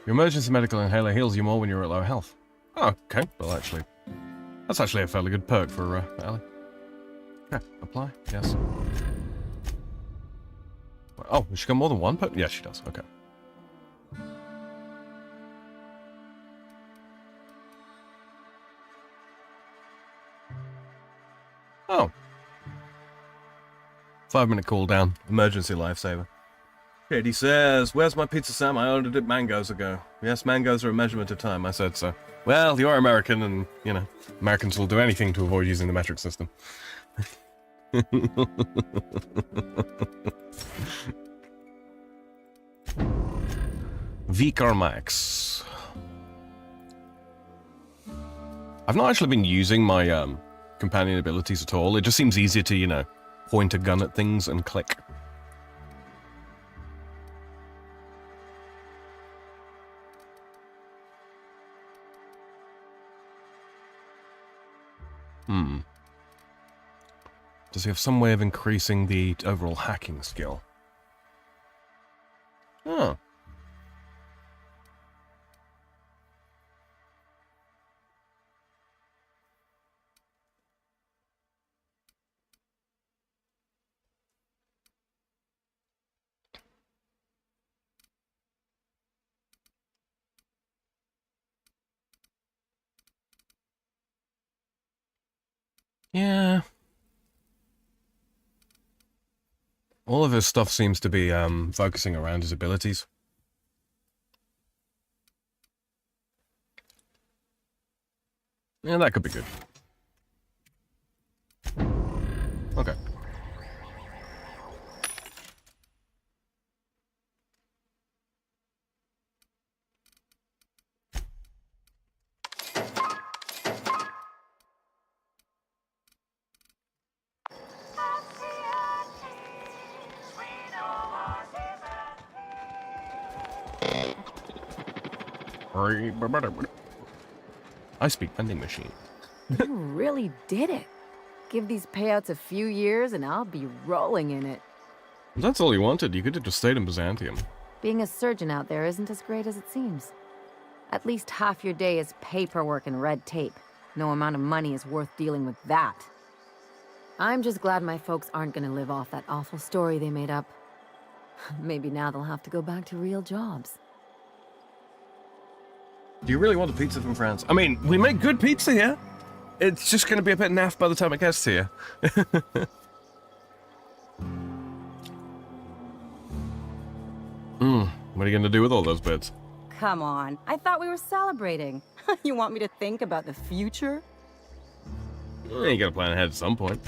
Your emergency medical inhaler heals you more when you're at low health. Oh, okay. Well, actually, that's actually a fairly good perk for Ellie. Okay, apply. Yes. Oh, has she got more than one perk? Yes, she does. Okay. Oh. 5-minute cooldown. Emergency lifesaver. Katie says, where's my pizza, Sam? I ordered it mangoes ago. Yes, mangoes are a measurement of time. I said so. Well, you're American and, you know, Americans will do anything to avoid using the metric system. VCAR Max. I've not actually been using my companion abilities at all. It just seems easier to, you know, point a gun at things and click. Does he have some way of increasing the overall hacking skill? Oh. Yeah. All of his stuff seems to be focusing around his abilities. Yeah, that could be good. Okay. High-speed vending machine. You really did it. Give these payouts a few years and I'll be rolling in it. If that's all you wanted, you could have just stayed in Byzantium. Being a surgeon out there isn't as great as it seems. At least half your day is paperwork and red tape. No amount of money is worth dealing with that. I'm just glad my folks aren't gonna live off that awful story they made up. Maybe now they'll have to go back to real jobs. Do you really want a pizza from France? I mean, we make good pizza here. It's just going to be a bit naff by the time it gets to you. What are you going to do with all those bits? Come on, I thought we were celebrating. You want me to think about the future? You got to plan ahead at some point.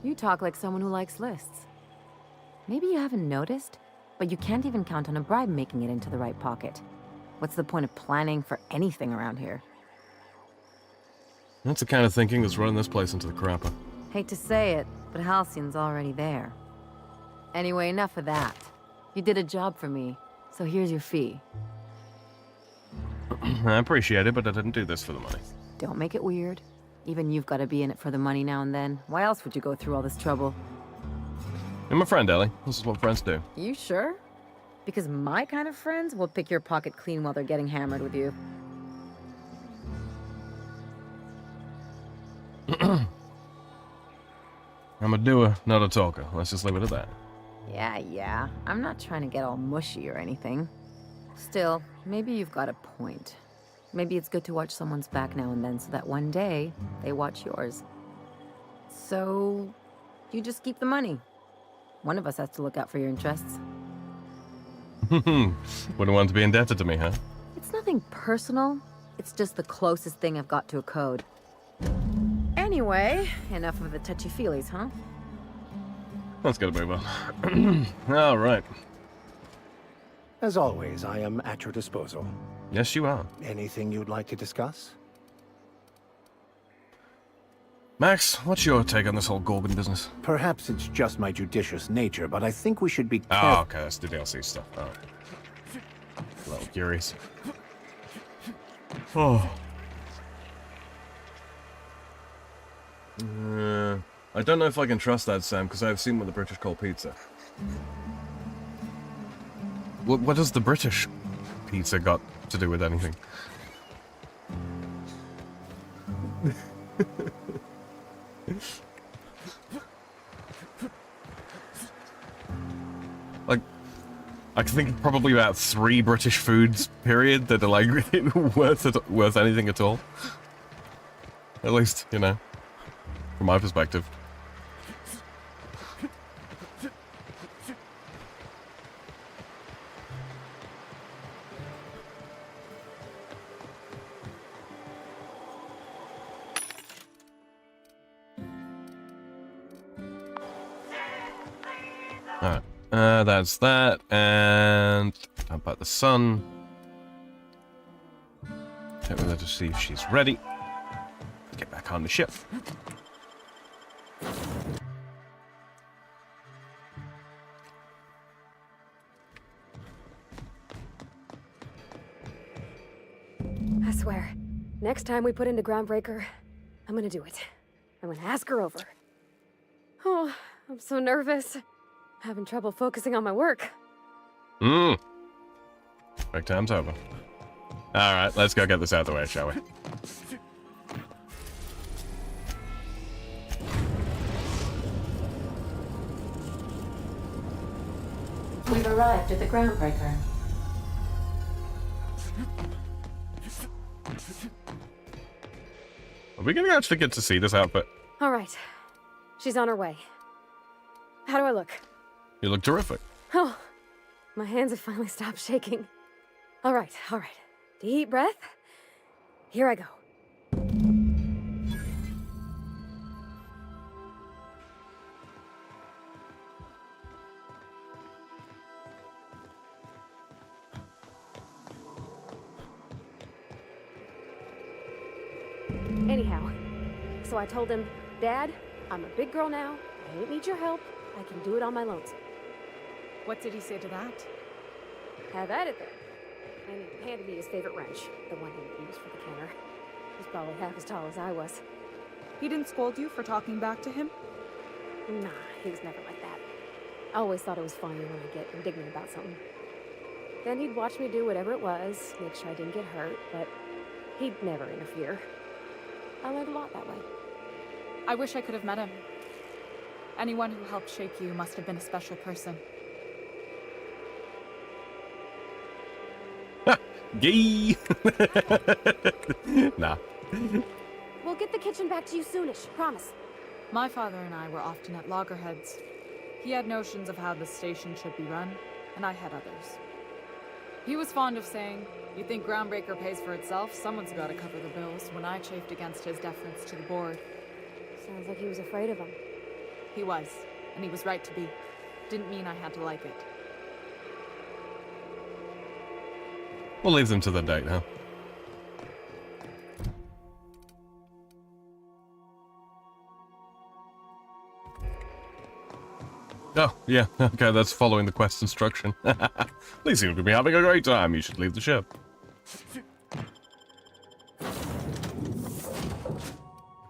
You talk like someone who likes lists. Maybe you haven't noticed, but you can't even count on a bribe making it into the right pocket. What's the point of planning for anything around here? That's the kind of thinking that's running this place into the crapper. Hate to say it, but Halcyon's already there. Anyway, enough of that. You did a job for me, so here's your fee. I appreciate it, but I didn't do this for the money. Don't make it weird. Even you've got to be in it for the money now and then. Why else would you go through all this trouble? I'm a friend, Ellie. This is what friends do. You sure? Because my kind of friends will pick your pocket clean while they're getting hammered with you. I'm a doer, not a talker. Let's just leave it at that. Yeah. I'm not trying to get all mushy or anything. Still, maybe you've got a point. Maybe it's good to watch someone's back now and then so that one day, they watch yours. So, you just keep the money. One of us has to look out for your interests. Wouldn't want to be indebted to me, huh? It's nothing personal. It's just the closest thing I've got to a code. Anyway, enough of the touchy-feelies, huh? Let's get a move on. All right. As always, I am at your disposal. Yes, you are. Anything you'd like to discuss? Max, what's your take on this whole Gorgon business? Perhaps it's just my judicious nature, but I think we should be careful. Oh, okay, that's the DLC stuff. All right. A little curious. Oh. I don't know if I can trust that, Sam, because I've seen what the British call pizza. What does the British pizza got to do with anything? Like, I can think of probably about 3 British foods, period, that are like worth anything at all. At least, you know, from my perspective. Alright, that's that, and how about the sun? Check with her to see if she's ready. Get back on the ship. I swear, next time we put into Groundbreaker, I'm gonna do it. I'm gonna ask her over. Oh, I'm so nervous. Having trouble focusing on my work. Break time's over. Alright, let's go get this out of the way, shall we? We've arrived at the Groundbreaker. Are we gonna actually get to see this outfit? All right. She's on her way. How do I look? You look terrific. Oh, my hands have finally stopped shaking. All right, all right. Deep breath. Here I go. Anyhow, so I told him, Dad, I'm a big girl now. I don't need your help. I can do it on my lonesome. What did he say to that? Have at it then. And he handed me his favorite wrench, the one he used for the counter. He's probably half as tall as I was. He didn't scold you for talking back to him? Nah, he was never like that. I always thought it was funny when I get indignant about something. Then he'd watch me do whatever it was, make sure I didn't get hurt, but he'd never interfere. I learned a lot that way. I wish I could have met him. Anyone who helped shape you must have been a special person. Gee. Nah. We'll get the kitchen back to you soonish, promise. My father and I were often at loggerheads. He had notions of how the station should be run, and I had others. He was fond of saying, "You think Groundbreaker pays for itself? Someone's got to cover the bills," when I chafed against his deference to the board. Sounds like he was afraid of him. He was, and he was right to be. Didn't mean I had to like it. We'll leave them to the date, huh? Oh, yeah, okay, that's following the quest instruction. They seem to be having a great time. You should leave the ship.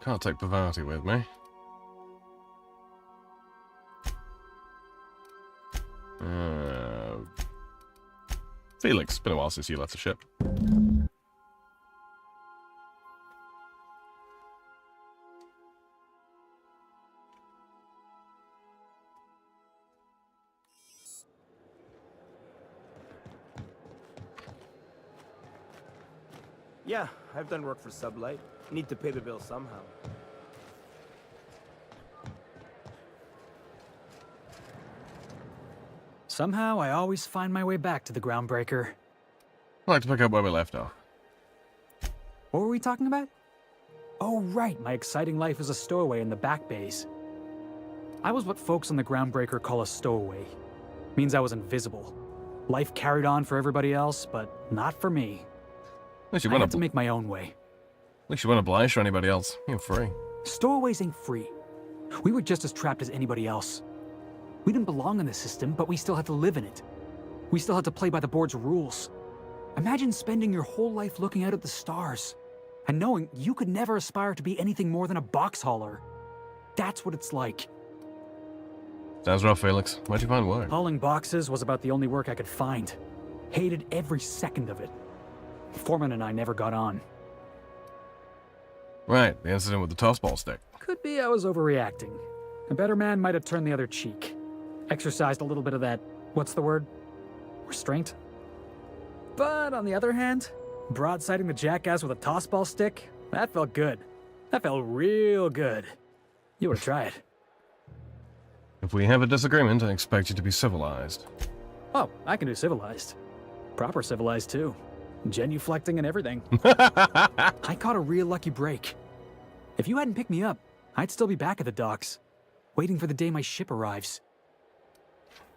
Can't take Pavati with me. Felix, been a while since you left the ship. Yeah, I've done work for Sublight. Need to pay the bill somehow. Somehow, I always find my way back to the Groundbreaker. I'd like to pick up where we left off. What were we talking about? Oh, right, my exciting life as a stowaway in the back bays. I was what folks on the Groundbreaker call a stowaway. Means I was invisible. Life carried on for everybody else, but not for me. At least you I weren't had to make my own way. At least you weren't obliged to anybody else. You're free. Stowaways ain't free. We were just as trapped as anybody else. We didn't belong in the system, but we still had to live in it. We still had to play by the board's rules. Imagine spending your whole life looking out at the stars, and knowing you could never aspire to be anything more than a box hauler. That's what it's like. Sounds rough, Felix. Where'd you find work? Hauling boxes was about the only work I could find. Hated every second of it. Foreman and I never got on. Right, the incident with the tossball stick. Could be I was overreacting. A better man might have turned the other cheek. Exercised a little bit of that, what's the word? Restraint? But on the other hand, broadsiding the jackass with a tossball stick, that felt good. That felt real good. You ought to try it. If we have a disagreement, I expect you to be civilized. Oh, I can do civilized. Proper civilized, too. Genuflecting and everything. I caught a real lucky break. If you hadn't picked me up, I'd still be back at the docks, waiting for the day my ship arrives.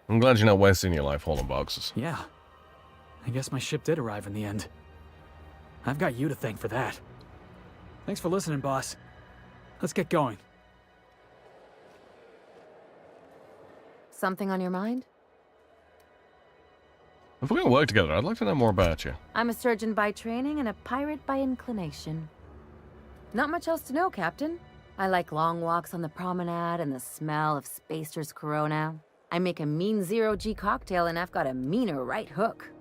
I'm glad you're not wasting your life hauling boxes. Yeah. I guess my ship did arrive in the end. I've got you to thank for that. Thanks for listening, boss. Let's get going. Something on your mind? If we're gonna work together, I'd like to know more about you. I'm a surgeon by training and a pirate by inclination. Not much else to know, Captain. I like long walks on the promenade and the smell of Spacer's Corona. I make a mean 0G cocktail and I've got a meaner right hook.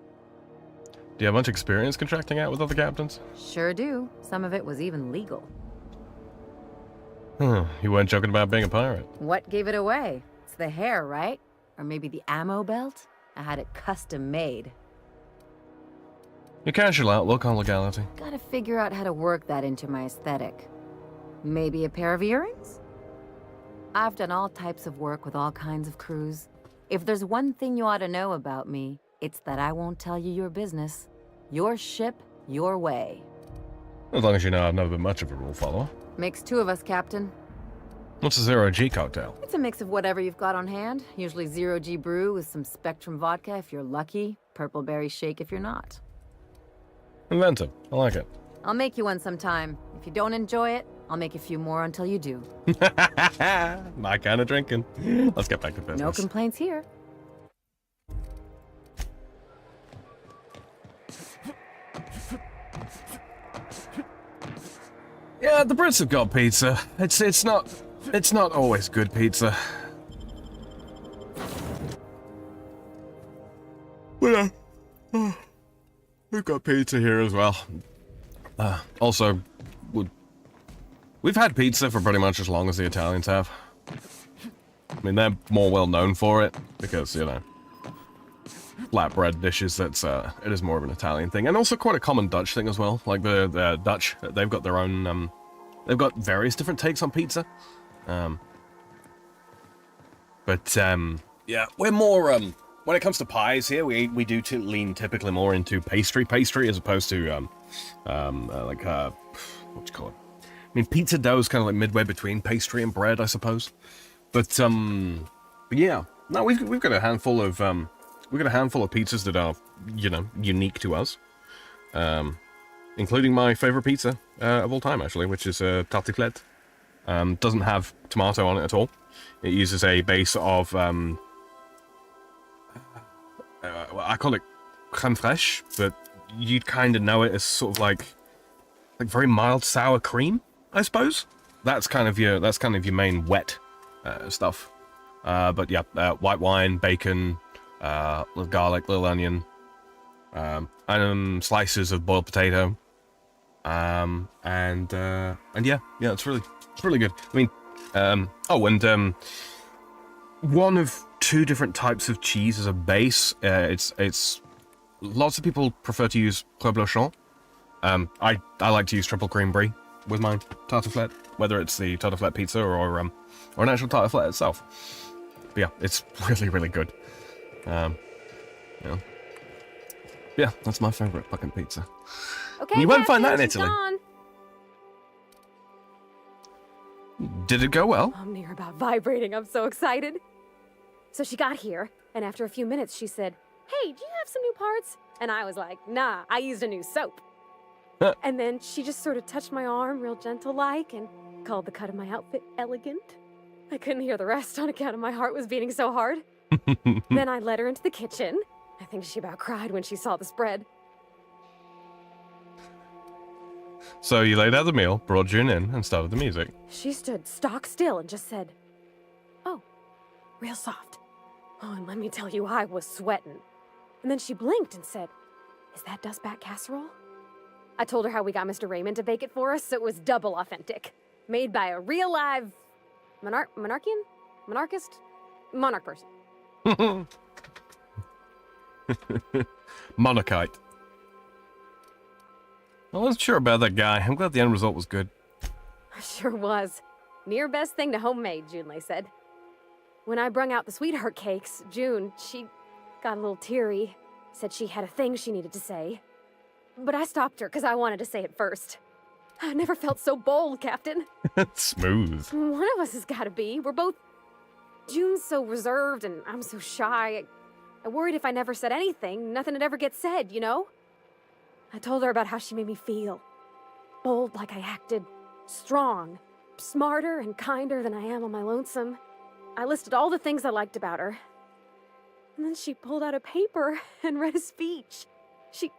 Do you have much experience contracting out with other captains? Sure do. Some of it was even legal. You weren't joking about being a pirate. What gave it away? It's the hair, right? Or maybe the ammo belt? I had it custom made. Your casual outlook on legality. Gotta figure out how to work that into my aesthetic. Maybe a pair of earrings? I've done all types of work with all kinds of crews. If there's one thing you ought to know about me, it's that I won't tell you your business. Your ship, your way. As long as you know I've never been much of a rule follower. Makes two of us, Captain. What's a 0G cocktail? It's a mix of whatever you've got on hand. Usually 0G brew with some Spectrum vodka if you're lucky, purple berry shake if you're not. Inventive. I like it. I'll make you one sometime. If you don't enjoy it, I'll make a few more until you do. My kind of drinking. Let's get back to business. No complaints here. Yeah, the Brits have got pizza. It's not always good pizza. But we've got pizza here as well. Also, we've had pizza for pretty much as long as the Italians have. I mean, they're more well known for it because, you know, flatbread dishes, it is more of an Italian thing. And also quite a common Dutch thing as well. Like the Dutch, they've got their own, they've got various different takes on pizza. Yeah, we're more, when it comes to pies here, we do lean typically more into pastry as opposed to, what you call it? I mean, pizza dough is kind of like midway between pastry and bread, I suppose. But yeah, no, we've got a handful of pizzas that are, you know, unique to us, including my favorite pizza of all time, actually, which is tartiflette. Doesn't have tomato on it at all. It uses a base of I call it crème fraîche, but you'd kind of know it as sort of like very mild sour cream, I suppose. That's kind of your main wet stuff. But yeah, white wine, bacon, little garlic, little onion, and slices of boiled potato, and yeah, it's really good. I mean, one of two different types of cheese as a base. It's lots of people prefer to use Reblochon. I like to use triple cream brie with my tartiflette, whether it's the tartiflette pizza or an actual tartiflette itself. But yeah, it's really good. Yeah, that's my favorite fucking pizza. Okay, you won't find that in Captain, she's Italy. gone. Did it go well? I'm near about vibrating. I'm so excited. So she got here, and after a few minutes, she said, "Hey, do you have some new parts?" And I was like, "Nah, I used a new soap." And then she just sort of touched my arm real gentle-like and called the cut of my outfit elegant. I couldn't hear the rest on account of my heart was beating so hard. Then I led her into the kitchen. I think she about cried when she saw the spread. So you laid out the meal, brought June in, and started the music. She stood stock still and just said, "Oh, real soft." Oh, and let me tell you, I was sweating. And then she blinked and said, "Is that dustbat casserole?" I told her how we got Mr. Raymond to bake it for us, so it was double authentic. Made by a real live monarch person. Monarchite. I wasn't sure about that guy. I'm glad the end result was good. Sure was. Near best thing to homemade, Junlei said. When I brung out the sweetheart cakes, June, she got a little teary. Said she had a thing she needed to say. But I stopped her because I wanted to say it first. I never felt so bold, Captain. Smooth. One of us has got to be. We're both... June's so reserved and I'm so shy. I worried if I never said anything, nothing would ever get said, you know? I told her about how she made me feel. Bold like I acted. Strong. Smarter and kinder than I am on my lonesome. I listed all the things I liked about her. And then she pulled out a paper and read a speech. She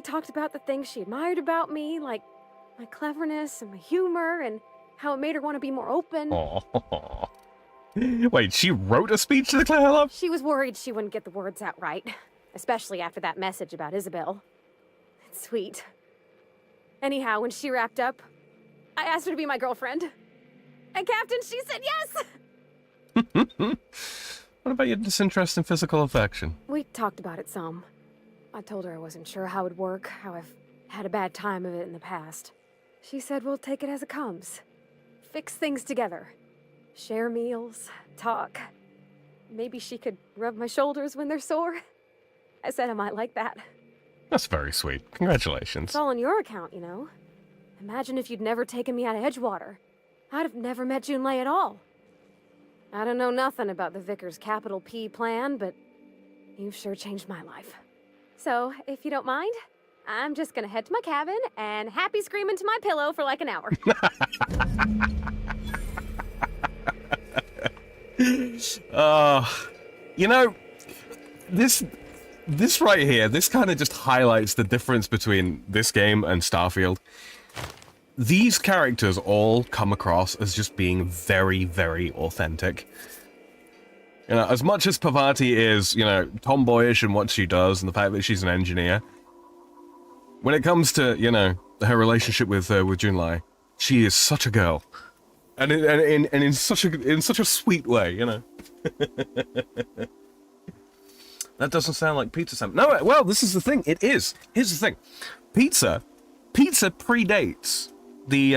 talked about the things she admired about me, like my cleverness and my humor, and how it made her want to be more open. Aww. Wait, she wrote a speech to the Claire Love? She was worried she wouldn't get the words out right, especially after that message about Isabel. It's sweet. Anyhow, when she wrapped up, I asked her to be my girlfriend. And Captain, she said yes! What about your disinterest in physical affection? We talked about it some. I told her I wasn't sure how it'd work, how I've had a bad time of it in the past. She said we'll take it as it comes. Fix things together. share meals, talk. Maybe she could rub my shoulders when they're sore. I said I might like that. That's very sweet. Congratulations. It's all on your account, you know. Imagine if you'd never taken me out of Edgewater. I'd have never met Junlei at all. I don't know nothing about the Vicar's capital P plan, but you've sure changed my life. So, if you don't mind, I'm just gonna head to my cabin and happy scream into my pillow for like an hour. You know, this right here, this kind of just highlights the difference between this game and Starfield. These characters all come across as just being very, very authentic. You know, as much as Parvati is, you know, tomboyish in what she does and the fact that she's an engineer, when it comes to, you know, her relationship with Junlei, she is such a girl. And in such a sweet way, you know. That doesn't sound like pizza Sam. No, well, this is the thing. It is. Here's the thing. Pizza predates the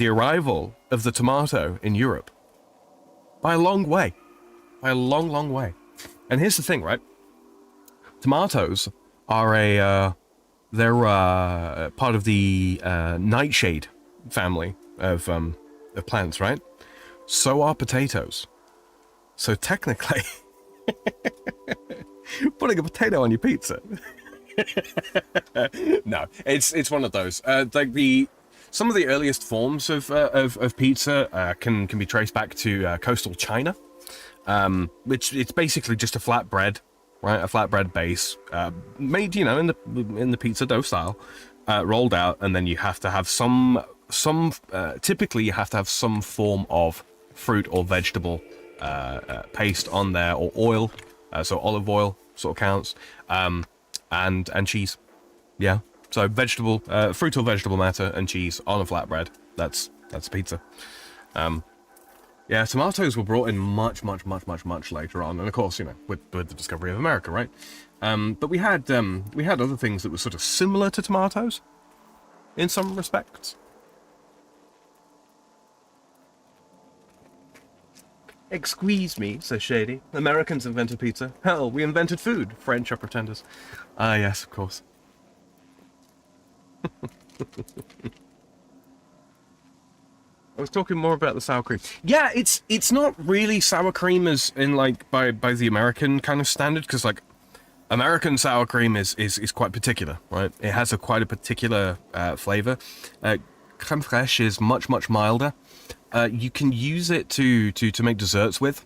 arrival of the tomato in Europe by a long way. By a long, long way. And here's the thing, right? Tomatoes are they're part of the nightshade family of plants, right? So are potatoes. So technically, putting a potato on your pizza. No, it's one of those. Like some of the earliest forms of pizza can be traced back to coastal China, which it's basically just a flat bread, right? A flatbread base, made, you know, in the pizza dough style, rolled out, and then you have to have typically you have to have some form of fruit or vegetable paste on there, or oil, so olive oil sort of counts, and cheese. Yeah, so vegetable, fruit or vegetable matter and cheese on a flatbread. That's pizza. Yeah, tomatoes were brought in much later on, and of course, you know, with the discovery of America, right? But we had other things that were sort of similar to tomatoes in some respects. Excuse me, says Shady. Americans invented pizza. Hell, we invented food. French are pretenders. Ah, yes, of course. I was talking more about the sour cream. Yeah, it's not really sour cream as in like by the American kind of standard, because like American sour cream is quite particular, right? It has quite a particular flavor. Crème fraîche is much milder. You can use it to make desserts with.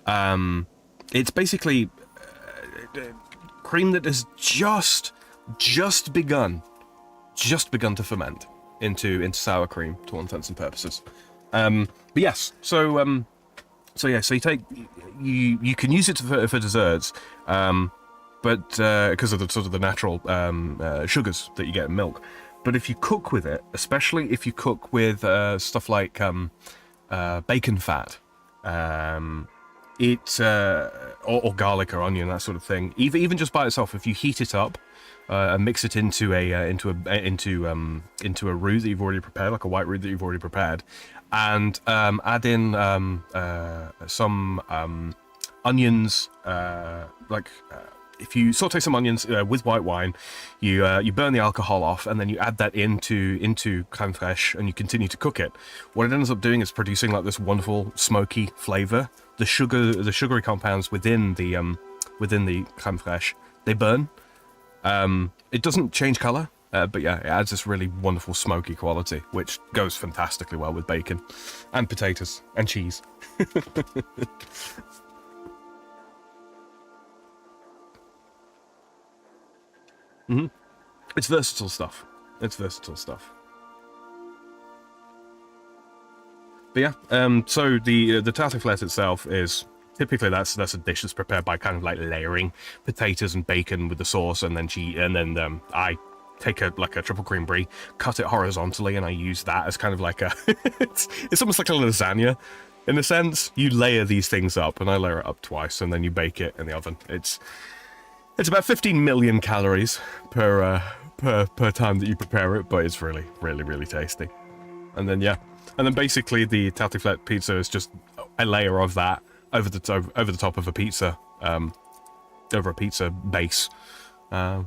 It's basically cream that has just begun to ferment into sour cream to all intents and purposes. But yes, so you can use it for desserts, but because of the sort of the natural sugars that you get in milk. But if you cook with it, especially if you cook with stuff like bacon fat, or garlic or onion, that sort of thing, even just by itself, if you heat it up and mix it into a roux that you've already prepared, like a white roux that you've already prepared, and add in some onions, if you saute some onions with white wine, you burn the alcohol off, and then you add that into crème fraîche, and you continue to cook it. What it ends up doing is producing like this wonderful smoky flavor. The sugary compounds within the crème fraîche, they burn. It doesn't change color, but yeah, it adds this really wonderful smoky quality, which goes fantastically well with bacon and potatoes and cheese. Mm-hmm. It's versatile stuff. But yeah, so the tartiflette itself is typically that's a dish that's prepared by kind of like layering potatoes and bacon with the sauce, and then I take a triple cream brie, cut it horizontally, and I use that as kind of like a it's almost like a lasagna in a sense. You layer these things up, and I layer it up twice, and then you bake it in the oven. It's about 15 million calories per time that you prepare it, but it's really tasty. And then yeah, And then basically the tartiflette pizza is just a layer of that over the top of a pizza, over a pizza base,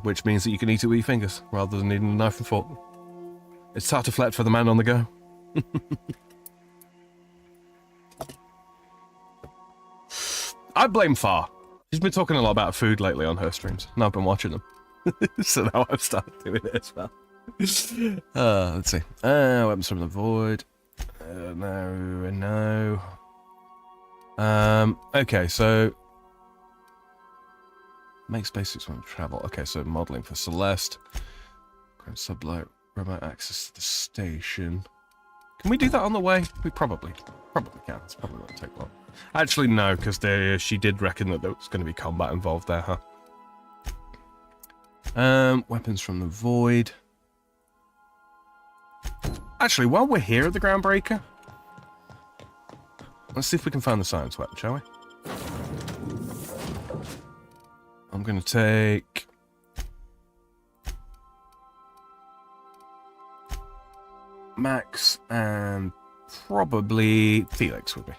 which means that you can eat it with your fingers rather than needing a knife and fork. It's tartiflette for the man on the go. I blame Far. She's been talking a lot about food lately on her streams, and I've been watching them. So now I've started doing it as well. Let's see. Weapons from the void. No. Okay, so make space when travel. Okay, so modeling for Celeste. Grant sublight, remote access to the station. Can we do that on the way? We probably can. It's probably won't take long. Actually, no, because she did reckon that there was going to be combat involved there, huh? Weapons from the void. Actually, while we're here at the Groundbreaker, let's see if we can find the science weapon, shall we? I'm going to take... Max and probably Felix would be.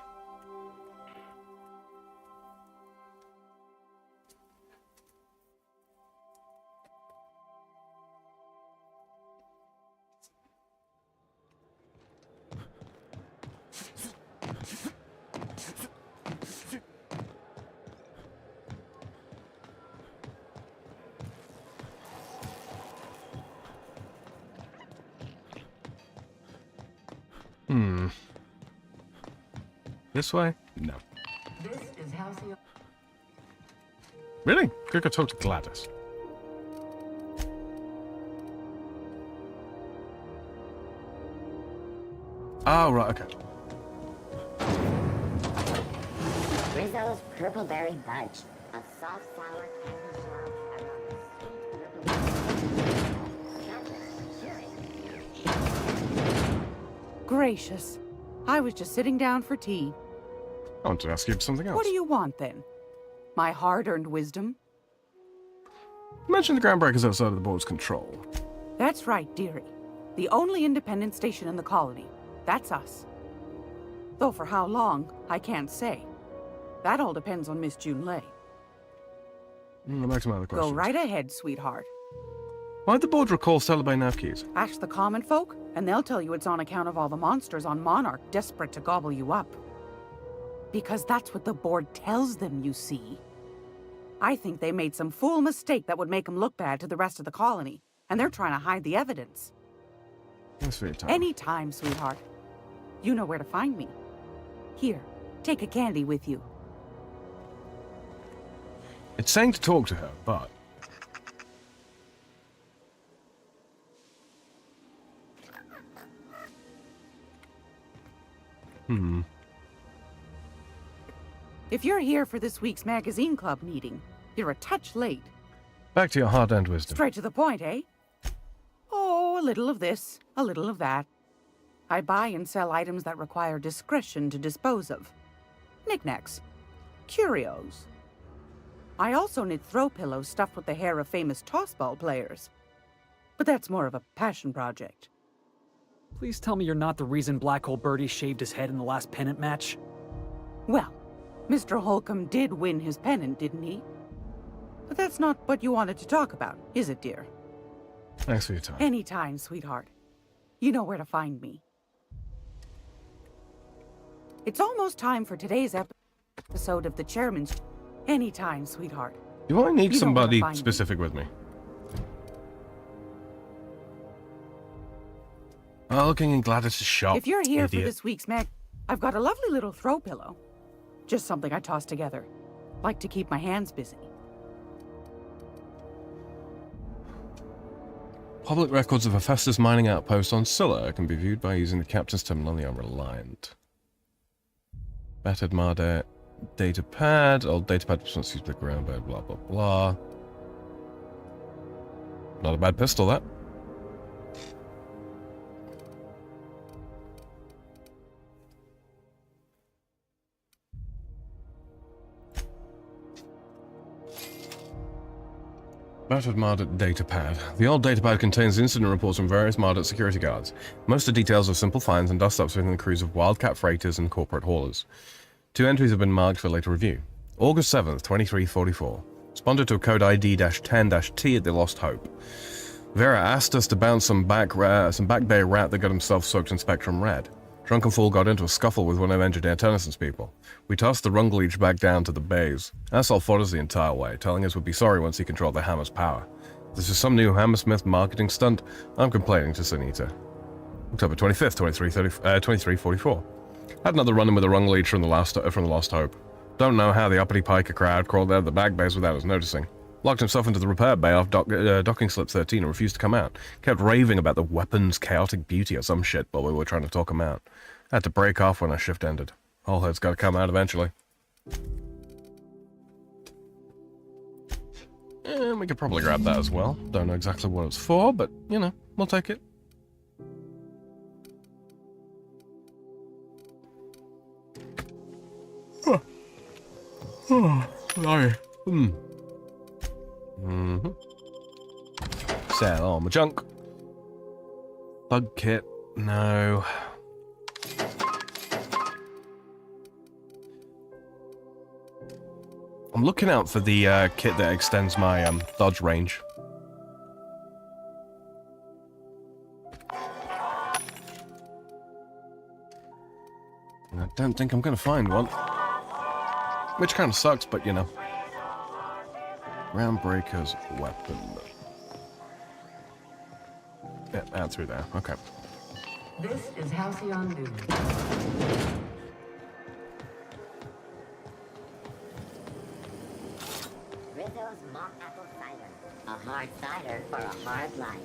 This way? No. This is Halcyon. Really? Could go talk to Gladys. Oh, right, okay. Rizzo's Purple Berry Budge. A soft, sour candy shell. Gracious. I was just sitting down for tea. I want to ask you something else. What do you want, then? My hard-earned wisdom? You mentioned the Groundbreaker's outside of the board's control. That's right, dearie. The only independent station in the colony. That's us. Though for how long, I can't say. That all depends on Miss June Lay. Back to my other questions. Go right ahead, sweetheart. Why'd the board recall Celebi nav keys? Ask the common folk, and they'll tell you it's on account of all the monsters on Monarch desperate to gobble you up. Because that's what the board tells them, you see. I think they made some fool mistake that would make them look bad to the rest of the colony, and they're trying to hide the evidence. Thanks for your time. Anytime, sweetheart. You know where to find me. Here, take a candy with you. It's saying to talk to her, but... If you're here for this week's magazine club meeting, you're a touch late. Back to your hard-earned wisdom. Straight to the point, eh? Oh, a little of this, a little of that. I buy and sell items that require discretion to dispose of. Knickknacks. Curios. I also knit throw pillows stuffed with the hair of famous tossball players. But that's more of a passion project. Please tell me you're not the reason Black Hole Birdie shaved his head in the last pennant match. Well, Mr. Holcomb did win his pennant, didn't he? But that's not what you wanted to talk about, is it, dear? Thanks for your time. Anytime, sweetheart. You know where to find me. It's almost time for today's episode of the Chairman's... Anytime, sweetheart. Do I need You know where to somebody find me. specific with me? Oh, looking in Gladys' shop. If you're here for idiot. this week's mag... I've got a lovely little throw pillow. Just something I toss together. Like to keep my hands busy. Public records of Hephaestus mining outpost on Scylla can be viewed by using the captain's terminal on the Unreliant. Battered Marder data pad. Old data pad was once used by the ground bird, blah blah blah. Not a bad pistol, that. Battered Mardet datapad. The old datapad contains incident reports from various Mardet security guards. Most are details of simple finds and dust-ups within the crews of Wildcat freighters and corporate haulers. 2 entries have been marked for later review. August 7th, 2344. Responded to a code ID-10-T at the Lost Hope. Vera asked us to bounce some back bay rat that got himself soaked in Spectrum Red. Drunken fool got into a scuffle with one of Engineer Tennyson's people. We tossed the Rungleech back down to the bays. Asshole fought us the entire way, telling us we'd be sorry once he controlled the hammer's power. This is some new Hammersmith marketing stunt. I'm complaining to Sunita. October 25th, 2344. Had another run-in with a Rungleech from the Lost Hope. Don't know how the uppity piker crowd crawled out of the back bays without us noticing. Locked himself into the repair bay off docking slip 13 and refused to come out. Kept raving about the weapon's chaotic beauty or some shit while we were trying to talk him out. Had to break off when our shift ended. Whole head's got to come out eventually. And we could probably grab that as well. Don't know exactly what it's for, but, you know, we'll take it. Oh, sorry. Sell all my junk. Bug kit, no. I'm looking out for the kit that extends my dodge range. I don't think I'm gonna find one. Which kind of sucks, but you know. Groundbreaker's weapon. Yeah, out through there. Okay. This is Halcyon News. Rizzo's mock apple cider. A hard cider for a hard life.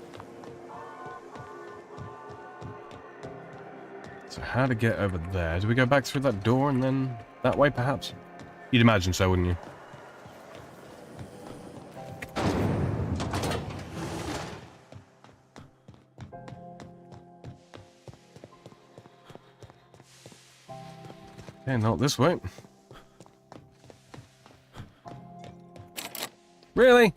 So how to get over there? Do we go back through that door and then that way, perhaps? You'd imagine so, wouldn't you? Okay, not this way. Really?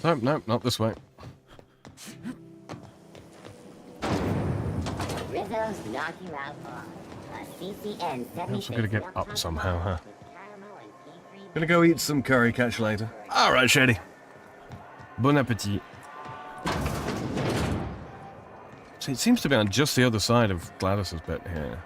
Nope, nope, not this way. Rizzo's knockout bar. A CCN 76. Also gonna get up somehow, huh? Gonna go eat some curry, catch you later. Alright, Shady. Bon appetit. See, it seems to be on just the other side of Gladys's bit here.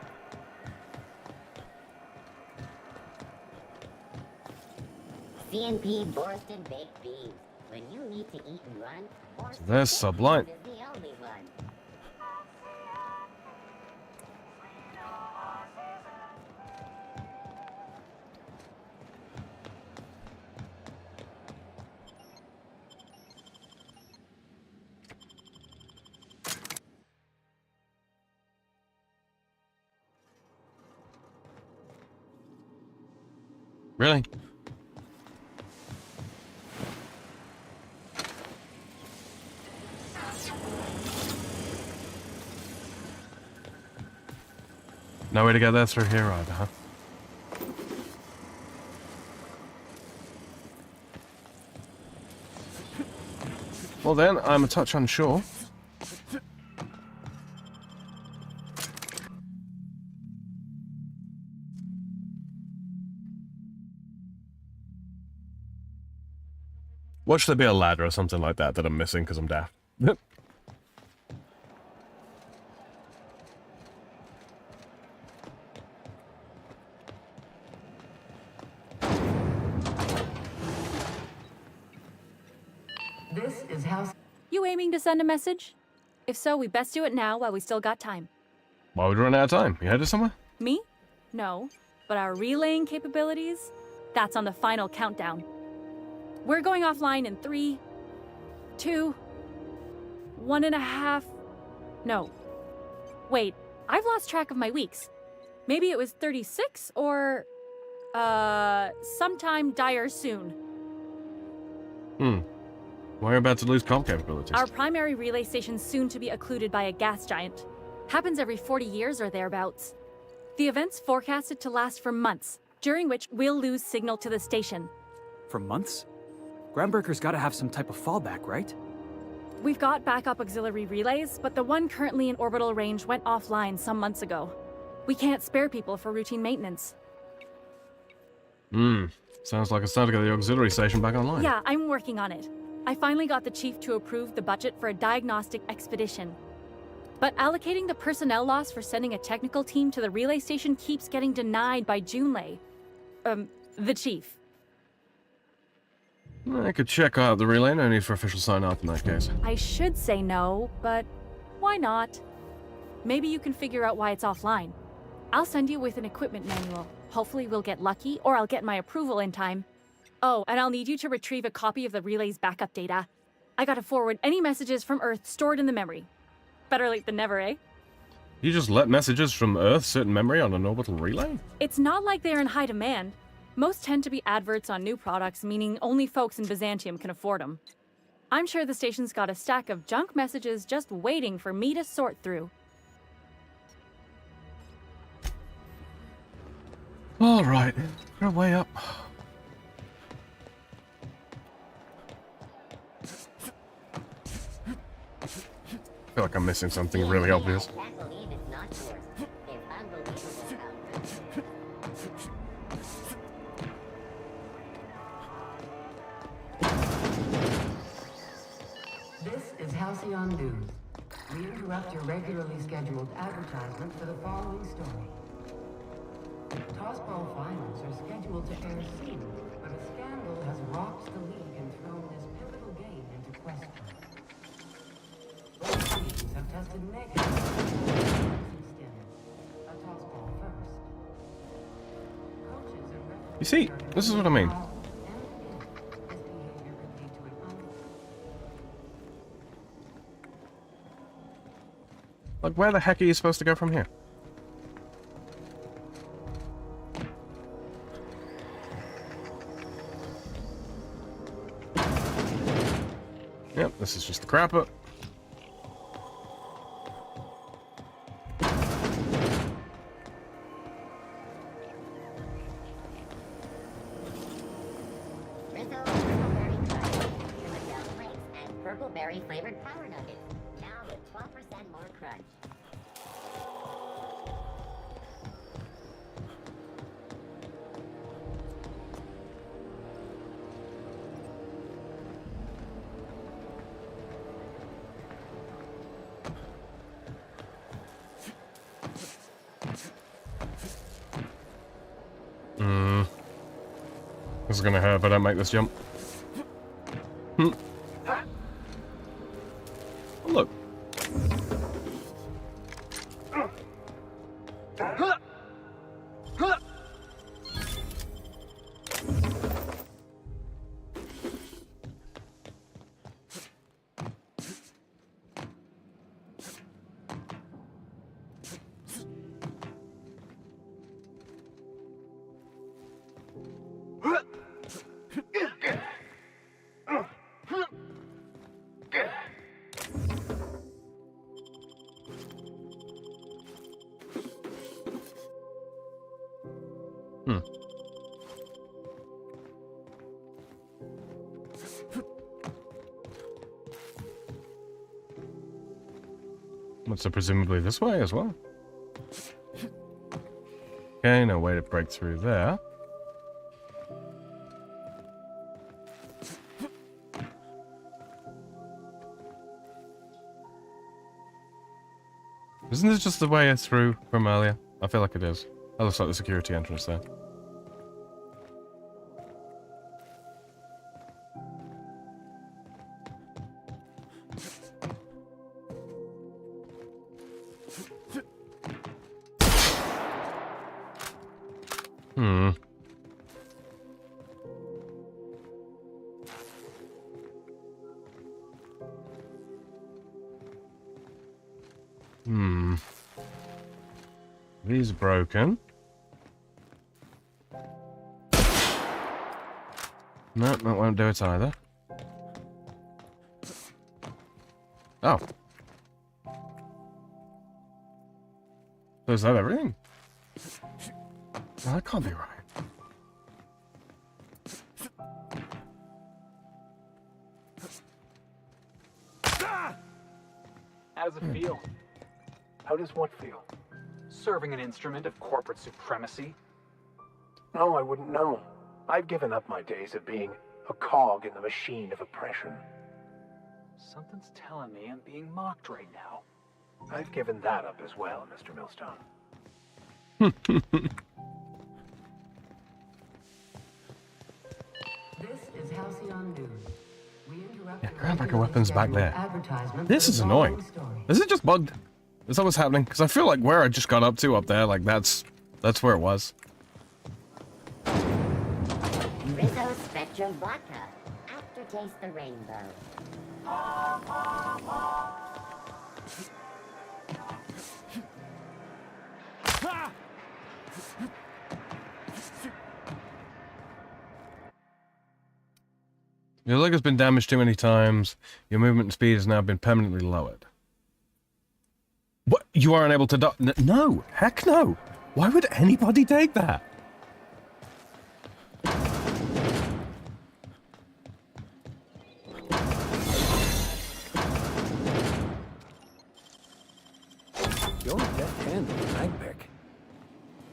CNP Borston baked beans. When you need to eat and run, So there's Sublight. is the only one. Really? No way to get that through here either, huh? Well then, I'm a touch unsure. What should there be a ladder or something like that that I'm missing because I'm daft? This is House. You aiming to send a message? If so, we best do it now while we still got time. Why would we run out of time? You headed somewhere? Me? No. But our relaying capabilities? That's on the final countdown. We're going offline in 3, 2, 1.5... No. Wait, I've lost track of my weeks. Maybe it was 36 or... sometime dire soon. We're about to lose comm capabilities. Our primary relay station's soon to be occluded by a gas giant. Happens every 40 years or thereabouts. The event's forecasted to last for months, during which we'll lose signal to the station. For months? Groundbreaker's gotta have some type of fallback, right? We've got backup auxiliary relays, but the one currently in orbital range went offline some months ago. We can't spare people for routine maintenance. Sounds like it's time to get the auxiliary station back online. Yeah, I'm working on it. I finally got the chief to approve the budget for a diagnostic expedition. But allocating the personnel loss for sending a technical team to the relay station keeps getting denied by Junlei. The chief. I could check out the relay. No need for official sign-off in that case. I should say no, but why not? Maybe you can figure out why it's offline. I'll send you with an equipment manual. Hopefully we'll get lucky, or I'll get my approval in time. Oh, and I'll need you to retrieve a copy of the relay's backup data. I gotta forward any messages from Earth stored in the memory. Better late than never, eh? You just let messages from Earth sit in memory on an orbital relay? It's not like they're in high demand. Most tend to be adverts on new products, meaning only folks in Byzantium can afford them. I'm sure the station's got a stack of junk messages just waiting for me to sort through. Alright, we're way up. I feel like I'm missing something really obvious. This is Halcyon News. We interrupt your regularly scheduled advertisement for the following story. Tossball finals are scheduled to air soon, but a scandal has rocked the league and thrown this pivotal game into question. Both teams have tested negative for a tossball first. Coaches and referees You see, this is what I mean. Like, where the heck are you supposed to go from here? Yep, this is just the crapper. Purple berry flavored power nuggets, now with 12% more crunch. This is gonna hurt if I don't make this jump. Oh, look. So presumably this way as well. Okay, no way to break through there. Isn't this just the way through from earlier? I feel like it is. That looks like the security entrance there. These are broken. No, that won't do it either. Oh. So is that everything? No, that can't be right. How does it feel? How does what feel? Serving an instrument of corporate supremacy? Oh, I wouldn't know. I've given up my days of being a cog in the machine of oppression. Something's telling me I'm being mocked right now. I've given that up as well, Mr. Millstone. This is Halcyon News. We interrupt Yeah, your groundbreaker regularly weapons back scheduled there. advertisement This for is the annoying. following story. Is it just bugged? Is that what's happening? Because I feel like where I just got up to up there, like that's where it was. Rizzo Spectrum Vodka. Aftertaste the rainbow. Your leg has been damaged too many times. Your movement speed has now been permanently lowered. What? You are unable to no! Heck no! Why would anybody take that? You're a deft hand with a mag pick.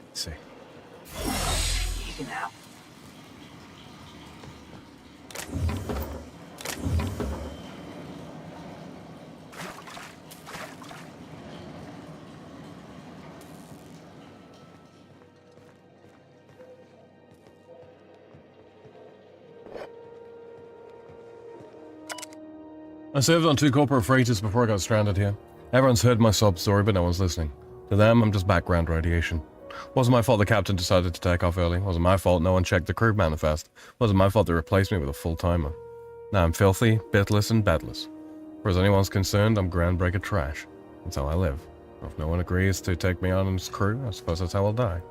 Let's see. Easy now. I served on 2 corporate freighters before I got stranded here. Everyone's heard my sob story, but no one's listening. To them, I'm just background radiation. Wasn't my fault the captain decided to take off early. Wasn't my fault no one checked the crew manifest. Wasn't my fault they replaced me with a full-timer. Now I'm filthy, bitless, and bedless. For as anyone's concerned, I'm groundbreaker trash. That's how I live. If no one agrees to take me on as crew, I suppose that's how I'll die.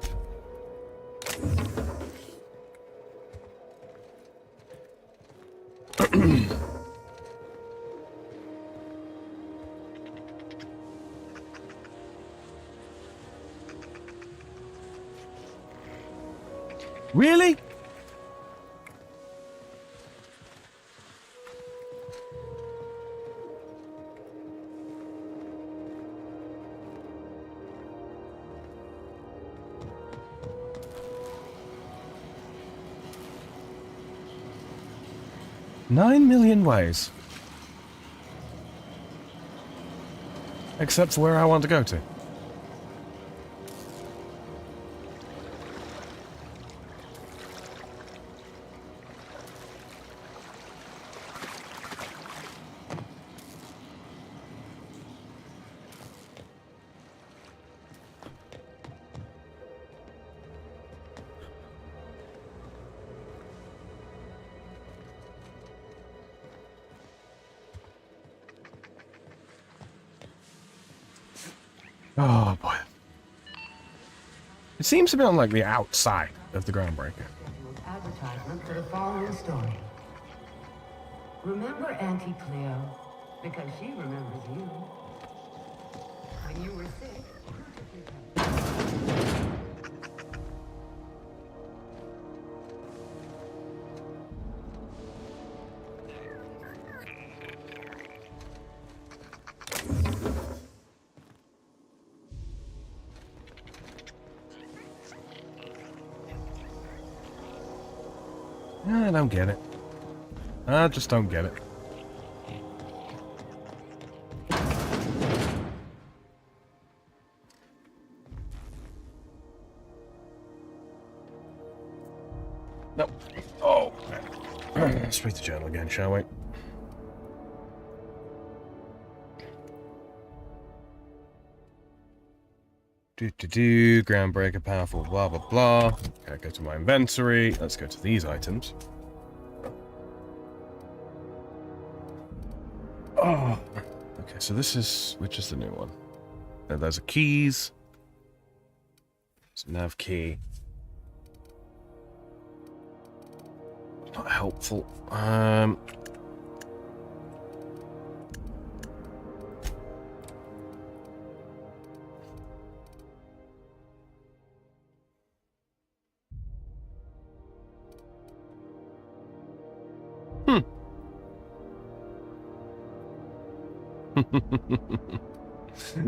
Really? $9 million ways. Except for where I want to go to. Oh boy. It seems to be on like the outside of the groundbreaker. Advertisement for the following story. Remember Auntie Cleo? Because she remembers you. When you were sick, I don't get it. I just don't get it. Nope. Oh. Let's read the journal again, shall we? Groundbreaker, powerful, blah, blah, blah. Okay, go to my inventory. Let's go to these items. Oh. Okay, so this is, which is the new one? And those are keys. So nav key. Not helpful.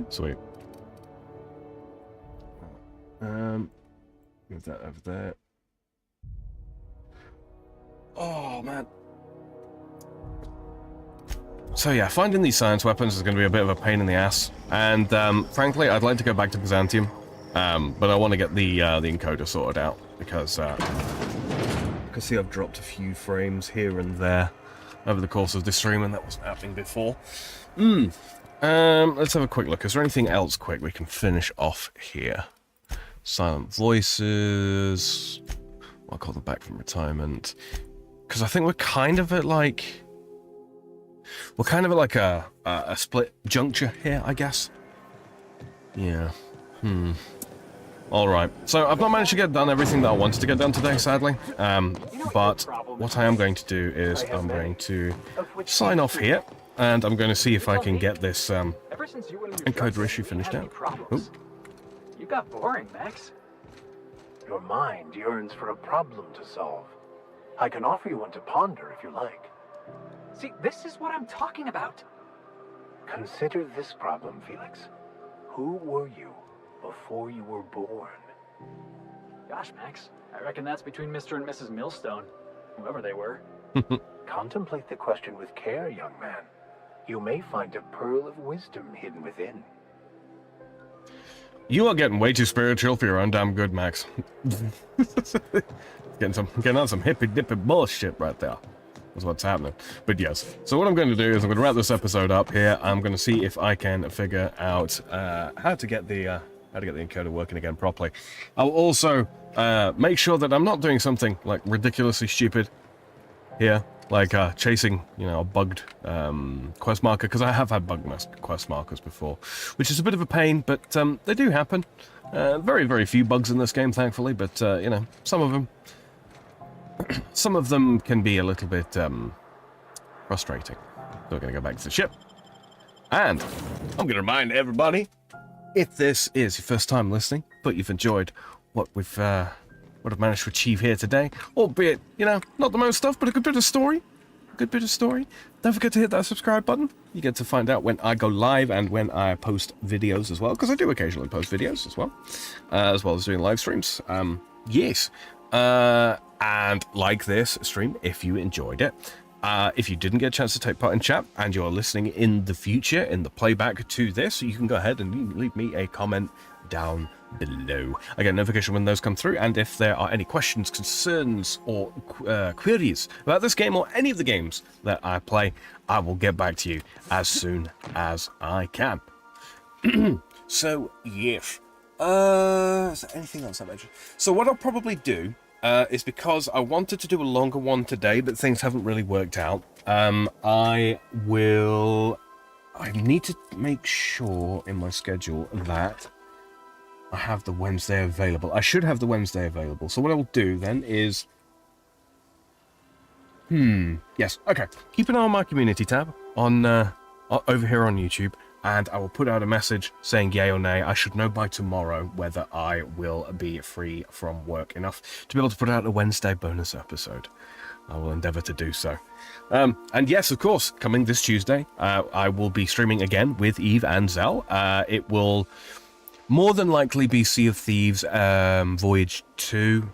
Sweet. Move that over there. Oh man. So yeah, finding these science weapons is going to be a bit of a pain in the ass, and frankly, I'd like to go back to Byzantium, but I want to get the encoder sorted out because you can see I've dropped a few frames here and there over the course of this stream, and that wasn't happening before. Let's have a quick look. Is there anything else quick we can finish off here? Silent voices. I'll call them back from retirement. Because I think we're kind of at like... We're kind of at like a split juncture here, I guess. Yeah. Alright. So I've not managed to get done everything that I wanted to get done today, sadly. But what I am going to do is I'm going to sign off here. And I'm going to see if I can get this encoder issue finished out. You got boring, Max. Your mind yearns for a problem to solve. I can offer you one to ponder if you like. See, this is what I'm talking about. Consider this problem, Felix. Who were you before you were born? Gosh, Max, I reckon that's between Mr. and Mrs. Millstone, whoever they were. Contemplate the question with care, young man. You may find a pearl of wisdom hidden within. You are getting way too spiritual for your own damn good, Max. Getting on some hippy-dippy bullshit right there. That's what's happening. But yes, so what I'm going to do is I'm going to wrap this episode up here. I'm going to see if I can figure out how to get the encoder working again properly. I'll also make sure that I'm not doing something like ridiculously stupid here, like chasing, a bugged quest marker, because I have had bugged quest markers before, which is a bit of a pain, but they do happen. Very, very few bugs in this game, thankfully, but some of them can be a little bit frustrating. So we're going to go back to the ship, and I'm going to remind everybody, if this is your first time listening, but you've enjoyed what I've managed to achieve here today, albeit, not the most stuff, but a good bit of story. Don't forget to hit that subscribe button. You get to find out when I go live and when I post videos as well, because I do occasionally post videos as well as doing live streams. Yes. And like this stream, if you enjoyed it. If you didn't get a chance to take part in chat and you're listening in the future, in the playback to this, you can go ahead and leave me a comment down below. I get a notification when those come through, and if there are any questions, concerns, or queries about this game or any of the games that I play, I will get back to you as soon as I can. So, yes. Is there anything else I mentioned? So what I'll probably do is, because I wanted to do a longer one today, but things haven't really worked out, I need to make sure in my schedule that I have the Wednesday available. I should have the Wednesday available. So what I will do then is... Yes, okay. Keep an eye on my community tab on over here on YouTube, and I will put out a message saying yay or nay. I should know by tomorrow whether I will be free from work enough to be able to put out a Wednesday bonus episode. I will endeavour to do so. And yes, of course, coming this Tuesday, I will be streaming again with Eve and Zell. It will more than likely be Sea of Thieves Voyage 2,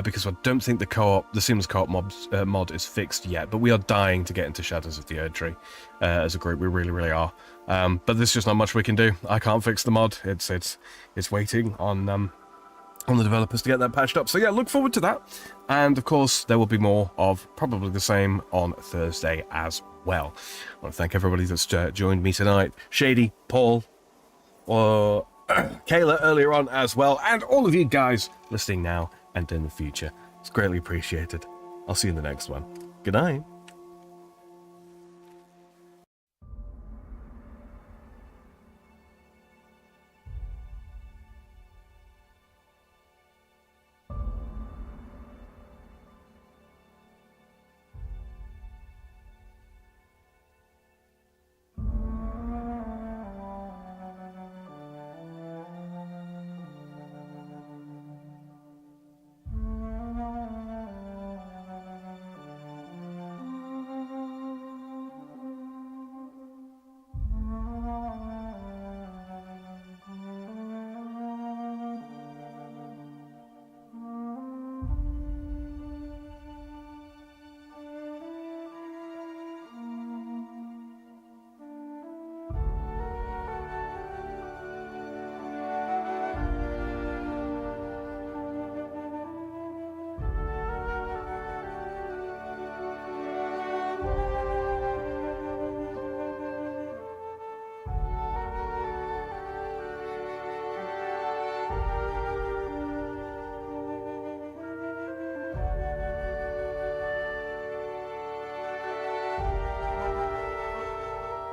because I don't think the seamless co-op mod is fixed yet, but we are dying to get into Shadows of the Erdtree as a group. We really, really are. But there's just not much we can do. I can't fix the mod. It's waiting on the developers to get that patched up. So yeah, look forward to that. And of course, there will be more of probably the same on Thursday as well. I want to thank everybody that's joined me tonight. Shady, Paul, Kayla earlier on as well, and all of you guys listening now and in the future. It's greatly appreciated. I'll see you in the next one. Good night.